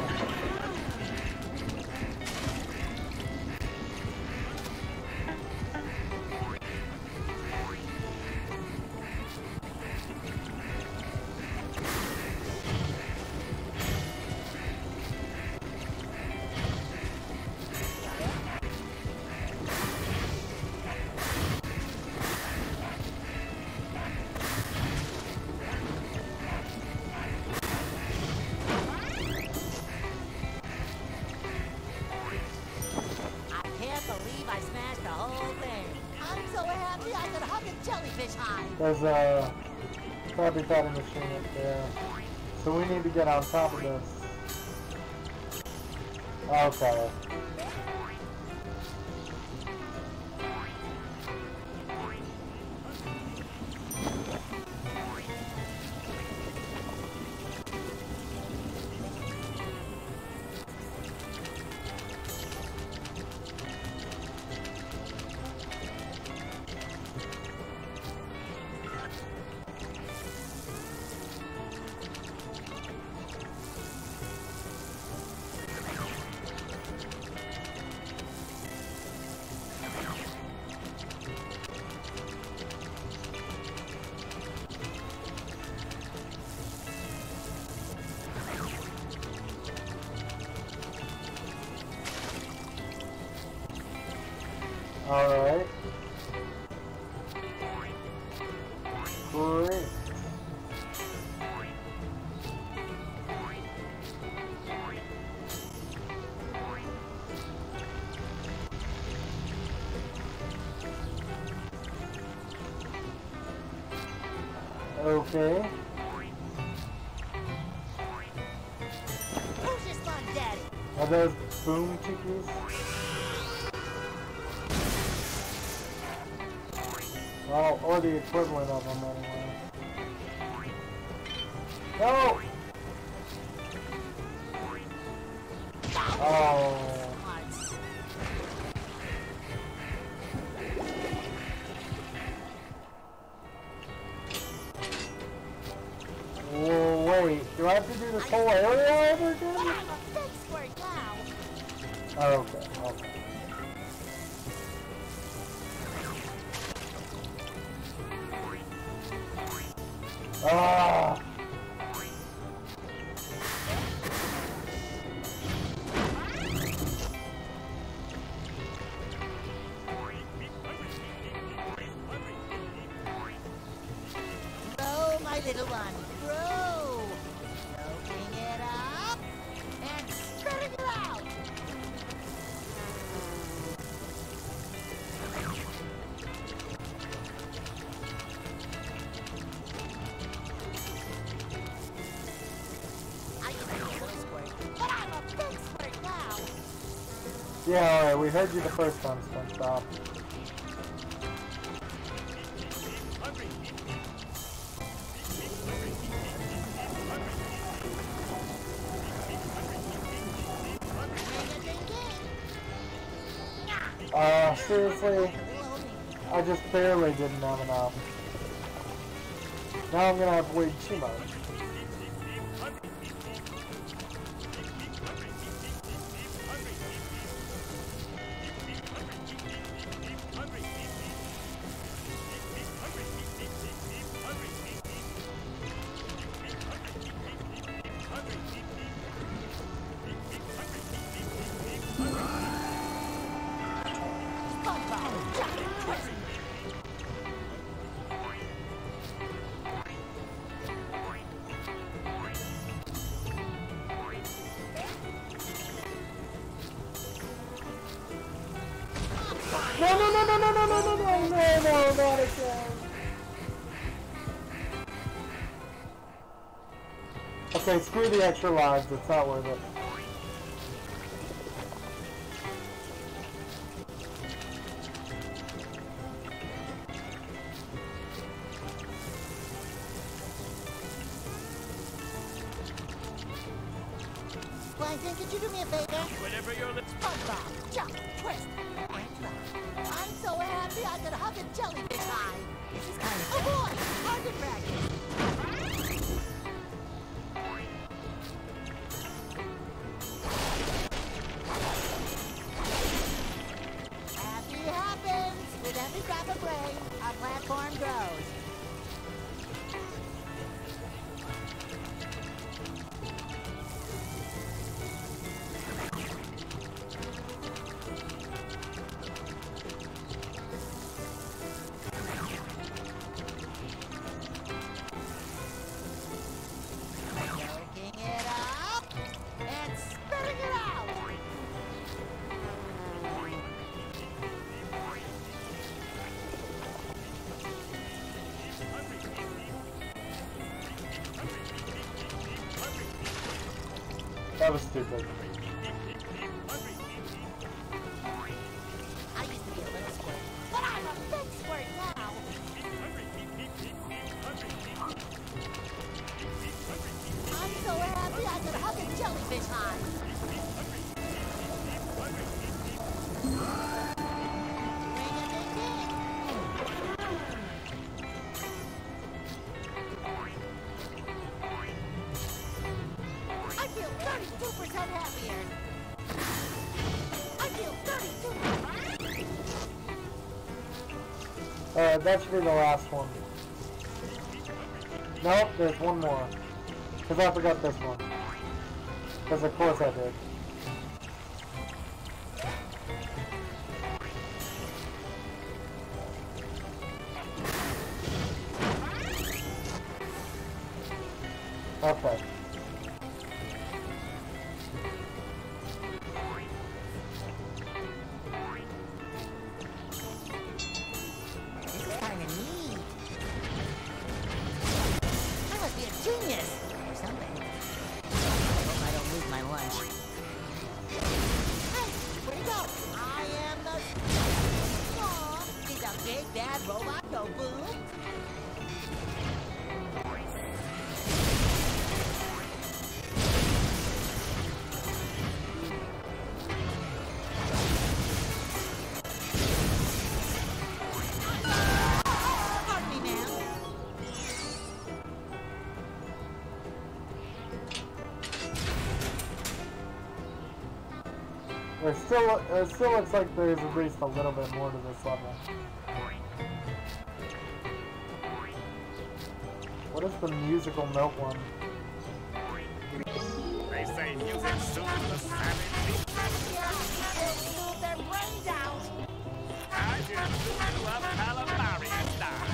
I can't believe I smashed the whole thing. I'm so happy I could hug a jellyfish high. There's a Krabby Patty machine up there. So we need to get on top of this. Okay. Alright. Great. Okay. Who's your sponge daddy? Are those boom chickies? Well, or the equivalent of them anyway. No! Oh. Do I have to do this whole area over again? I'm a big squirt now. Oh, okay, okay. Ah! Grow, my little one, grow. Soaking it up and spitting it out. I used to be a little squirt, but I'm a big squirt now. Yeah, alright, we heard you the first time, Spongebob. Seriously? I just barely didn't have enough. Now I'm gonna have way too much. No, not again. Okay, screw the extra lives, it's not worth it. Plankton, could you do me a favor? Whatever you're listening. SpongeBob, jump, twist, and drop. I'm so happy I could hug a jellyfish high. This is kind of... Oh boy, target practice. Happy happens. With every drop of rain, our platform grows. Soaking it up and spitting it out. That was stupid. I used to be a little squirt, but I'm a big squirt now. I'm so happy I could hug a jellyfish high. I feel 32% happier. I feel 32%. Alright, that should be the last one. Nope, there's one more. Because I forgot this one. Because of course I did. Okay. This is kind of neat. I must be a genius or something. I hope I don't lose my lunch. Hey, where'd he go? I am the... Aw, did the big bad robot go boom? Pardon me, ma'am. It still looks like there's at least a little bit more to this level. What is the musical note one? They say music soothes the savage. They'll move their brains out. I just do a Calamarian style.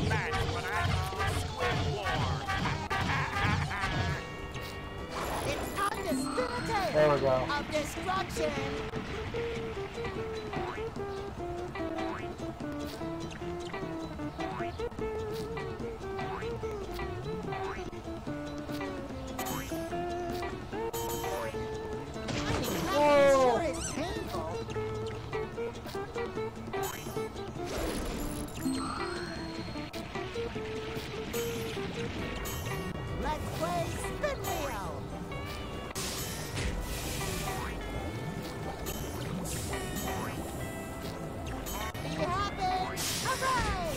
That's what I call Squid War. It's time to spin a tale There we go. of destruction. Whoa. Sure is painful. Let's play spin wheel. Happy happens. Hooray!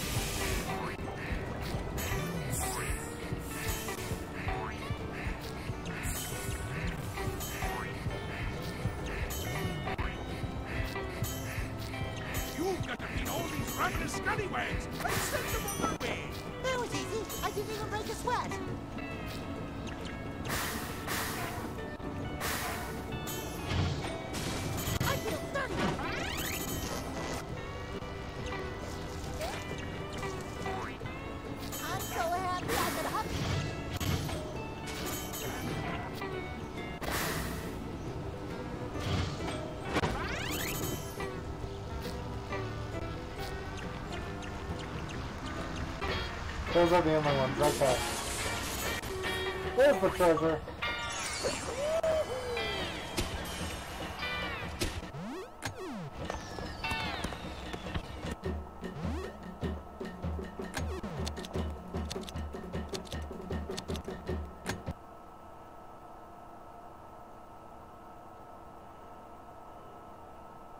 You've got to beat all these ravenous scallywags. Let's send them on their way. That was easy. I didn't even break a sweat. I feel 30. I'm so happy I could hop. Those are the only ones. Okay. There's the treasure.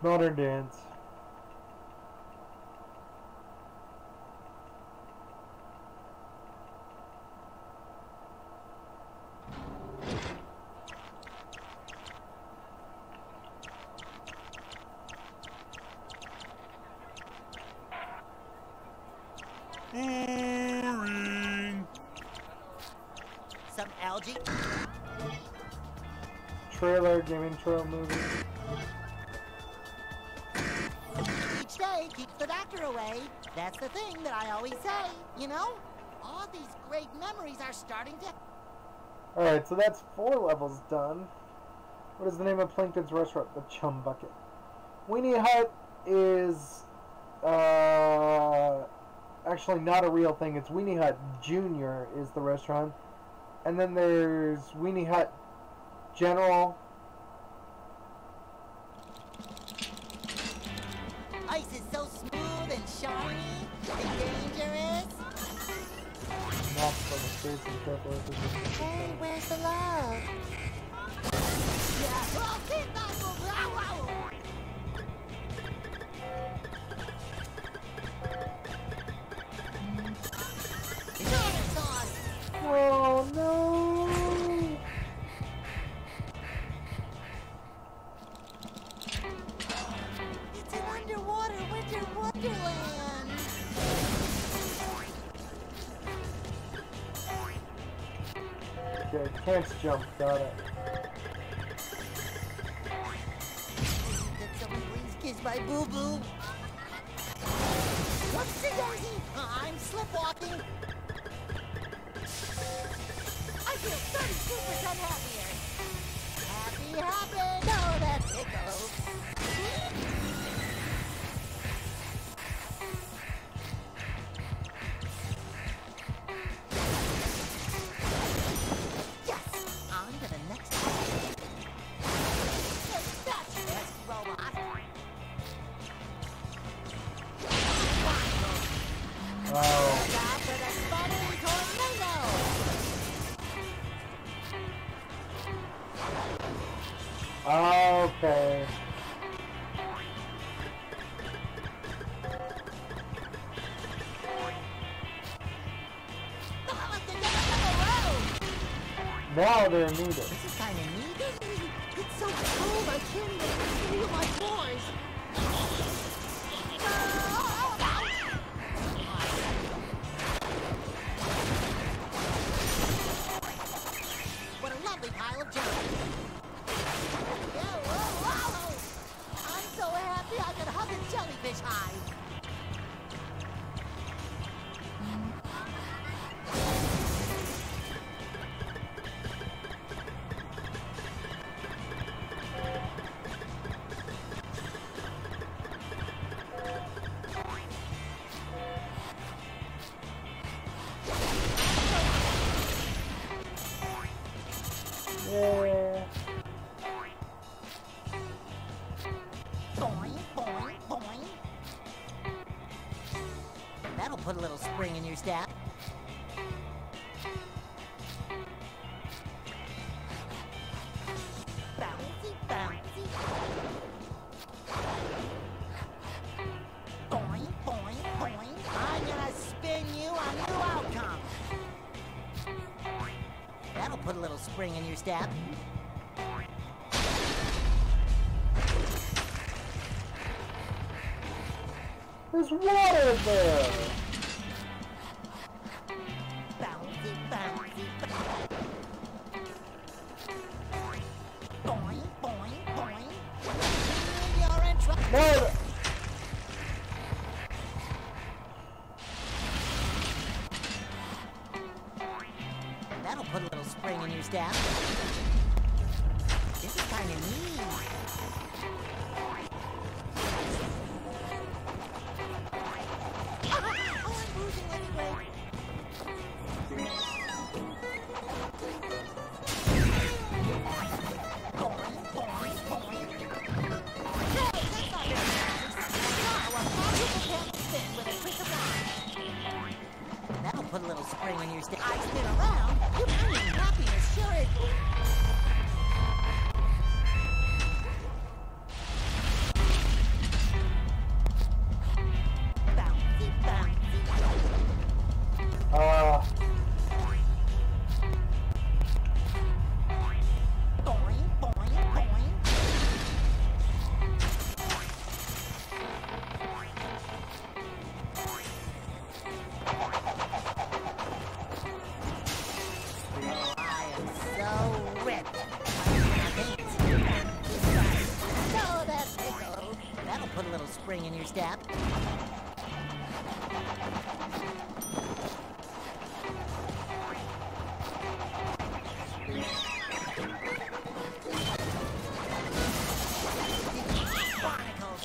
Modern dance. Boring. Some algae. Trailer, gaming trail movie. Each day keeps the doctor away. That's the thing that I always say, you know? All these great memories are starting to... Alright, so that's 4 levels done. What is the name of Plankton's restaurant? The Chum Bucket. Weenie Hut is... actually not a real thing. It's Weenie Hut Junior is the restaurant. And then there's Weenie Hut General. Ice is so smooth and shiny and dangerous. Not for the streets and careful. Hey, where's the love? Yeah. Oh, keep that moving. Ow, ow. Tomato sauce. Oh no! It's an underwater winter wonderland. Okay, can't jump. Got it. Can someone please kiss my boo-boo? Whoopsie daisy! I'm slipwalking. I feel 32% happier. Happy. No, that tickles. Yes! On to the next one. That's best robot. Oh. Stop with a spinning tornado! Okay. The helicopter never took a road! Now they're needed. This is kind of neat, isn't it? cold, I can't even feel my pores. What a lovely pile of jelly. I'm so happy I could hug a jellyfish hide. Yeah. Boing, boing, boing. That'll put a little spring in your step. Bouncy, bouncy. Boing, boing, boing. I'm gonna spin you a new outcome. That'll put a little spring in your step. There's water there. Bouncy, bouncy, bouncy. Boing, boing, boing. You're in trouble. No. That'll put a little spring in your step. This is kind of neat. Oh, I'm losing anyway. Boing, boing, boing. No, that's not very nice. Now, a magical pen spin with a trick of wand. That'll put a little spring in your step. I spin around. You bring happiness, sure it. Bouncy, bouncy. Boing, boing, boing. I am so ripped. So that's pickle. That'll put a little spring in your step. Barnacles.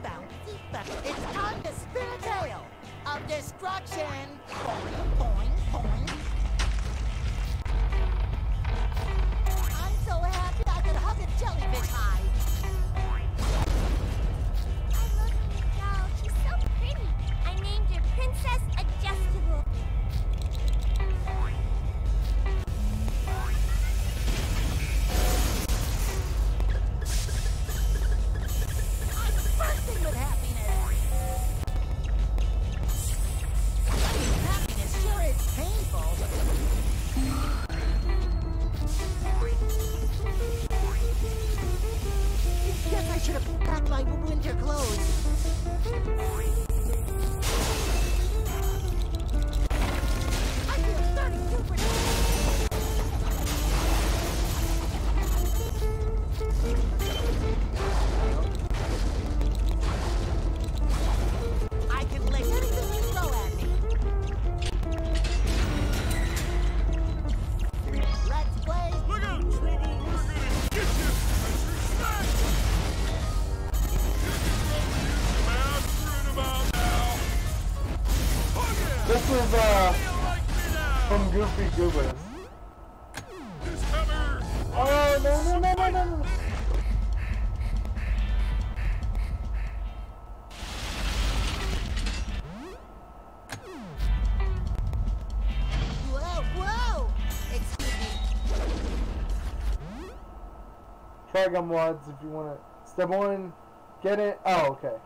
Bouncy, bouncy. It's time to spin a tale of destruction. Boing, boing, boing. I'm so happy I could hug a jellyfish hide. I love my new doll. She's so pretty. I named her Princess Adjustable. I'm bursting with happiness. I mean, happiness sure is painful. Guess I should have packed my winter clothes. I feel 32%. I can lick anything you throw at me. Let's play. Look out, trouble! We're gonna get you as your snack! Mastering about now! Oh yeah! This is How do you like me now? from Goofy Goobers. Just come here! Oh no no no no no! Whoa, whoa! Excuse me. Try gum wads if you want to. Step one, get it. Oh, okay.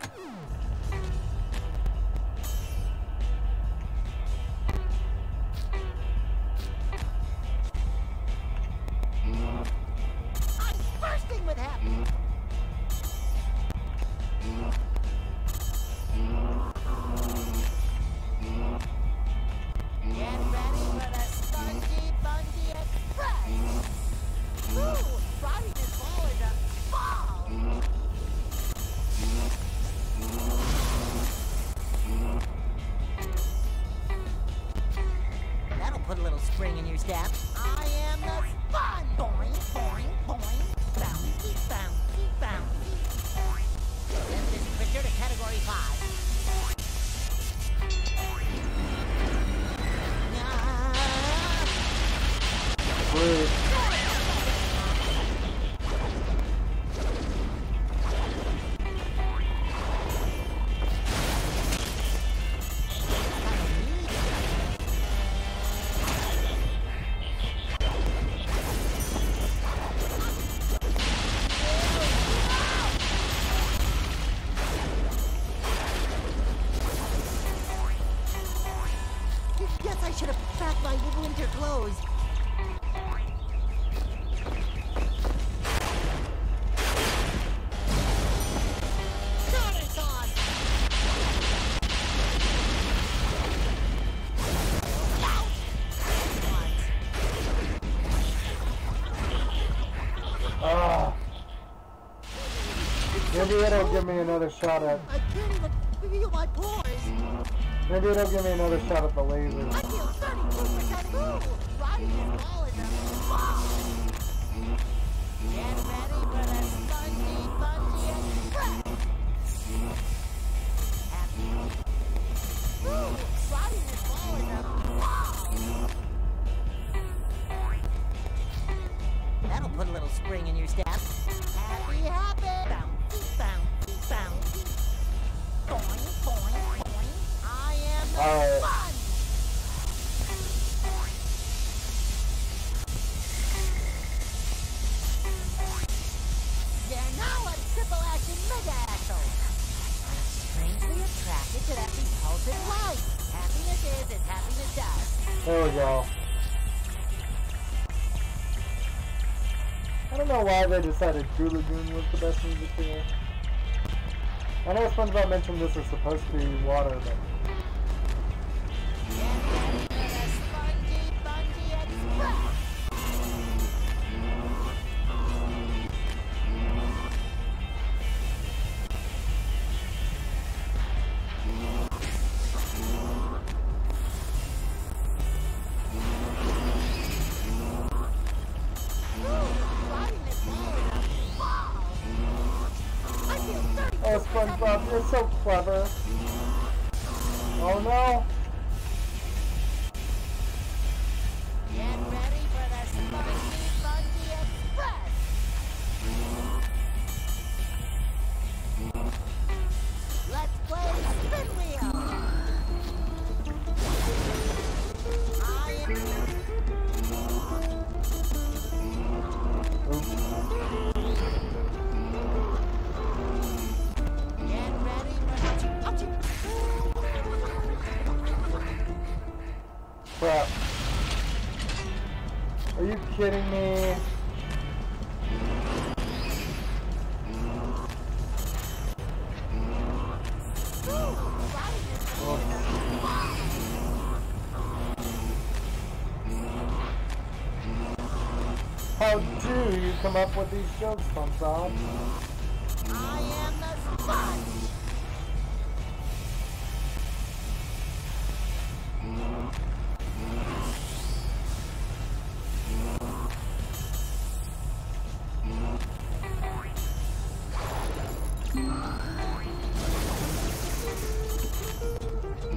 sweet. Guess I should have packed my winter clothes. Maybe it'll give me another shot at. I can't even feel my pores. Maybe it'll give me another shot at the laser. I feel 32% move. Riding this ball is a ball. Get ready for the spongy express. Happy. Ooh, riding this ball is a ball. That'll put a little spring in your step. Happy, happy. Bounce, bounce, bounce. Boing, boing, boing. I am the sponge. They're now a triple action mega axle. I'm strangely attracted to that repulsive light. Happiness is as happiness does. There we go. I don't know why they decided True Lagoon was the best music here. I know SpongeBob mentioned this is supposed to be water, but... Oh, SpongeBob, you're so clever. Oh no! Get ready for the Spongy Express! Let's play Spin Wheel! Crap. Are you kidding me? How do you come up with these jokes, SpongeBob? I am the sponge!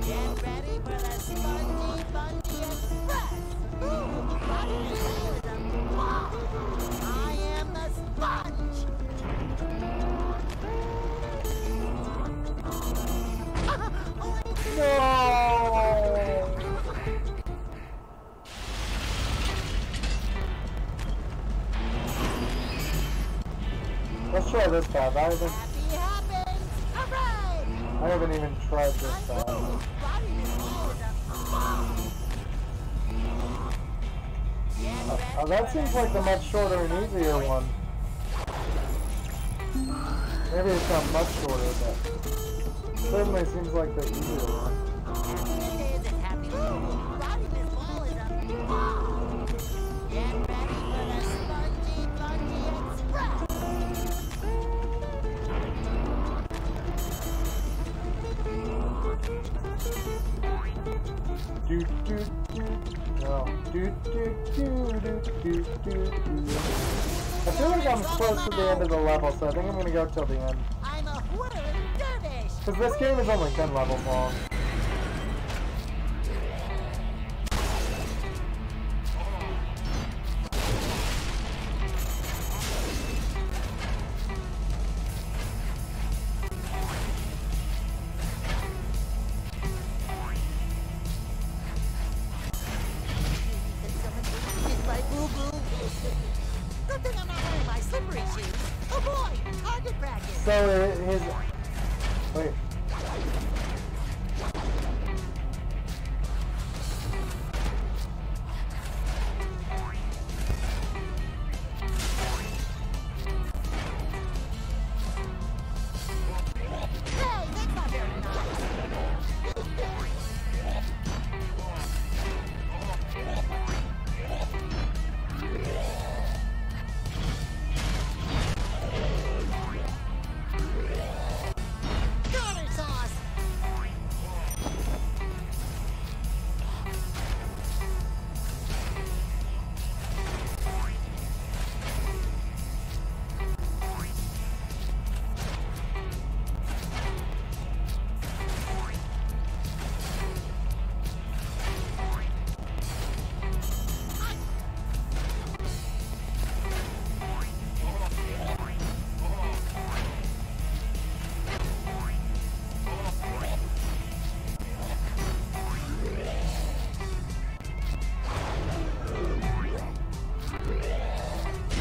Get ready for the Spongy Express! Ooh, riding the wheel is a ball! I am the sponge! No! Let's try this path. I haven't even tried this path. Oh, that seems like the much shorter and easier one. Maybe it's not much shorter, but certainly seems like the easier one. Do do do. No. Do do do do do do. I feel like I'm close to the end of the level, so I think I'm gonna go till the end. I'm a whirling dervish. Because this game is only 10 levels long. stupid practice. So his... Wait. Hey, that's not very nice. Tartar sauce.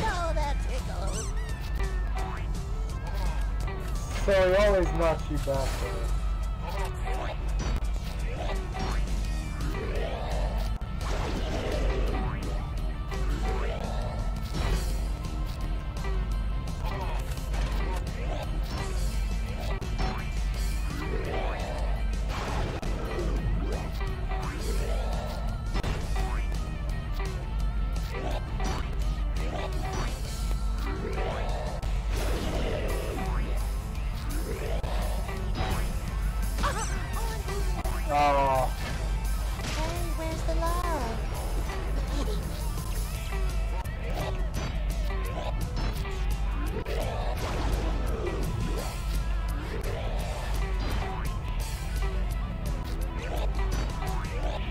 Oh, that tickles. So he always knocks you back there. Oh. Hey, where's the love?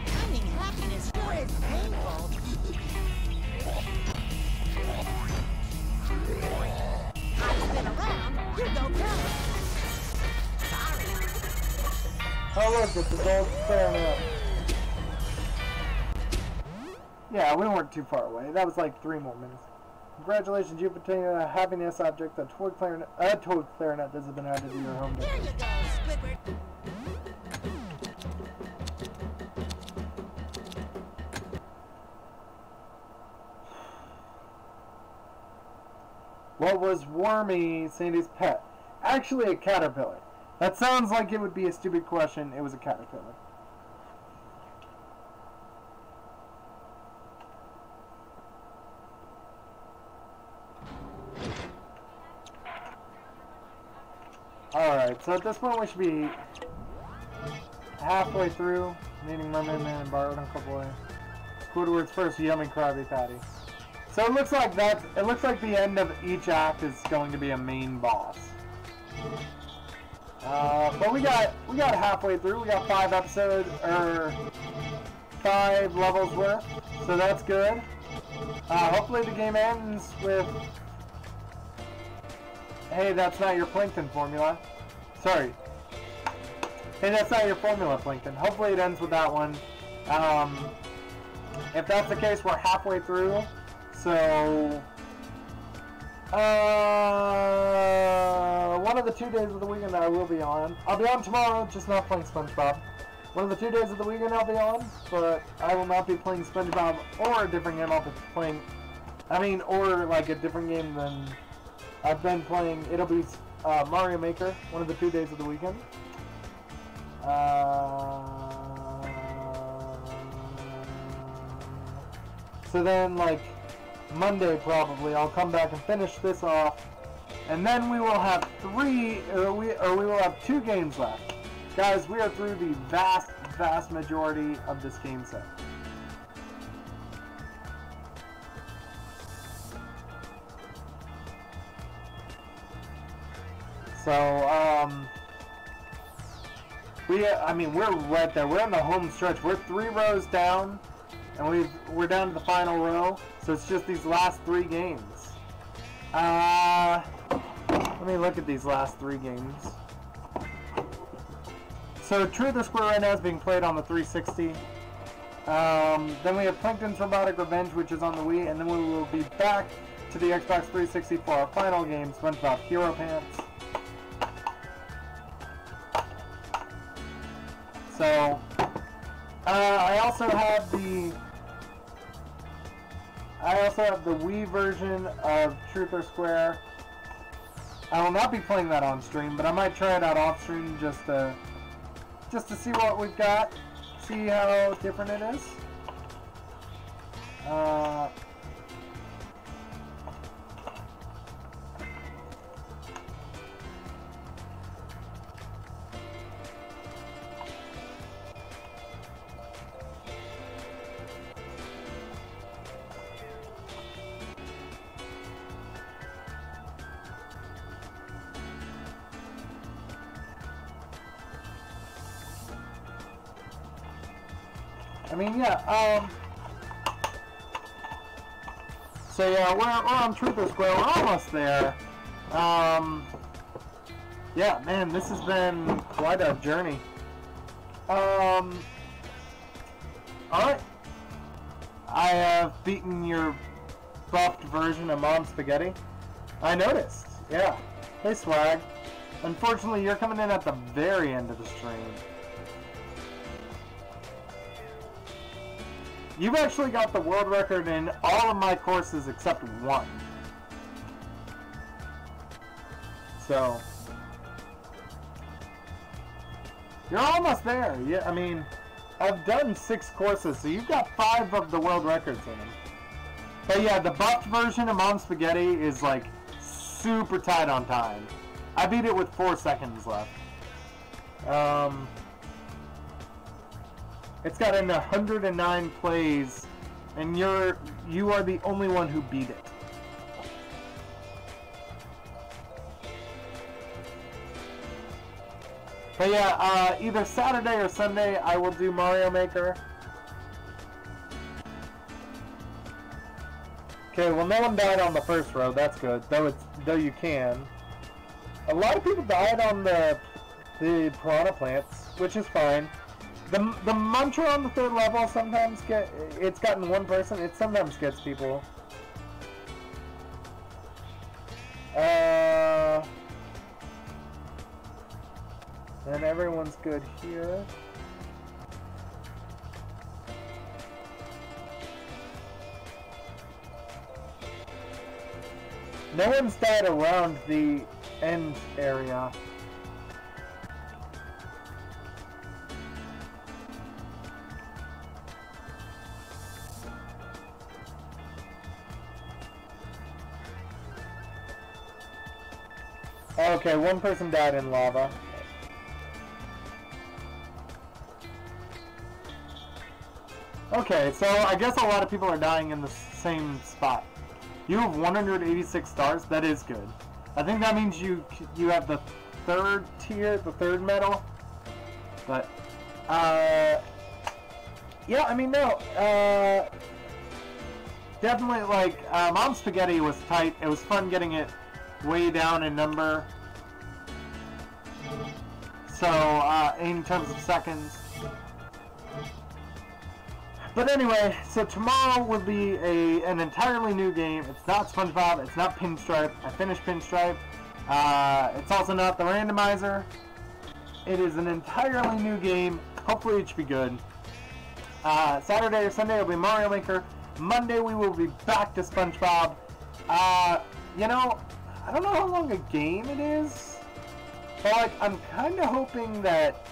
Finding happiness sure is painful. I've been around, you go count. Sorry. Oh look, it's the gold clarinet. Yeah, we weren't too far away. That was like 3 more minutes. Congratulations, you've obtained a happiness object, a toy clarinet. A toy clarinet that has been added to your home deck. There you go, Squidward. What was Wormy Sandy's pet? Actually, a caterpillar. That sounds like it would be a stupid question. It was a caterpillar. Alright, so at this point we should be halfway through, meeting Mermaid Man and Bard Uncle Boy. Squidward's first yummy Krabby Patty. So it looks like the end of each act is going to be a main boss. But we got halfway through. We got 5 episodes, or 5 levels worth, so that's good. Hopefully the game ends with, hey, that's not your plankton formula. Sorry. Hey, that's not your formula, plankton. Hopefully it ends with that one. If that's the case, we're halfway through. So, one of the 2 days of the weekend that I will be on. I'll be on tomorrow, just not playing SpongeBob. One of the 2 days of the weekend I'll be on, but I will not be playing SpongeBob or a different game I'll be playing. Or like a different game than I've been playing. It'll be Mario Maker, one of the 2 days of the weekend. So then, like, Monday probably, I'll come back and finish this off, and then we will have 2 games left. Guys, we are through the vast majority of this game set. So, we're right there. We're in the home stretch. We're 3 rows down, and we're down to the final row. So it's just these last 3 games. Let me look at these last 3 games. So Truth or Square right now is being played on the 360. Then we have Plankton's Robotic Revenge, which is on the Wii, and then we will be back to to the Xbox 360 for our final game, SpongeBob Hero Pants. So, I also have the Wii version of Truth or Square. I will not be playing that on stream, but I might try it out off stream just to see what we've got, see how different it is. I mean, yeah, so yeah, we're on Truth or Square, we're almost there. Yeah, man, this has been quite a journey. Alright. I have beaten your buffed version of Mom Spaghetti. I noticed, yeah. Hey, Swag. Unfortunately, you're coming in at the very end of the stream. You've actually got the world record in all of my courses except one. So, you're almost there. Yeah, I mean, I've done 6 courses, so you've got 5 of the world records in them. But yeah, the buffed version of Mom Spaghetti is like super tight on time. I beat it with 4 seconds left. It's gotten 109 plays, and you are the only one who beat it. But yeah, either Saturday or Sunday I will do Mario Maker. Okay, well no one died on the first row, that's good. Though you can. A lot of people died on the piranha plants, which is fine. The muncher on the 3rd level sometimes it's gotten one person, it sometimes gets people. And everyone's good here. No one's died around the end area. Okay, one person died in lava. Okay, so I guess a lot of people are dying in the same spot. You have 186 stars. That is good. I think that means you have the 3rd tier, the 3rd medal. But yeah, I mean no. Definitely like Mom Spaghetti was tight. It was fun getting it way down in number. So in terms of seconds. But anyway, so tomorrow will be an entirely new game. It's not SpongeBob, it's not Pinstripe. I finished Pinstripe. It's also not the randomizer. It is an entirely new game. Hopefully it should be good. Saturday or Sunday will be Mario Maker. Monday we will be back to SpongeBob. You know, I don't know how long a game it is. But like, I'm kind of hoping that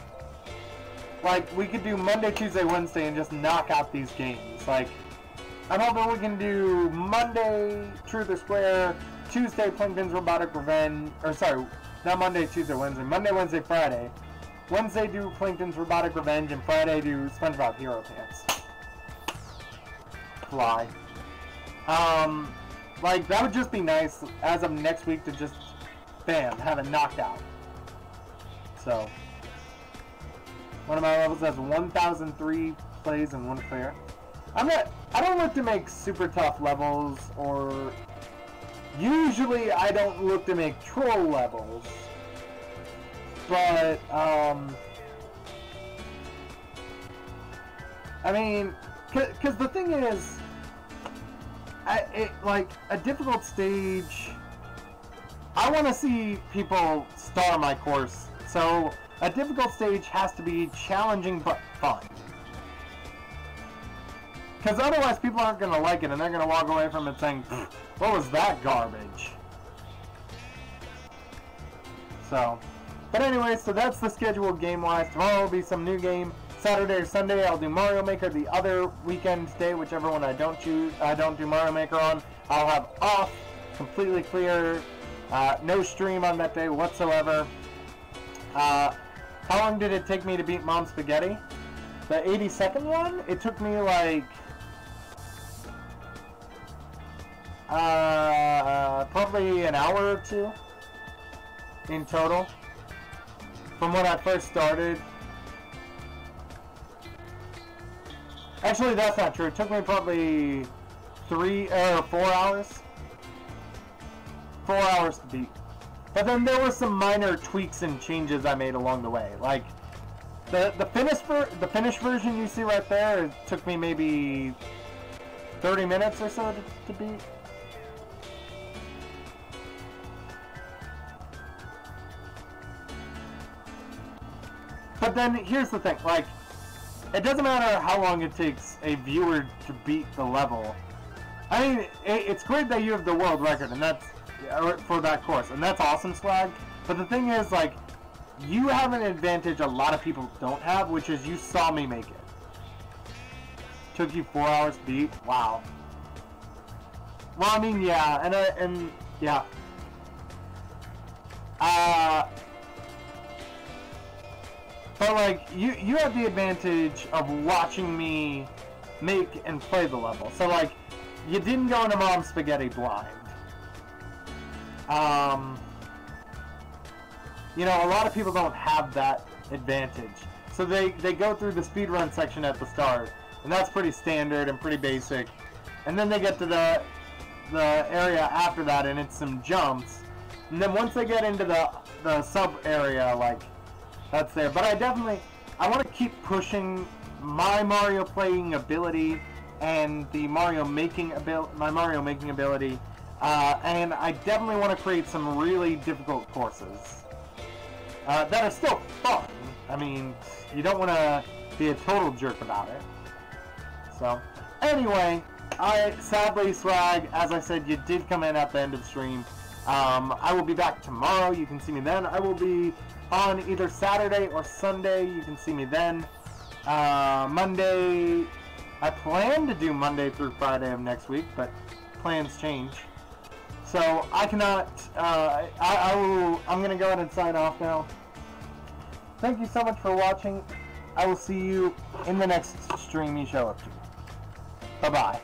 like, we could do Monday, Tuesday, Wednesday, and just knock out these games. Like, I'm hoping we can do Monday, Truth or Square, Tuesday, Plankton's Robotic Revenge, or sorry, not Monday, Tuesday, Wednesday, Monday, Wednesday, Friday. Wednesday do Plankton's Robotic Revenge, and Friday do SpongeBob Hero Pants. Fly. Like, that would just be nice, as of next week, to just, bam, have it knocked out. So, one of my levels has 1,003 plays and 1 clear. I don't look to make super tough levels, or usually I don't look to make troll levels. But I mean, cause the thing is, like, a difficult stage... I want to see people star my course, so a difficult stage has to be challenging but fun. Because otherwise people aren't going to like it, and they're going to walk away from it saying, what was that garbage? So, but anyway, so that's the schedule game-wise. Tomorrow will be some new game. Saturday or Sunday, I'll do Mario Maker. The other weekend day, whichever one I don't do Mario Maker on, I'll have off, completely clear, no stream on that day whatsoever. How long did it take me to beat Mom Spaghetti? The 82nd one? It took me like... probably an hour or two in total from when I first started. Actually, that's not true. It took me probably 4 hours. 4 hours to beat. But then there were some minor tweaks and changes I made along the way. Like the finished version you see right there, it took me maybe 30 minutes or so to beat. But then here's the thing, like, it doesn't matter how long it takes a viewer to beat the level. I mean, it's great that you have the world record, and that's for that course, and that's awesome, Swag. But the thing is, like, you have an advantage a lot of people don't have, which is you saw me make it. Took you 4 hours to beat. Wow. Well, I mean, yeah, and yeah. But like, you have the advantage of watching me make and play the level. So like, you didn't go into Mom Spaghetti blind. You know, a lot of people don't have that advantage. So they go through the speedrun section at the start, and that's pretty standard and pretty basic. And then they get to the area after that, and it's some jumps. And then once they get into the sub area, like, that's there. But I want to keep pushing my Mario playing ability and the Mario making ability, and I definitely want to create some really difficult courses that are still fun. I mean, you don't want to be a total jerk about it. So, anyway, sadly, Swag, as I said, you did come in at the end of the stream. I will be back tomorrow. You can see me then. I will be on either Saturday or Sunday. You can see me then. Monday, I plan to do Monday through Friday of next week, but plans change. So I cannot, I'm going to go ahead and sign off now. Thank you so much for watching. I will see you in the next stream you show up to. Bye-bye.